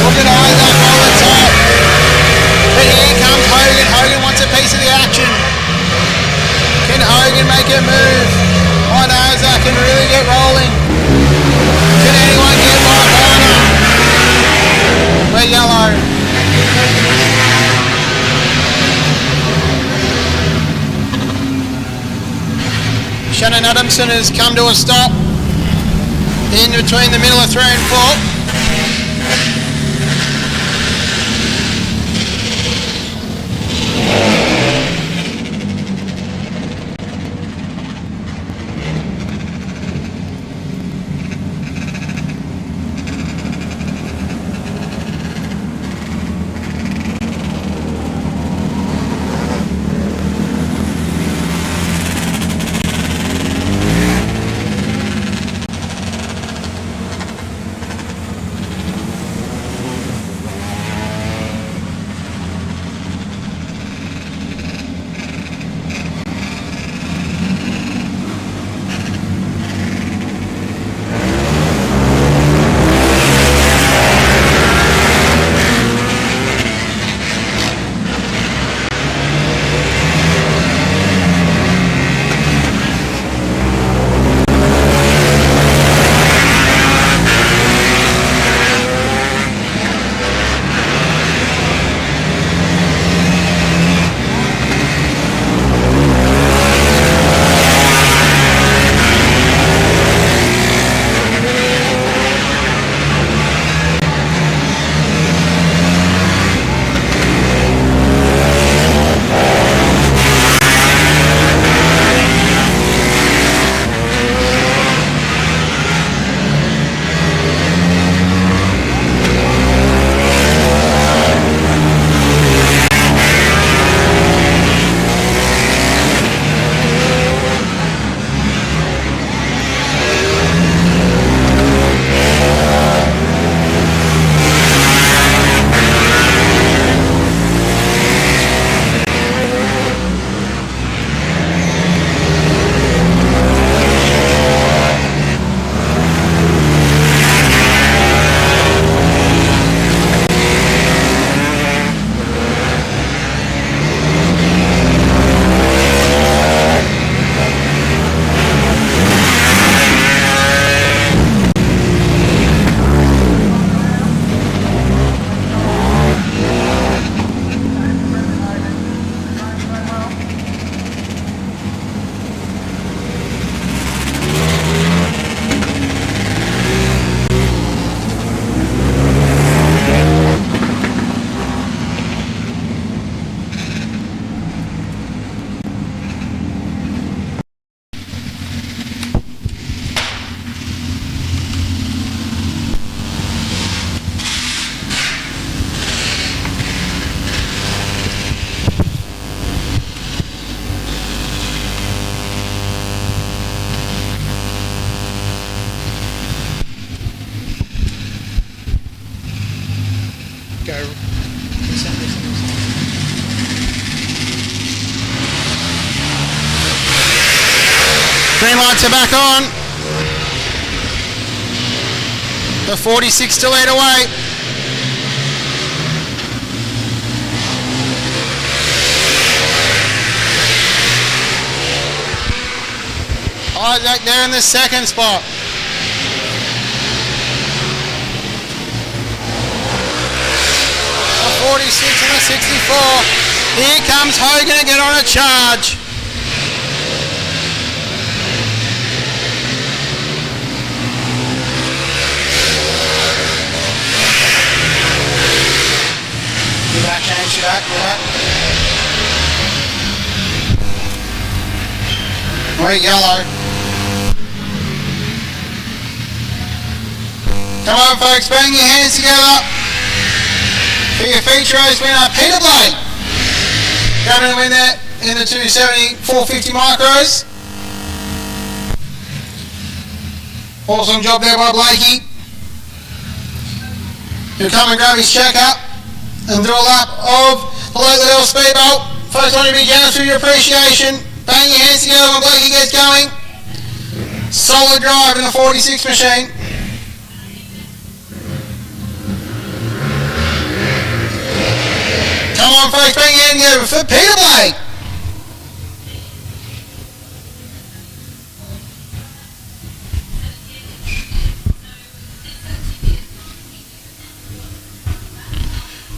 B: Look at Isaac on the top. But here comes Hogan. Hogan wants a piece of the action. Can Hogan make a move on Isaac and really get rolling? Can anyone get by Biner? We're yellow. Shannon Adamson has come to a stop in between the middle of 3 and 4. Green lights are back on. The 46 to lead away. Isaac there in the second spot. The 46 and the 64. Here comes Hogan to get on a charge. Change that, yeah. We're yellow. Come on, folks, bang your hands together for your feature race winner, Peter Blake. Going to win that in the 270 450 micros. Awesome job there by Blakey. He'll come and grab his check up and do a lap of the Liddell Speedbowl. Folks, want to be generous with your appreciation. Bang your hands together when Blakey gets going. Solid drive in the 46 machine. Come on, folks, bang your hands together for Peter Blake.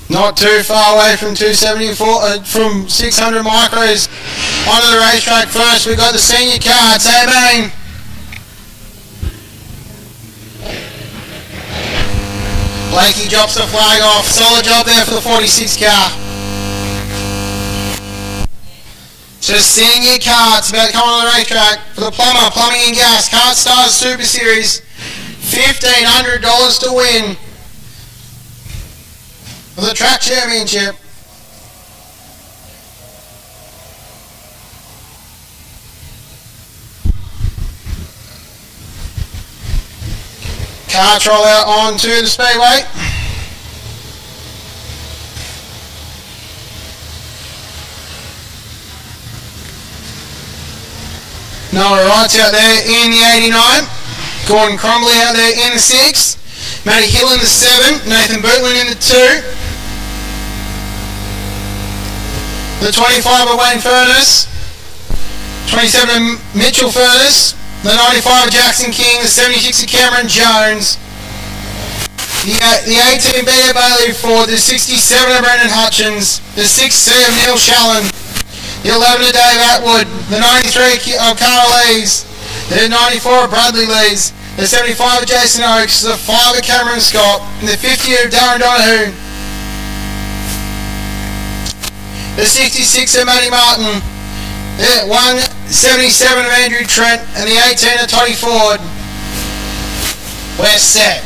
B: Not too far away from 274, from 600 micros onto the racetrack. First, we've got the senior car, Tabane. Blakey drops the flag off. Solid job there for the 46 car. Just senior car, it's about to come on the racetrack for the plumber, plumbing and gas, Kart Stars Super Series. $1,500 to win for the track championship. Car troll out onto the speedway. Noah Wright's out there in the 89. Gordon Cromley out there in the 6. Matty Hill in the 7. Nathan Bootland in the 2. The 25 of Wayne Furness. 27 of Mitchell Furness. The 95 of Jackson King. The 76 of Cameron Jones. The 18 of Bear Bailey Ford. The 67 of Brendan Hutchins. The 6C of Neil Shallon. The 11 of Dave Atwood. The 93 of Carl Lees. The 94 of Bradley Lees. The 75 of Jason Oakes. The 5 of Cameron Scott. And the 50 of Darren Donahue. The 66 of Matty Martin. The 177 of Andrew Trent. And the 18 of Toddy Ford. We're set.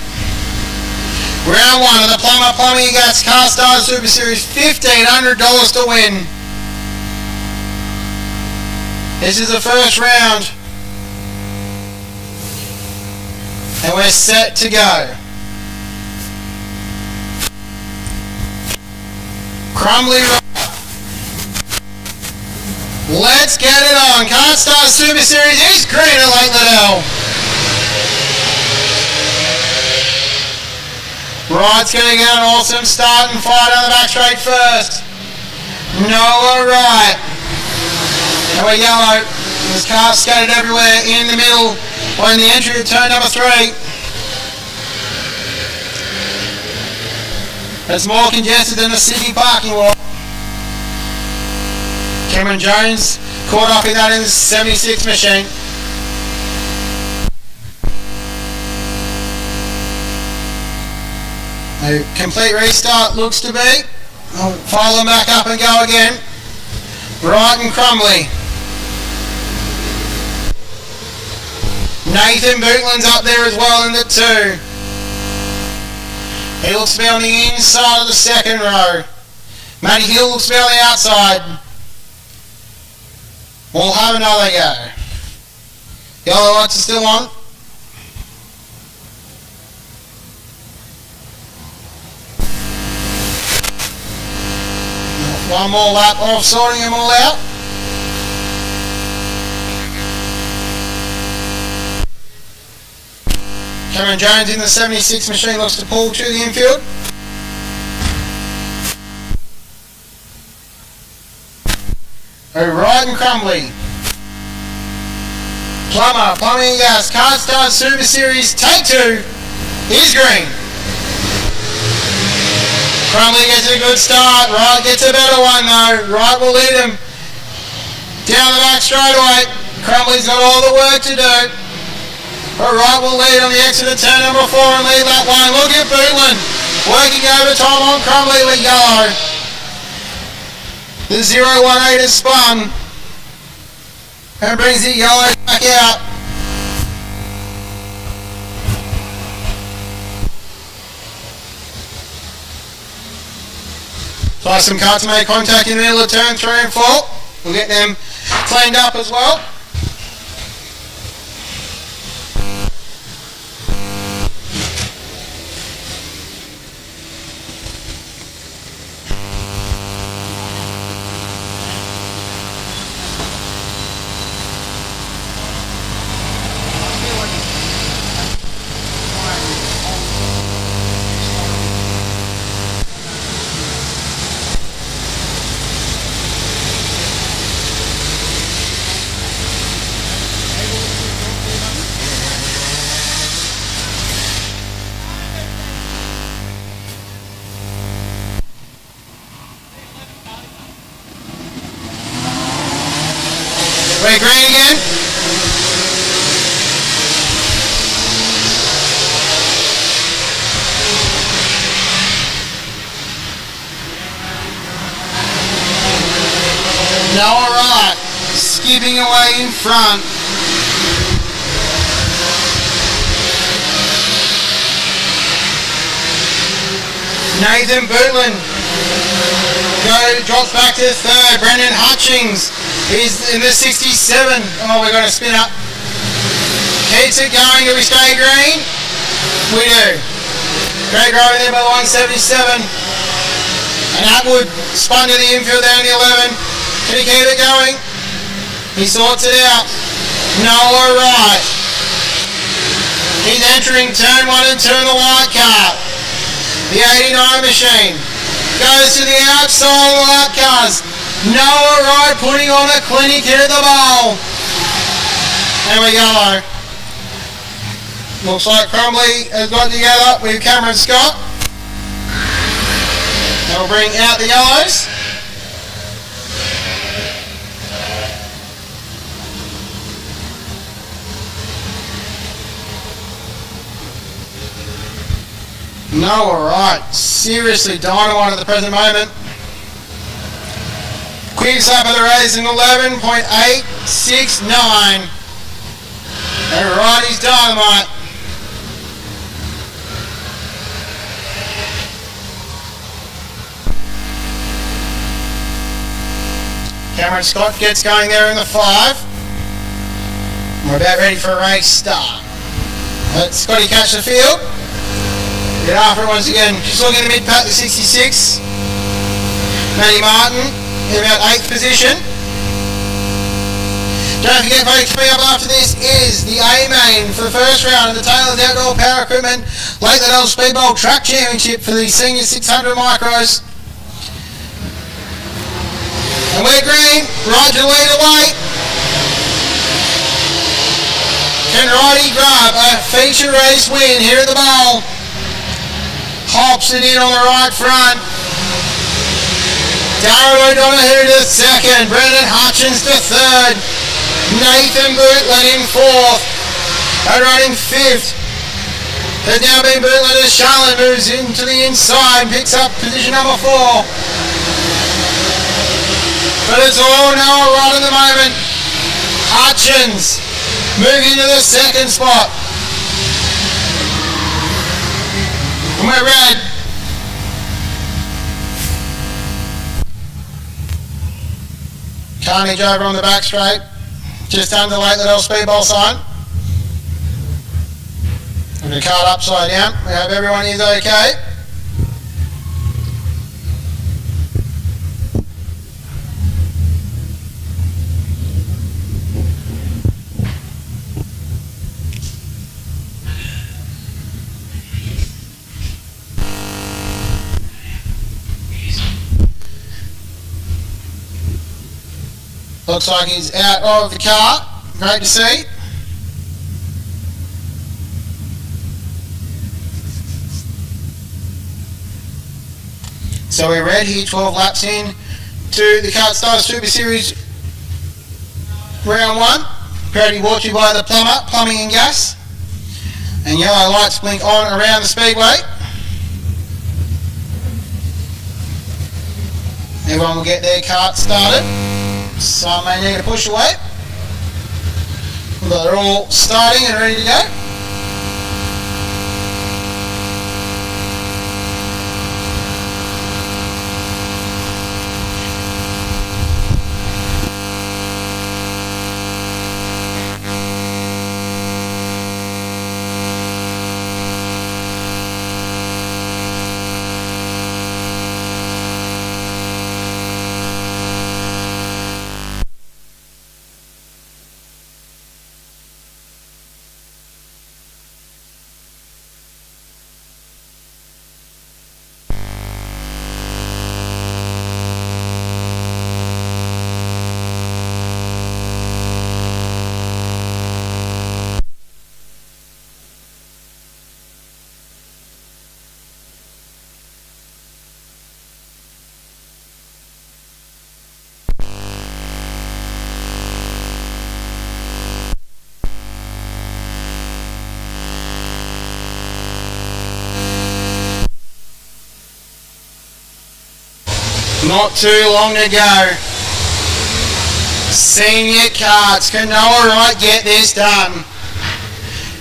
B: Round 1 of the Plumber Plumbing and Gas Car Stars Super Series. $1,500 to win. This is the first round. And we're set to go. Crumbly. Let's get it on. Kart Stars Super Series is green at Lake Liddell. Wright's going to get an awesome start and fire down the back straight first. Noah Wright. And we're yellow. There's cars scattered everywhere in the middle or in the entry of turn number 3. It's more congested than the city parking lot. Cameron Jones caught up in that in the 76 machine. A complete restart looks to be. I'll file them back up and go again. Wright and Crumley. Nathan Bootland's up there as well in the 2. He looks to be on the inside of the second row. Matty Hill looks to be on the outside. We'll have another go. Yellow lights are still on. One more lap of sorting them all out. Cameron Jones in the 76 machine looks to pull to the infield. Wright and Crumley. Plumber, Plumbing and Gas, Kart Stars Super Series, take 2 is green. Crumley gets a good start. Wright gets a better one though. Wright will lead him down the back straightaway. Crumley's got all the work to do. But Wright will lead on the exit of turn number 4 and lead that one. Look at Bootland working overtime on Crumley with yellow. The 018 is spun and brings the yellow back out. Plus some carts to make contact in the middle of turn 3 and 4. We'll get them cleaned up as well. We're green again. No, all right. Skipping away in front. Nathan Bootland drops back to 3rd. Brendan Hutchings is in the 67. Oh, we're going to spin up. Keeps it going. Do we stay green? We do. Great driving there by the 177. And Atwood spun to the infield down the 11. Can he keep it going? He sorts it out. Noah Wright. He's entering turn 1 and 2 in the white car. The 89 machine goes to the outside of the white cars. Noah Wright putting on a clinic here at the bowl. There we go. Looks like Crumley has got together with Cameron Scott. They'll bring out the yellows. Noah Wright, seriously dynamite at the present moment. Quick slap of the race in 11.869. And Wrighty's dynamite. Cameron Scott gets going there in the 5. We're about ready for a race start. Let Scotty catch the field. Get after it once again. Just looking at the mid-pack, the 66. Matty Martin in about 8th position. Don't forget, folks, coming up after this is the A-main for the first round of the Taylor's Outdoor Power Equipment Liddell Speedbowl Track Championship for the Senior 600 Micros. And we're green. Roger, lead away. Can Righty grab a feature race win here at the bowl? Hops it in on the right front. Darren O'Donoghue to 2nd. Brendan Hutchins to 3rd. Nathan Bootland in 4th. O'Donoghue in 5th. Has now been Bootland as Charlotte moves into the inside and picks up position number 4. But it's all Noah right at the moment. Hutchins moving to the 2nd spot. And we're red. Carnage over on the back straight. Just under the Liddell Speedbowl sign. And the card upside down. We hope everyone is okay. Looks like he's out of the car. Great to see. So we're red here, 12 laps in to the Kart Stars Super Series round 1. Proudly brought to you by the Plumber, Plumbing and Gas. And yellow lights blink on around the speedway. Everyone will get their cart started. Some may need to push away. But they're all starting and ready to go. Not too long to go. Senior carts, can Noah Wright get this done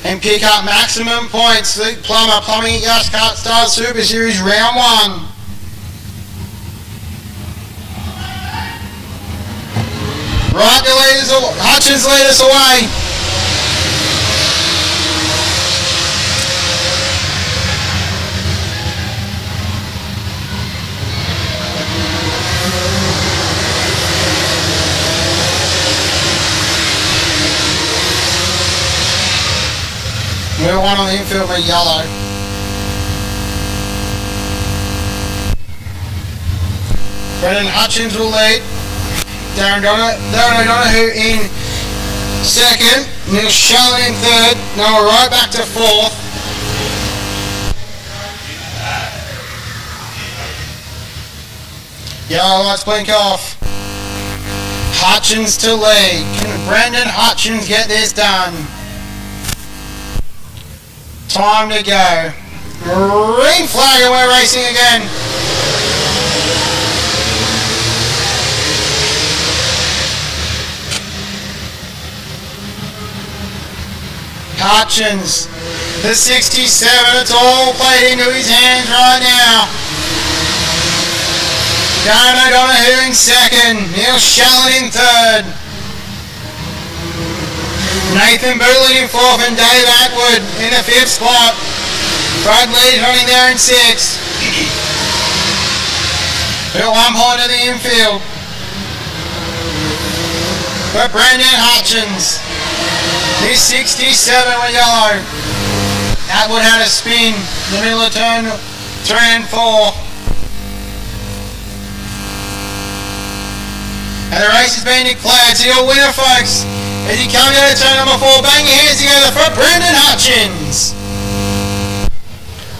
B: and pick up maximum points? Luke Plummer, Plumbing and Gas Kart Stars Super Series round 1. Right to lead us, Hutchins lead us away. We're one on the infield with yellow. Brendan Hutchins will lead. Darren O'Donoghue in second. Neil Shallon in third. Now we're right back to fourth. Yellow lights blink off. Hutchins to lead. Can Brendan Hutchins get this done? Time to go. Green flag and we're racing again. Hutchins, the 67, it's all played into his hands right now. Darren O'Donoghue in second, Neil Shallon in third. Nathan Bootland in fourth and Dave Atwood in the fifth spot. Brad Lee's running there in sixth. At 1 point of the infield. But Brendan Hutchins, this 67 with yellow. Atwood had a spin in the middle of turn 3 and 4. And the race has been declared. So your winner, folks, as you come out of turn number 4, bang your hands together for Brendan Hutchins.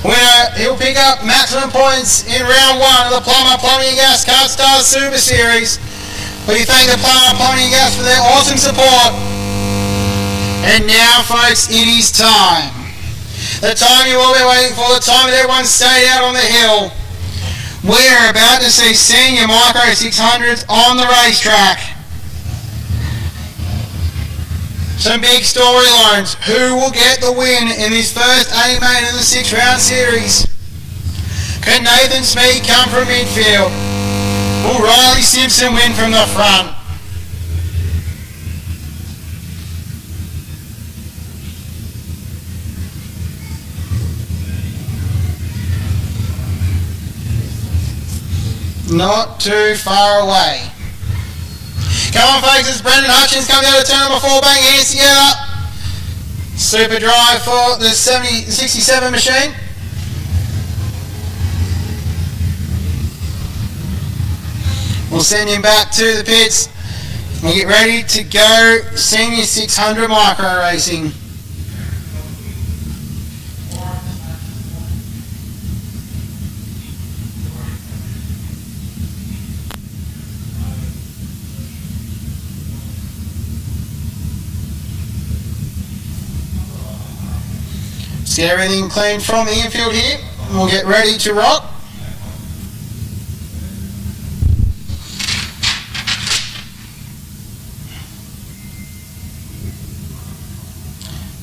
B: Winner, he'll pick up maximum points in round 1 of the Plumbing and Gas Kart Stars Super Series. We thank the Plumbing and Gas for their awesome support. And now, folks, it is time. The time you all been waiting for, the time that everyone stayed out on the hill. We're about to see senior micro 600s on the racetrack. Some big storylines. Who will get the win in this first 8 main in the 6-round series? Can Nathan Smee come from midfield? Will Riley Simpson win from the front? Not too far away. Come on, folks, as Brendan Hutchins comes out of turn number 4, bang hands together. Super drive for the 67 machine. We'll send him back to the pits. We'll get ready to go senior 600 micro racing. Let's get everything clean from the infield here. We'll get ready to rock.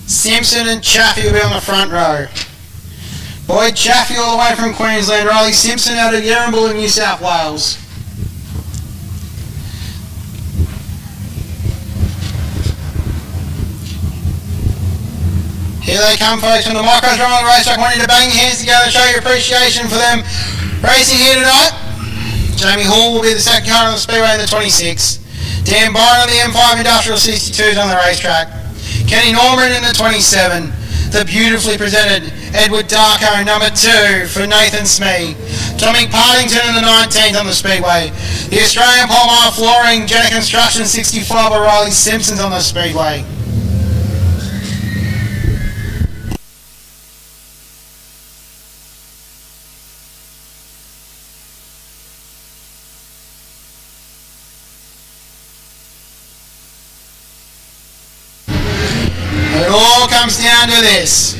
B: Simpson and Chaffee will be on the front row. Boyd Chaffee all the way from Queensland. Riley Simpson out of Yarrambull in New South Wales. Here they come, folks, from the micros around the racetrack. I want you to bang your hands together and show your appreciation for them racing here tonight. Jamie Hall will be the second car on the speedway in the 26. Dan Byron on the M5 Industrial 62s on the racetrack. Kenny Norman in the 27. The beautifully presented Edward Darko, number 2 for Nathan Smee. Tommy Partington in the 19th on the speedway. The Australian Palmar Flooring Jenner Construction 65 O'Reilly Simpsons on the speedway. It all comes down to this.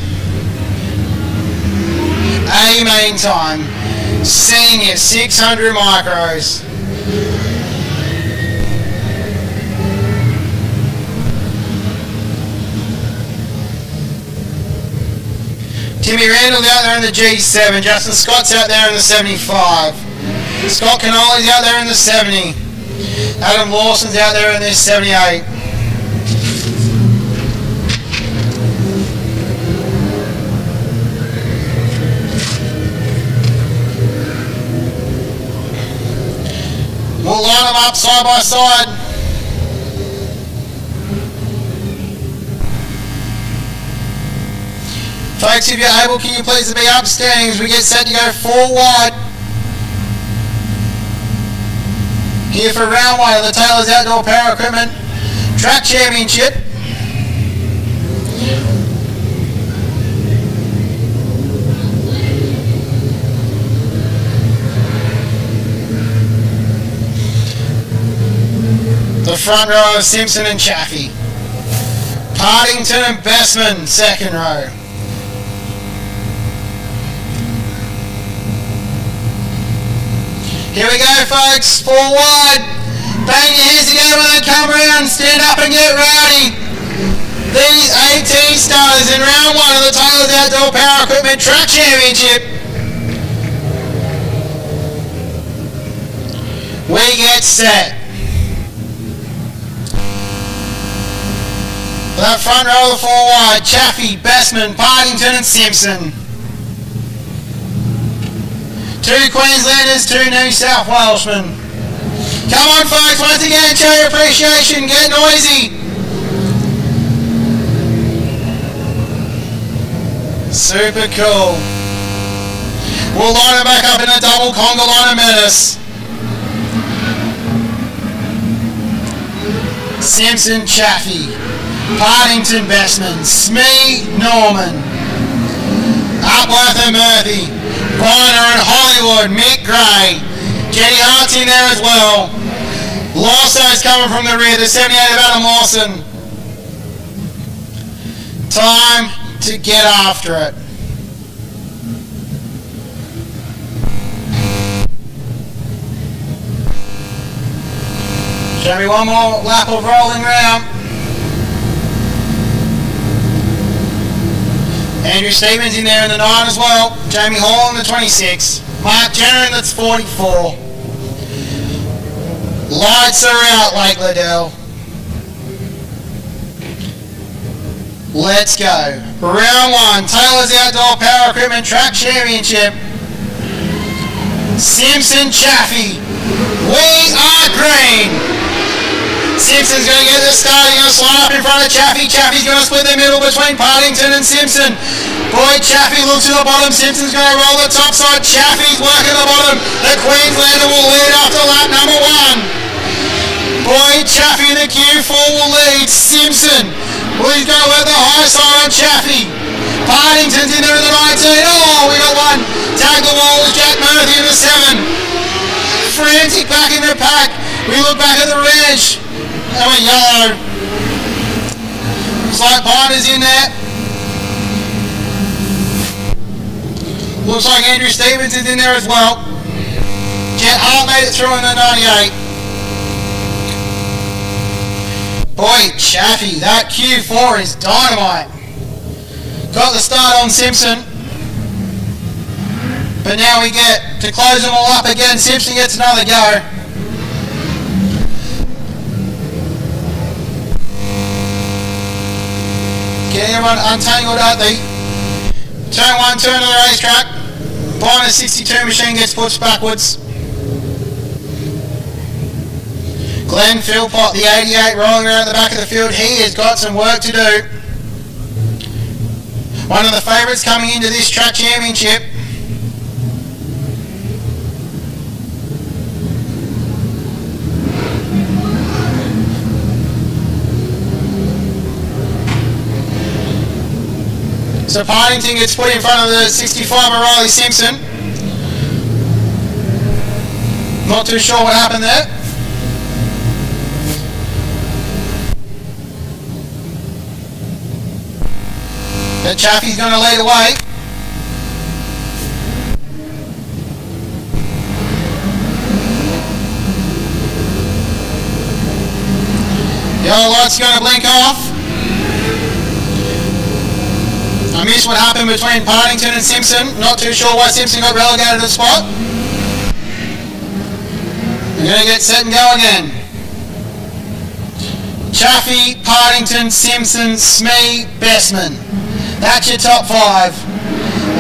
B: A main time. Senior 600 micros. Timmy Randall's out there in the G7. Justin Scott's out there in the 75. Scott Canoli's out there in the 70. Adam Lawson's out there in the 78. We'll line them up side by side. Folks, if you're able, can you please be upstanding as we get set to go 4 wide. Here for round 1 of the Taylor's Outdoor Power Equipment Track Championship. The front row of Simpson and Chaffee. Partington and Bestman, second row. Here we go, folks, 4 wide. Bang your hands together when they come around. Stand up and get rowdy. These 18 starters in round 1 of the Taylor's Outdoor Power Equipment Track Championship. We get set. That front row of the 4 wide, Chaffee, Bestman, Partington and Simpson. 2 Queenslanders, 2 New South Welshmen. Come on, folks, once again, show your appreciation, get noisy. Super cool. We'll line it back up in a double conga line of menace. Simpson, Chaffee, Partington, Bestman, Smee, Norman, Upworth and Murphy, Reiner and Hollywood, Mick Gray, Jenny Hart's in there as well. Lawson's coming from the rear, the 78 of Adam Lawson. Time to get after it. Show me one more lap of rolling round. Andrew Stevens in there in the 9 as well. Jamie Hall in the 26. Mark Jenner in the 44. Lights are out, Lake Liddell. Let's go. Round 1, Taylor's Outdoor Power Equipment Track Championship. Simpson, Chaffee. We are green. Simpson's going to get the start. He's going to slide up in front of Chaffee. Chaffee's going to split the middle between Partington and Simpson. Boyd Chaffee looks to the bottom. Simpson's going to roll the top side. Chaffee's working the bottom. The Queenslander will lead after lap number 1. Boyd Chaffee in the Q4 will lead. Simpson will go with the high side on Chaffee. Partington's in there in the 19. Oh, we got one. Tag the wall is Jack Murphy in the 7. Frantic back in the pack. We look back at the reg. And we're yellow. Looks like Bider's in there. Looks like Andrew Stevens is in there as well. Jet Hart made it through in the 98. Boy, Chaffee, that Q4 is dynamite. Got the start on Simpson. But now we get to close them all up again. Simpson gets another go. Getting everyone untangled at the turn 1 turn of the racetrack. Bonus 62 machine gets pushed backwards. Glenn Philpott, the 88, rolling around the back of the field. He has got some work to do. One of the favourites coming into this track championship. So Partington gets put in front of the 65 of Riley Simpson. Not too sure what happened there. But Chaffee's going to lead away. light's going to blink off. I missed what happened between Partington and Simpson. Not too sure why Simpson got relegated to the spot. We're going to get set and go again. Chaffee, Partington, Simpson, Smee, Bestman. That's your top 5.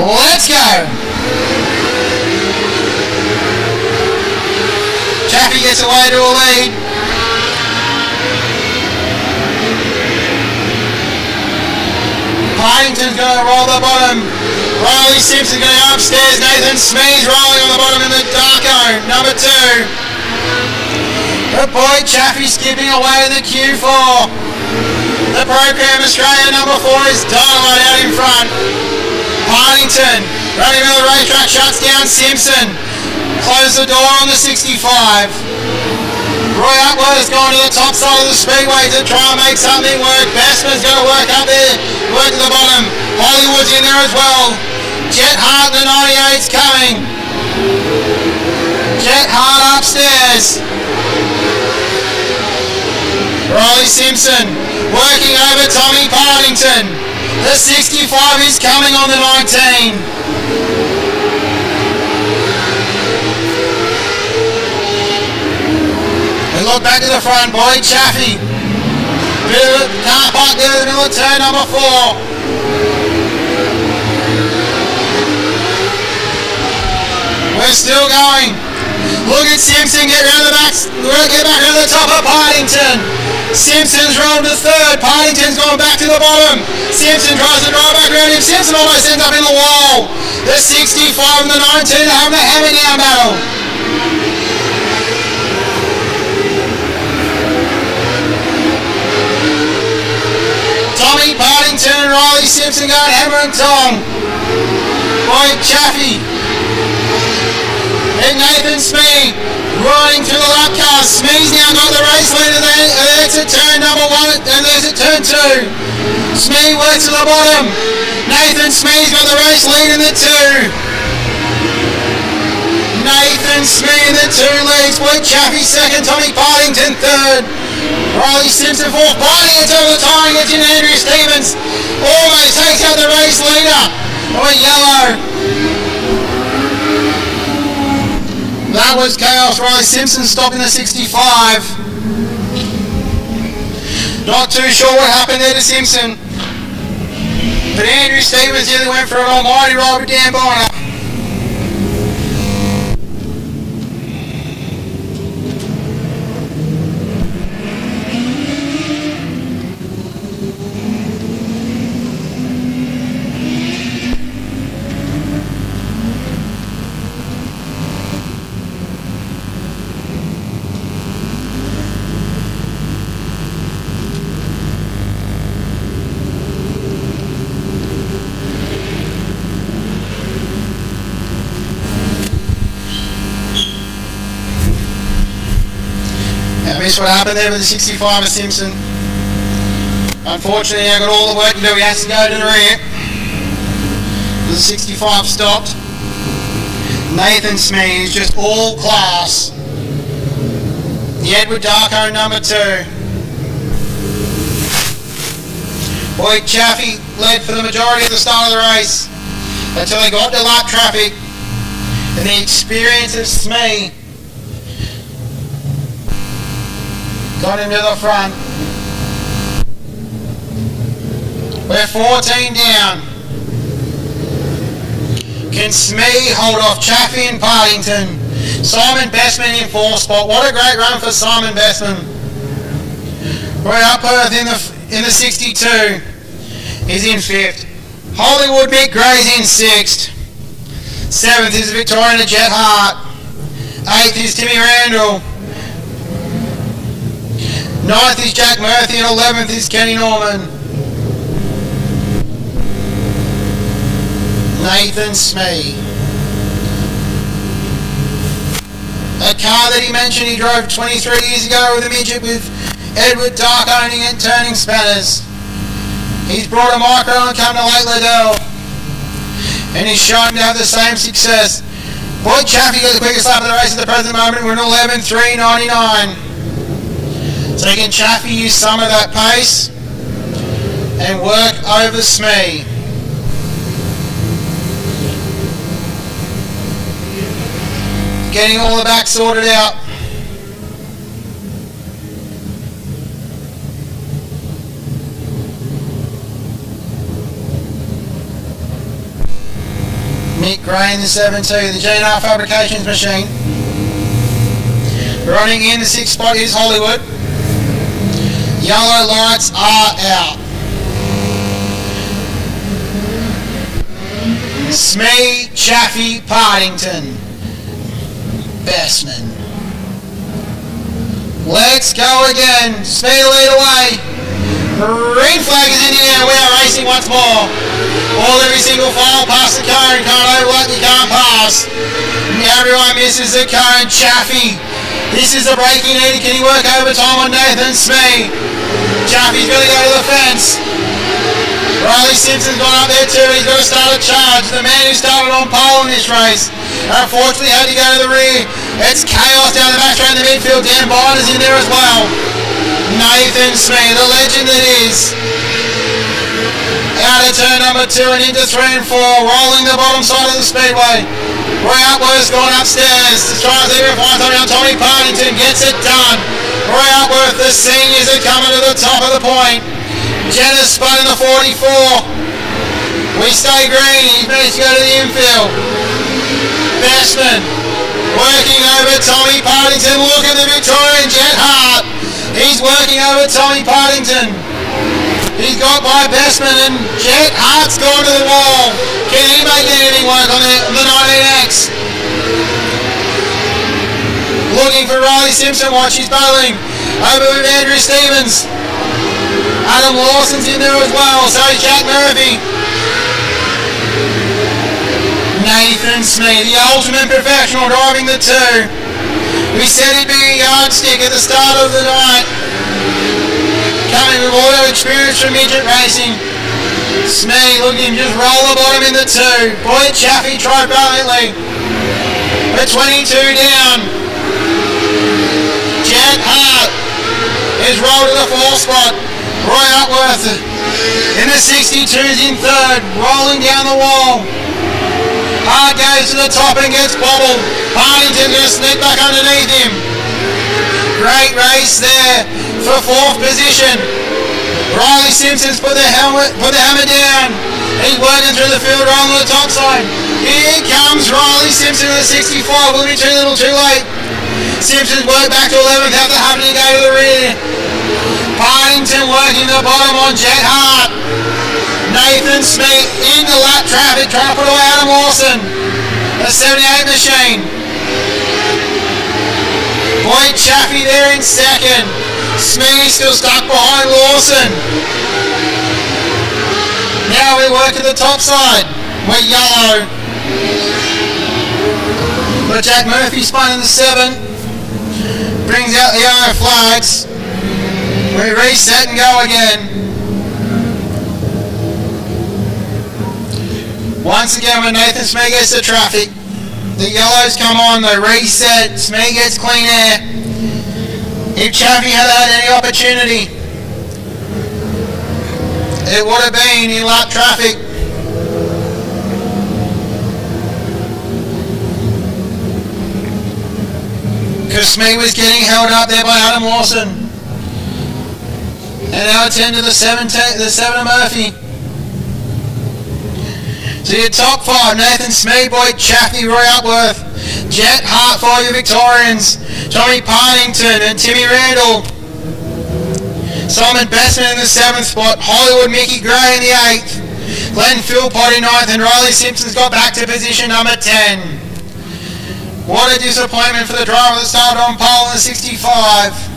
B: Let's go! Chaffee gets away to a lead. Partington's going to roll the bottom. Riley Simpson going upstairs. Nathan Smee's rolling on the bottom in the Darko. Number 2. Good boy, Chaffee skipping away in the Q4. The Program Australia number 4 is Dynamite out in front. Partington running around the racetrack, shuts down Simpson. Close the door on the 65. Roy Upward has gone to the top side of the speedway to try and make something work. Bestman's going to work up there, work to the bottom. Hollywood's in there as well. Jet Hart, the 98's coming. Jet Hart upstairs. Riley Simpson working over Tommy Partington. The 65 is coming on the 19. Look back to the front, boy, Chaffee. Bit of a car park there in the middle of turn number 4. We're still going. Look at Simpson, get round the back, get back to the top of Partington. Simpson's rolled to 3rd, Partington's gone back to the bottom. Simpson tries to drive back around him, Simpson almost ends up in the wall. The 65 and the 19 are having a hammer-down battle. Tommy Partington and Riley Simpson going hammer and tong. Boy, Chaffee. And Nathan Smee running to the lap car. Smee's now got the race lead at the exit turn number 1 and there's at turn 2. Smee works to the bottom. Nathan Smee's got the race lead in the 2. Nathan Smee in the 2 leads. Boy, Chaffee 2nd. Tommy Partington 3rd. Riley Simpson 4th, biting it over the tyre, gets in Andrew Stevens, almost takes out the race leader. Oh, yellow. That was chaos. Riley Simpson stopping the 65. Not too sure what happened there to Simpson. But Andrew Stevens nearly went for an almighty ride with Dan Bonner. Missed what happened there with the 65 of Simpson. Unfortunately, I got all the work to do. He has to go to the rear. The 65 stopped. Nathan Smee is just all class. The Edward Darko number 2. Boy, Chaffee led for the majority of the start of the race until he got to lap traffic. And the experience of Smee got him to the front. We're 14 down. Can Smee hold off Chaffee and Partington? Simon Bestman in 4th spot. What a great run for Simon Bestman. We're up Perth in the 62. He's in 5th. Hollywood Mick Gray's in 6th. 7th is Victorian Jet Hart. 8th is Timmy Randall. 9th is Jack Murphy and 11th is Kenny Norman. Nathan Smee. A car that he mentioned he drove 23 years ago with a midget with Edward Dark owning and turning spanners. He's brought a micro and come to Lake Liddell. And he's shown to have the same success. Boyd Chaffee got the quickest lap of the race at the present moment. We're in 11.3.99. So can Chaffee use some of that pace and work over Smee. Getting all the back sorted out. Mick Gray in the 7-2, the GNR Fabrications machine. Running in the 6th spot is Hollywood. Yellow lights are out. Smee, Chaffee, Partington. Bestman. Let's go again. Smee to lead away. Green flag is in the air. We are racing once more. All every single file past the cone. Can't overlap, you can't pass. Everyone misses the cone. Chaffee. This is a breaking need. Can he work overtime on Nathan Smee? Chaffee's going to go to the fence. Riley Simpson's gone up there too. He's got to start a charge. The man who started on pole in this race unfortunately had to go to the rear. It's chaos down the back straight in the midfield. Dan Byner's in there as well. Nathan Smee, the legend that is. Out of turn number 2 and into 3 and 4. Rolling the bottom side of the speedway. Roy Upworth's gone upstairs to try to leave it find something on Tommy Partington. Gets it done. Roy Upworth, the seniors are coming to the top of the point. Jenna's spun in the 44. We stay green. He's managed to go to the infield. Bestman working over Tommy Partington. Look at the Victorian Jet Hart. He's working over Tommy Partington. He's got by Bestman and Jet Hart's gone to the wall. Can he make anything work on the 19X? Looking for Riley Simpson while she's battling over with Andrew Stevens. Adam Lawson's in there as well, so is Jack Murphy. Nathan Smee, the ultimate professional, driving the 2. We said he'd be a yardstick at the start of the night. Coming with auto experience from midget racing. Smee looking to just roll the bottom in the 2. Boyd Chaffee tried valiantly. But 22 down. Jet Hart is rolled to the 4th spot. Roy Upworth in the 62's in 3rd, rolling down the wall. Hart goes to the top and gets bobbled. Partington going to sneak back underneath him. Great race there for 4th position. Riley Simpson's put the hammer down. He's working through the field right on the top side. Here comes Riley Simpson in the 65. Will be too little too late. Simpson's worked back to 11th after having to go to the rear. Partington working the bottom on Jet Hart. Nathan Smee into lap traffic trying to put away Adam Lawson. The 78 machine. Boyd Chaffee there in 2nd. Smee still stuck behind Lawson. Now we work at the top side. We're yellow. But Jack Murphy spun in the 7. Brings out the yellow flags. We reset and go again. Once again when Nathan Smee gets the traffic, the yellows come on, they reset, Smee gets clean air. If Chaffee had had any opportunity, it would have been in lap traffic. Because Smee was getting held up there by Adam Lawson. And now it's into the 7 Murphy. So your top 5, Nathan Smee, Boyd Chaffee, Roy Upworth, Jet Hart for your Victorians, Tommy Partington and Timmy Randall. Simon Bestman in the 7th spot, Hollywood Mickey Gray in the 8th, Glenn Philpott in 9th, and Riley Simpson's got back to position number 10. What a disappointment for the driver that started on pole in the 65.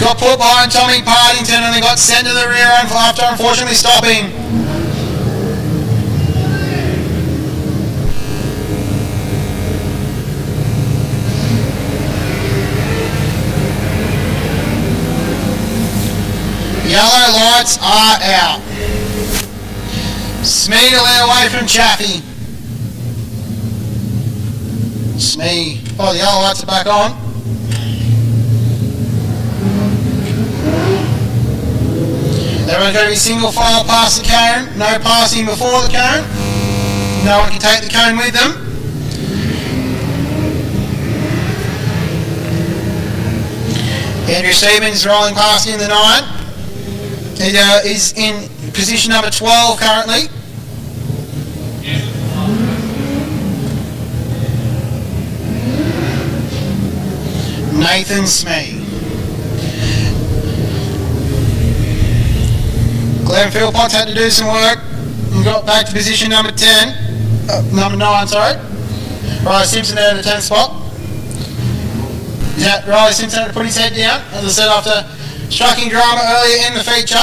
B: Got put behind Tommy Partington and they got sent to the rear after unfortunately stopping. Yellow lights are out. Smee to lead away from Chaffee. Smee. Oh, the yellow lights are back on. Everyone's going to be single file past the cone. No passing before the cone. No one can take the cone with them. Andrew Stevens rolling past in the 9. He is in position number 12 currently. Nathan Smee. Glenn Philpotts had to do some work and got back to position number 10. Number 9, sorry. Riley Simpson there in the 10th spot. Yeah, Riley Simpson had to put his head down, as I said, after striking drama earlier in the feature.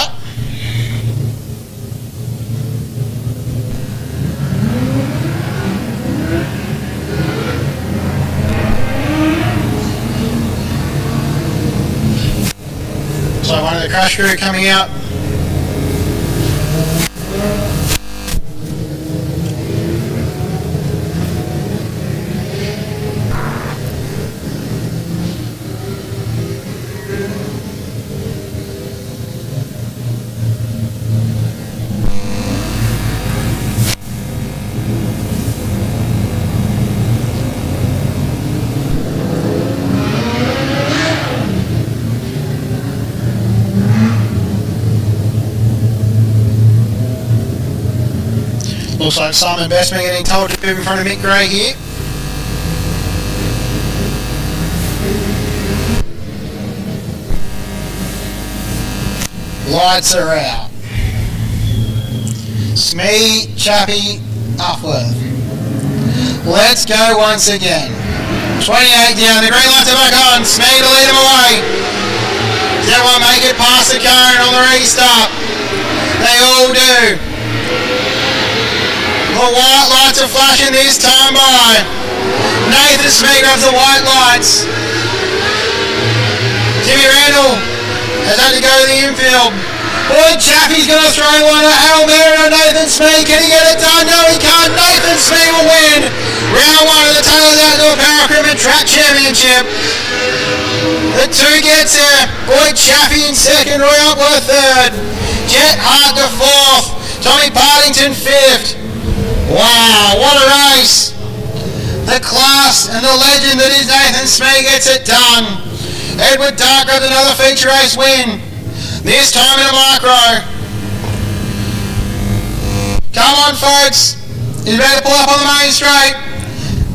B: So one of the crash crew coming out. Looks like Simon Bestman getting told to move in front of Mick Gray here. Lights are out. Smee, Chappie, Upworth. Let's go once again. 28 down, the green lights are back on. Smee to lead them away. Does everyone make it past the cone on the restart? They all do. The white lights are flashing this time by. Nathan Smee grabs the white lights. Jimmy Randall has had to go to the infield. Boyd Chaffee's going to throw one at Harold Mary on Nathan Smee. Can he get it done? No, he can't. Nathan Smee will win round 1 of the Taylor's Outdoor Power Equipment Track Championship. The 2 gets there. Boyd Chaffee in 2nd, Roy Upworth 3rd. Jet Hart to 4th. Tommy Partington 5th. Wow, what a race. The class and the legend that is Nathan Smee gets it done. Edward Dark got another feature race win. This time in a micro. Come on, folks. You better pull up on the main straight.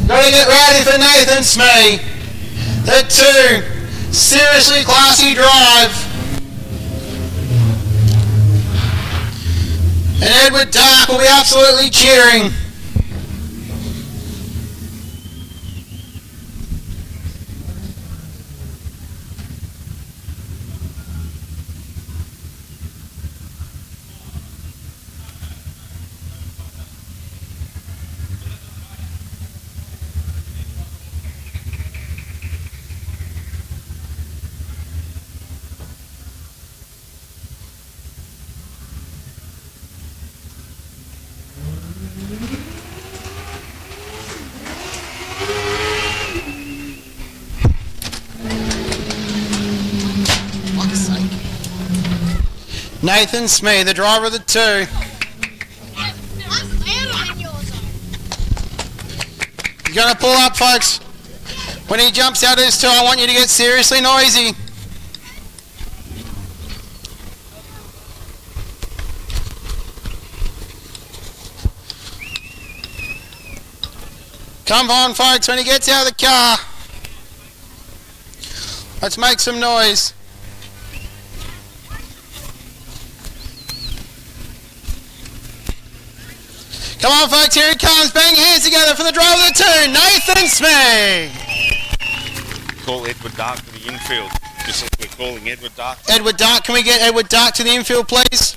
B: Got to get ready for Nathan Smee. The 2. Seriously classy drive. And Edward Dark will be absolutely cheering. Nathan Smee, the driver of the 2. You're going to pull up, folks. When he jumps out of this 2, I want you to get seriously noisy. Come on, folks, when he gets out of the car. Let's make some noise. Come on, folks, here he comes. Bang your hands together for the driver of the 2, Nathan Smee.
T: Call Edward Dark to the infield. Just like we're calling Edward Dark.
B: Edward Dark, can we get Edward Dark to the infield, please?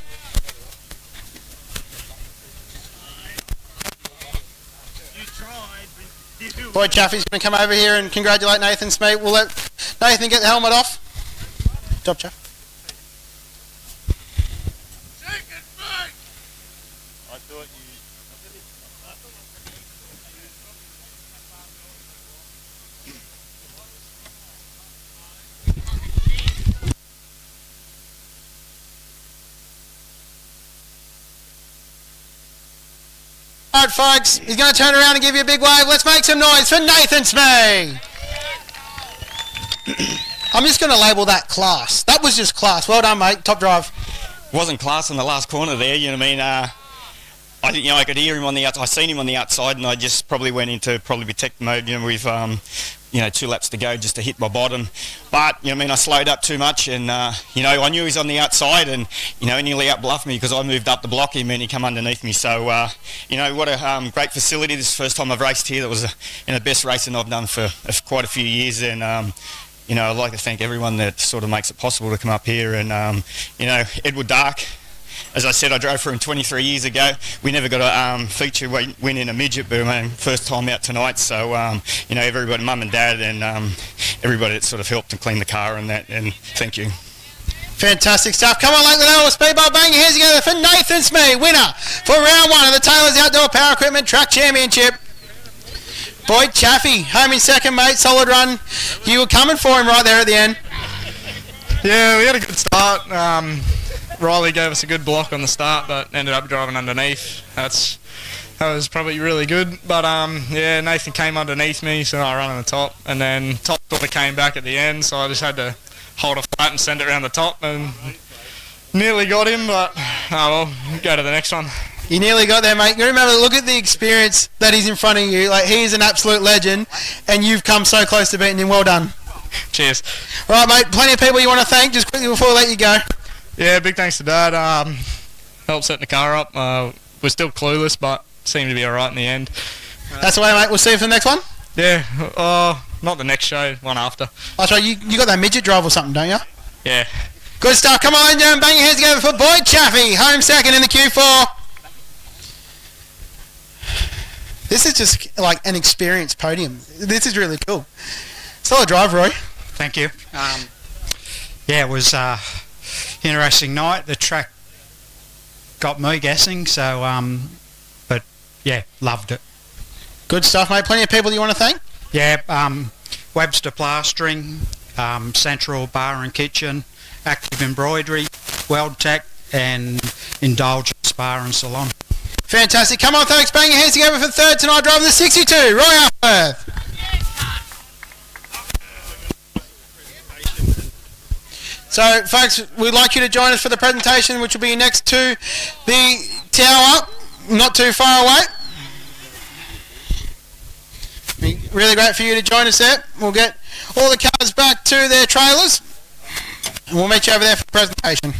B: Boyd Chaffee's going to come over here and congratulate Nathan Smee. We'll let Nathan get the helmet off. Job, Chaff. right, folks, he's going to turn around and give you a big wave. Let's make some noise for Nathan Smee. I'm just going to label that class. That was just class. Well done, mate. Top drive.
L: Wasn't class in the last corner there, you know what I mean? I think, I could hear him on the outside. I seen him on the outside, and I just probably went into protect mode, with 2 laps to go just to hit my bottom. But, I slowed up too much, and, I knew he was on the outside, and, he nearly out-bluffed me because I moved up to block him and he come underneath me. So, what a great facility. This is the first time I've raced here. That was the best racing I've done for quite a few years, and, I'd like to thank everyone that sort of makes it possible to come up here. And, Edward Dark, as I said, I drove for him 23 years ago. We never got a feature win in a midget, but first time out tonight. So, everybody, mum and dad, and everybody that sort of helped to clean the car and that, and thank you.
B: Fantastic stuff. Come on, Liddell Speedbowl, bang your hands together for Nathan Smee, winner for round 1 of the Taylor's Outdoor Power Equipment Track Championship. Boyd Chaffee, home in second, mate. Solid run. You were coming for him right there at the end.
N: Yeah, we had a good start. Riley gave us a good block on the start, but ended up driving underneath. That was probably really good. But Nathan came underneath me, so I ran on the top, and then top sort of came back at the end, so I just had to hold it flat and send it around the top, and nearly got him, but go to the next one.
B: You nearly got there, mate. Remember, look at the experience that he's in front of you. Like, he is an absolute legend, and you've come so close to beating him. Well done.
N: Cheers.
B: Right, mate, plenty of people you want to thank just quickly before we let you go.
N: Yeah, big thanks to Dad. Helped setting the car up. We're still clueless, but seemed to be all right in the end.
B: That's the way, mate. We'll see you for the next one.
N: Yeah, not the next show, one after.
B: That's right. You got that midget drive or something, don't you?
N: Yeah.
B: Good stuff. Come on, bang your hands together for Boyd Chaffee, home second in the Q4. This is just like an experienced podium. This is really cool. Solid drive, Roy.
U: Thank you. It was interesting night. The track got me guessing, so but yeah, loved it.
B: Good stuff, mate. Plenty of people you want to thank?
U: Yeah, Webster Plastering, Central Bar and Kitchen, Active Embroidery, Weld Tech, and Indulgence Bar and Salon.
B: Fantastic. Come on, folks. Bang your hands together for third tonight, driving the 62, Roy Upworth. So, folks, we'd like you to join us for the presentation, which will be next to the tower, not too far away. Be really great for you to join us there. We'll get all the cars back to their trailers, and we'll meet you over there for the presentation.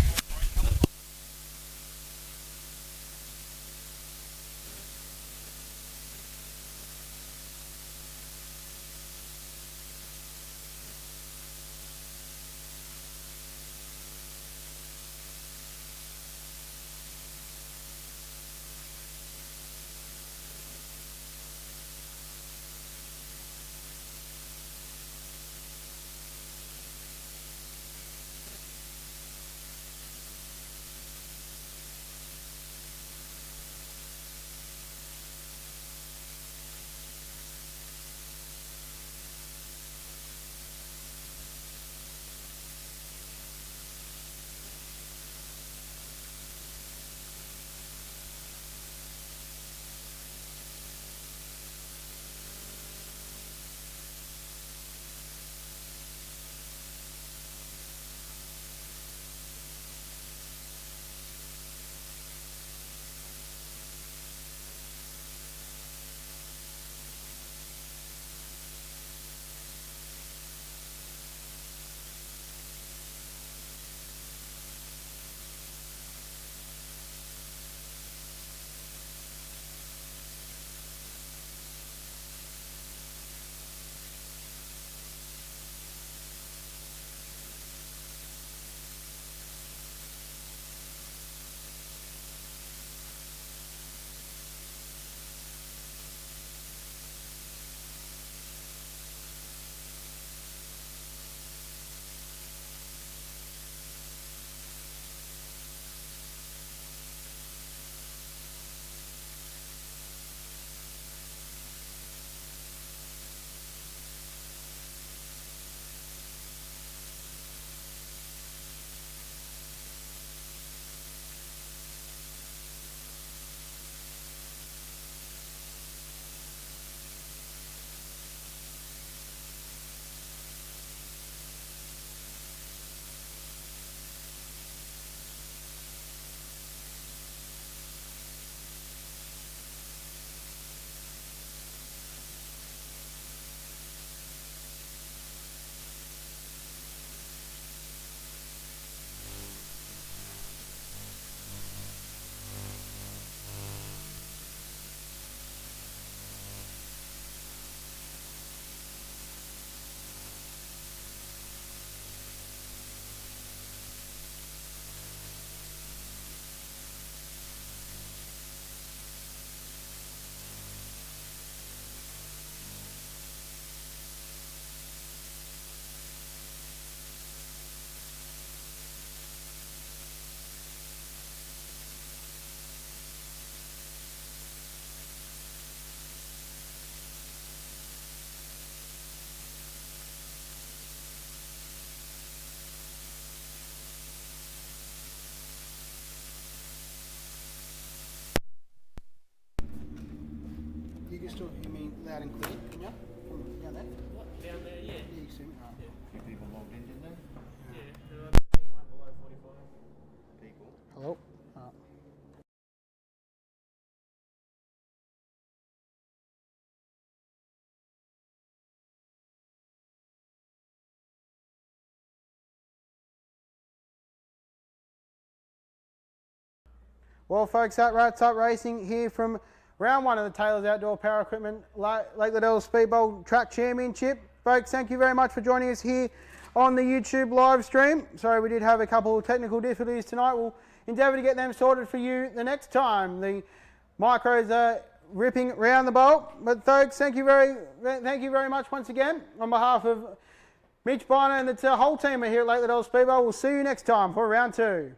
B: You can still hear me loud and clear, can you? From down there?
M: What? Down there, yeah.
B: Yeah, you see me? Right.
M: Yeah.
G: People logged in, didn't they?
M: Yeah. I think it went below 45 people.
B: Hello? Well, folks, that wraps up racing here from round one of the Taylor's Outdoor Power Equipment Lake Liddell Speedbowl Track Championship. Folks, thank you very much for joining us here on the YouTube live stream. Sorry, we did have a couple of technical difficulties tonight. We'll endeavour to get them sorted for you the next time. The micros are ripping round the bowl. But folks, thank you very much once again on behalf of Mitch Biner and the whole team here at Lake Liddell Speedbowl. We'll see you next time for round two.